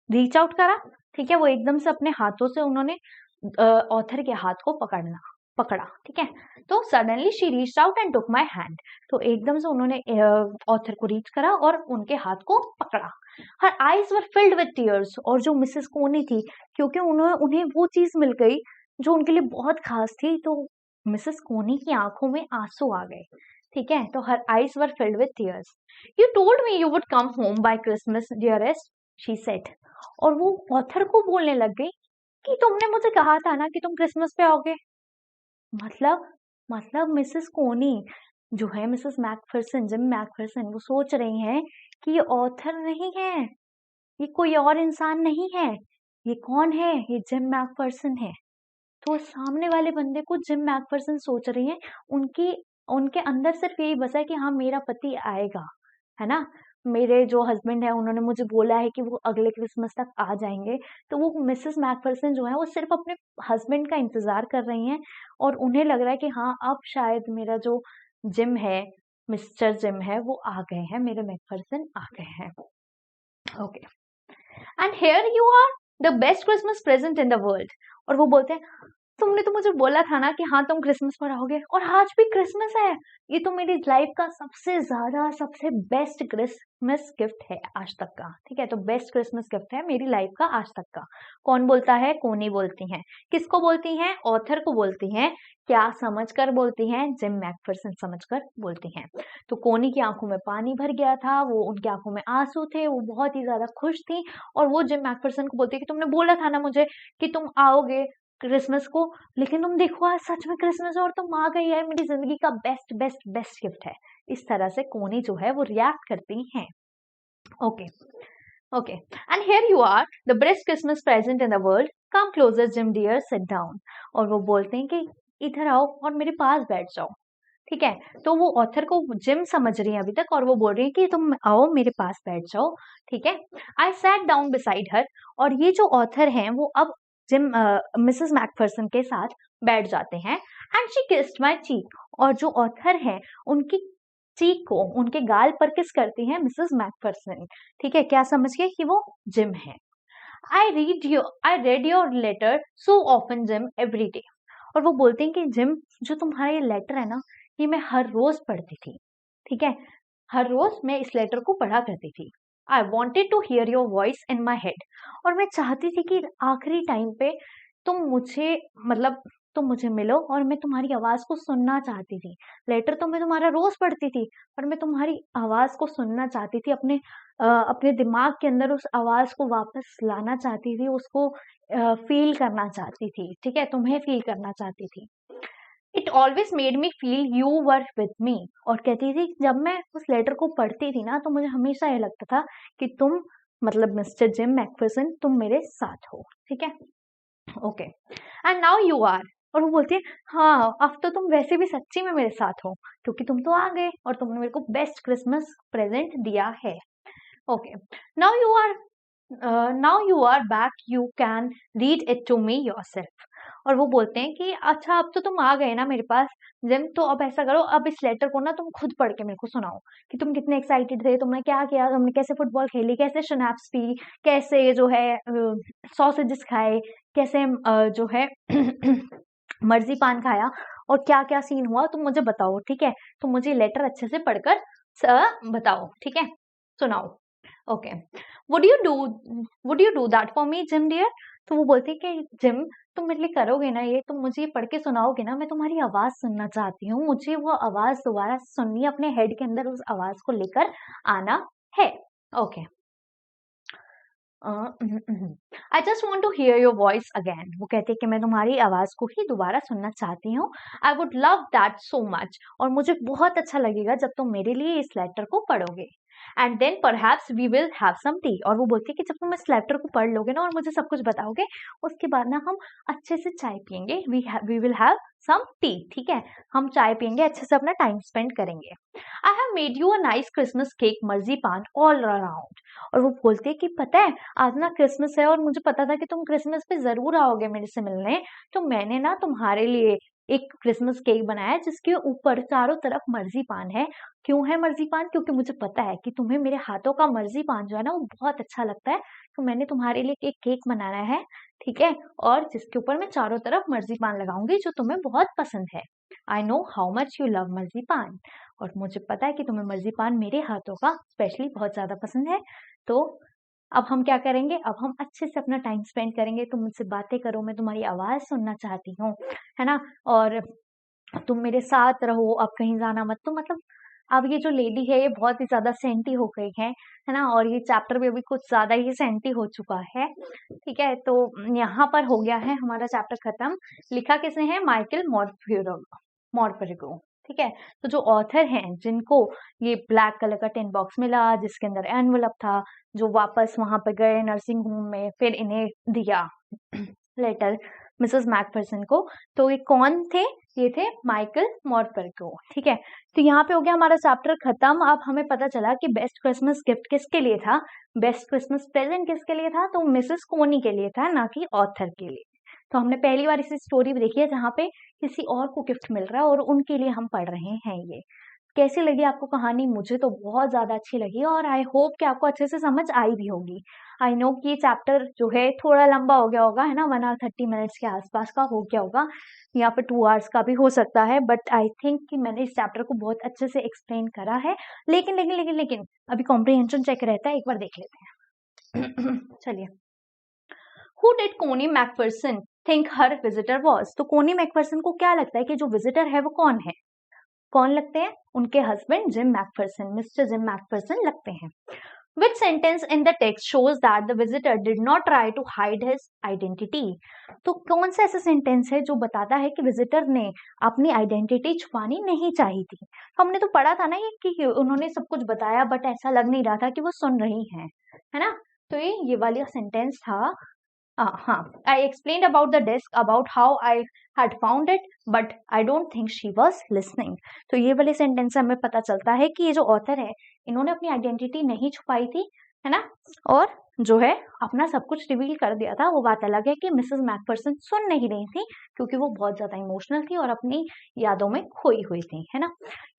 S1: रीच आउट करा, ठीक है, वो एकदम से अपने हाथों से उन्होंने ऑथर के हाथ को पकड़ा, ठीक है। तो suddenly she reached out and took my hand. तो एकदम से उन्होंने ऑथर को रीच करा और उनके हाथ को पकड़ा। हर eyes were filled with tears. और जो मिसेस कोनी थी, क्योंकि उन्हें वो चीज मिल गई जो उनके लिए बहुत खास थी, तो मिसेस कोनी की आंखों में आंसू आ गए, ठीक है। तो her eyes were filled with tears. You told me you would come home by Christmas dearest, she said. और वो ऑथर को बोलने लग गई कि तुमने मुझे कहा था ना कि तुम क्रिसमस पे आओगे। मतलब मिसेस कोनी जो है, मिसेस मैकफरसन, जिम मैकफरसन, वो सोच रही हैं कि ये ऑथर नहीं है, ये कोई और इंसान नहीं है, ये कौन है, ये जिम मैकफरसन है। तो सामने वाले बंदे को जिम मैकफरसन सोच रही है, उनके अंदर सिर्फ यही बसा है कि हाँ मेरा पति आएगा, है ना। मेरे जो हस्बैंड है उन्होंने मुझे बोला है कि वो अगले क्रिसमस तक आ जाएंगे। तो वो मिसेस मैकफरसन जो है वो सिर्फ अपने हस्बैंड का इंतजार कर रही हैं और उन्हें लग रहा है कि हाँ अब शायद मेरा जो जिम है, मिस्टर जिम है, वो आ गए हैं, मेरे मैकफरसन आ गए हैं। Okay, and here you are the best Christmas present in the world. और वो बोलते हैं तुमने तो मुझे बोला था ना कि हाँ तुम क्रिसमस पर आओगे, और आज भी क्रिसमस है। ये तो मेरी लाइफ का सबसे ज्यादा सबसे बेस्ट क्रिसमस गिफ्ट है आज तक का। ठीक है, तो बेस्ट क्रिसमस गिफ्ट है मेरी लाइफ का आज तक का। कौन बोलता है? कोनी बोलती हैं। किसको बोलती हैं? ऑथर को बोलती हैं। क्या समझकर बोलती हैं? जिम मैकफरसन समझकर बोलती हैं। तो कोनी की आंखों में पानी भर गया था, वो उनकी आंखों में आंसू थे, वो बहुत ही ज्यादा खुश थी और वो जिम मैकफरसन को बोलती है कि तुमने बोला था ना मुझे कि तुम आओगे क्रिसमस को, लेकिन तुम देखो आज सच में क्रिसमस है और तुम आ गई है, मेरी जिंदगी का बेस्ट बेस्ट बेस्ट गिफ्ट है। इस तरह से कोनी जो है वो रिएक्ट करती हैं। Okay okay, and here you are the best Christmas present in the world, come closer Jim dear, sit down. और वो बोलते हैं कि इधर आओ और मेरे पास बैठ जाओ। ठीक है, तो वो ऑथर को जिम समझ रही है अभी तक और वो बोल रही है कि तुम आओ मेरे पास बैठ जाओ। ठीक है, I sat down beside her. और ये जो ऑथर हैं वो अब जिम मिसेस मैकफरसन के साथ बैठ जाते हैं। एंड शी किस्ड माई चीक। और जो ऑथर हैं उनकी चीक को, उनके गाल पर किस करती हैं मिसेस मैकफरसन। ठीक है, क्या समझ गए कि वो जिम है। I read your letter so often Jim every day. और वो बोलते हैं कि जिम जो तुम्हारा ये लेटर है ना, ये मैं हर रोज पढ़ती थी। ठीक है, हर रोज मैं इस लेटर को पढ़ा करती थी। I wanted to hear your voice in my head. और मैं चाहती थी कि आखिरी टाइम पे तुम मुझे मतलब तुम मुझे मिलो और मैं तुम्हारी आवाज को सुनना चाहती थी। लेटर तो मैं तुम्हारा रोज पढ़ती थी पर मैं तुम्हारी आवाज को सुनना चाहती थी, अपने दिमाग के अंदर उस आवाज को वापस लाना चाहती थी, उसको फील करना चाहती थी। ठीक है, तुम्हें फील करना चाहती थी। It always made me feel you were with me. और कहती थी जब मैं उस लेटर को पढ़ती थी ना तो मुझे हमेशा ये लगता था कि तुम मतलब मिस्टर जिम मैकफरसन तुम मेरे साथ हो। ठीक है, okay, and now you are. और वो बोलती है हाँ अब तो तुम वैसे भी सच्ची में मेरे साथ हो क्योंकि तुम तो आ गए और तुमने मेरे को बेस्ट क्रिसमस प्रेजेंट दिया है। Okay, now you are back, you can read it to me yourself. और वो बोलते हैं कि अच्छा अब तो तुम आ गए ना मेरे पास जिम, तो अब ऐसा करो अब इस लेटर को ना तुम खुद पढ़ के मेरे को सुनाओ कि तुम कितने एक्साइटेड थे, तुमने क्या किया, तुमने कैसे फुटबॉल खेली, कैसे स्नैप्स पी, कैसे जो है सॉसेजेस खाए, कैसे जो है मर्जी पान खाया और क्या क्या सीन हुआ तुम मुझे बताओ। ठीक है, तुम मुझे लेटर अच्छे से पढ़कर बताओ। ठीक है, सुनाओ। Okay, would you do that for me Jim dear. तो वो बोलती है कि जिम तुम मेरे लिए करोगे ना ये, तुम मुझे ये पढ़ के सुनाओगे ना, मैं तुम्हारी आवाज सुनना चाहती हूँ, मुझे वो आवाज दोबारा सुननी है, अपने हेड के अंदर उस आवाज को लेकर आना है। Okay, I just want to hear your voice again. वो कहते हैं कि मैं तुम्हारी आवाज को ही दोबारा सुनना चाहती हूँ। I would love that so much. और मुझे बहुत अच्छा लगेगा जब तुम मेरे लिए इस लेटर को पढ़ोगे। And then perhaps we will have some tea. और वो बोलती है कि जब तुम इस लेटर को पढ़ लोगे ना और मुझे सब कुछ बताओगे उसके बाद ना हम अच्छे से चाय पियेंगे, we will have some tea. ठीक है, हम चाय पियेंगे, अच्छे से अपना टाइम स्पेंड करेंगे। I have made you a nice Christmas cake मर्जी पान ऑल अराउंड। और वो बोलते हैं कि पता है आज ना क्रिसमस है और मुझे पता था कि तुम क्रिसमस पे जरूर आओगे मेरे से मिलने, तो मैंने ना तुम्हारे लिए एक क्रिसमस केक बनाया है जिसके ऊपर चारों तरफ मर्जी पान है। क्यों है मर्जी पान? क्योंकि मुझे पता है कि तुम्हें मेरे हाथों का मर्जी पान जो है ना वो बहुत अच्छा लगता है, तो मैंने तुम्हारे लिए एक केक बनाना है। ठीक है, और जिसके ऊपर मैं चारों तरफ मर्जी पान लगाऊंगी जो तुम्हें बहुत पसंद है। I know how much you love मर्जी पान। और मुझे पता है कि तुम्हें मर्जी पान मेरे हाथों का स्पेशली बहुत ज्यादा पसंद है। तो अब हम क्या करेंगे, अब हम अच्छे से अपना टाइम स्पेंड करेंगे, तुम मुझसे बातें करो, मैं तुम्हारी आवाज सुनना चाहती हूँ, है ना, और तुम मेरे साथ रहो, अब कहीं जाना मत। तो मतलब अब ये जो लेडी है ये बहुत ही ज्यादा सेंटी हो गई है ना, और ये चैप्टर भी अभी कुछ ज्यादा ही सेंटी हो चुका है। ठीक है, तो यहाँ पर हो गया है हमारा चैप्टर खत्म। लिखा किसने है? माइकल मॉर्फेरिगो। ठीक है, तो जो ऑथर हैं जिनको ये ब्लैक कलर का टिन बॉक्स मिला जिसके अंदर एनवलप था, जो वापस वहां पे गए नर्सिंग होम में, फिर इन्हें दिया लेटर मिसेस मैकफर्सन को। तो ये कौन थे? ये थे माइकल मोरपर्को। ठीक है, तो यहाँ पे हो गया हमारा चैप्टर खत्म। अब हमें पता चला कि बेस्ट क्रिसमस गिफ्ट किसके लिए था, बेस्ट क्रिसमस प्रेजेंट किसके लिए था, तो मिसेस कोनी के लिए था, ना कि ऑथर के लिए। तो हमने पहली बार इसी स्टोरी देखी है जहाँ पे किसी और को गिफ्ट मिल रहा है और उनके लिए हम पढ़ रहे हैं। ये कैसी लगी आपको कहानी? मुझे तो बहुत ज्यादा अच्छी लगी और आई होप कि आपको अच्छे से समझ आई भी होगी। आई नो कि ये चैप्टर जो है थोड़ा लंबा हो गया होगा, है ना, 1 hour 30 minutes के आसपास का हो गया होगा, या फिर 2 hours का भी हो सकता है, बट आई थिंक कि मैंने इस चैप्टर को बहुत अच्छे से एक्सप्लेन करा है। लेकिन लेकिन लेकिन लेकिन अभी कॉम्प्रिहेंशन चेक रहता है, एक बार देख लेते हैं। चलिए, हु डिड कोनी Macpherson think her visitor was? तो कोनी मैकफर्सन को क्या लगता है कि जो विजिटर है वो कौन है? कौन लगते हैं? उनके husband gym Macpherson, mister Jim Macpherson लगते हैं। Which sentence in the text shows that the visitor did not try to hide his identity? तो कौन सा ऐसा सेंटेंस है जो बताता है कि विजिटर ने अपनी आइडेंटिटी छुपानी नहीं चाही थी? हमने तो पढ़ा था ना ये कि उन्होंने सब कुछ बताया बट ऐसा लग नहीं रहा था कि वो सुन रही हैं, है ना। तो ये वाला सेंटेंस था। हाँ, I explained about the desk, about how I had found it, but I don't think she was listening. तो ये वाले सेंटेंस से हमें पता चलता है कि ये जो ऑथर है इन्होंने अपनी आइडेंटिटी नहीं छुपाई थी, है ना, और जो है अपना सब कुछ रिवील कर दिया था। वो बात अलग है कि मिसेस मैकफर्सन सुन नहीं रही थी क्योंकि वो बहुत ज्यादा इमोशनल थी और अपनी यादों में खोई हुई थी, है ना।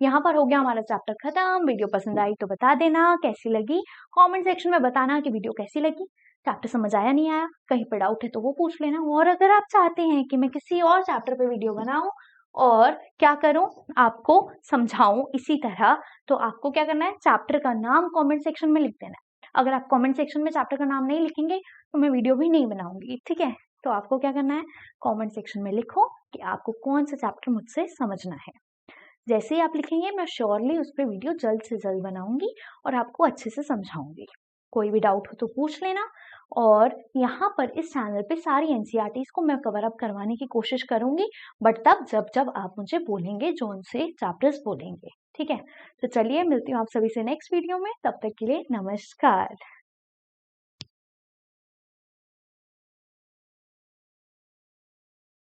S1: यहाँ पर हो गया हमारा चैप्टर खत्म। वीडियो पसंद आई तो बता देना कैसी लगी, कमेंट सेक्शन में बताना कि वीडियो कैसी लगी, चैप्टर समझ आया नहीं आया, कहीं पे डाउट है तो वो पूछ लेना। और अगर आप चाहते हैं कि मैं किसी और चैप्टर पे वीडियो बनाऊं और क्या करूं, आपको समझाऊं इसी तरह, तो आपको क्या करना है, चैप्टर का नाम कमेंट सेक्शन में लिख देना है। अगर आप कमेंट सेक्शन में चैप्टर का नाम नहीं लिखेंगे तो मैं वीडियो भी नहीं बनाऊंगी, ठीक है। तो आपको क्या करना है, कमेंट सेक्शन में लिखो कि आपको कौन सा चैप्टर मुझसे समझना है। जैसे ही आप लिखेंगे मैं श्योरली उस पर वीडियो जल्द से जल्द बनाऊंगी और आपको अच्छे से समझाऊंगी। कोई भी डाउट हो तो पूछ लेना। और यहाँ पर इस चैनल पे सारी एनसीईआरटीज को मैं कवर अप करवाने की कोशिश करूंगी, बट तब जब जब आप मुझे बोलेंगे, जो उनसे चैप्टर्स बोलेंगे, ठीक है। तो चलिए, मिलती हूँ आप सभी से नेक्स्ट वीडियो में, तब तक के लिए नमस्कार।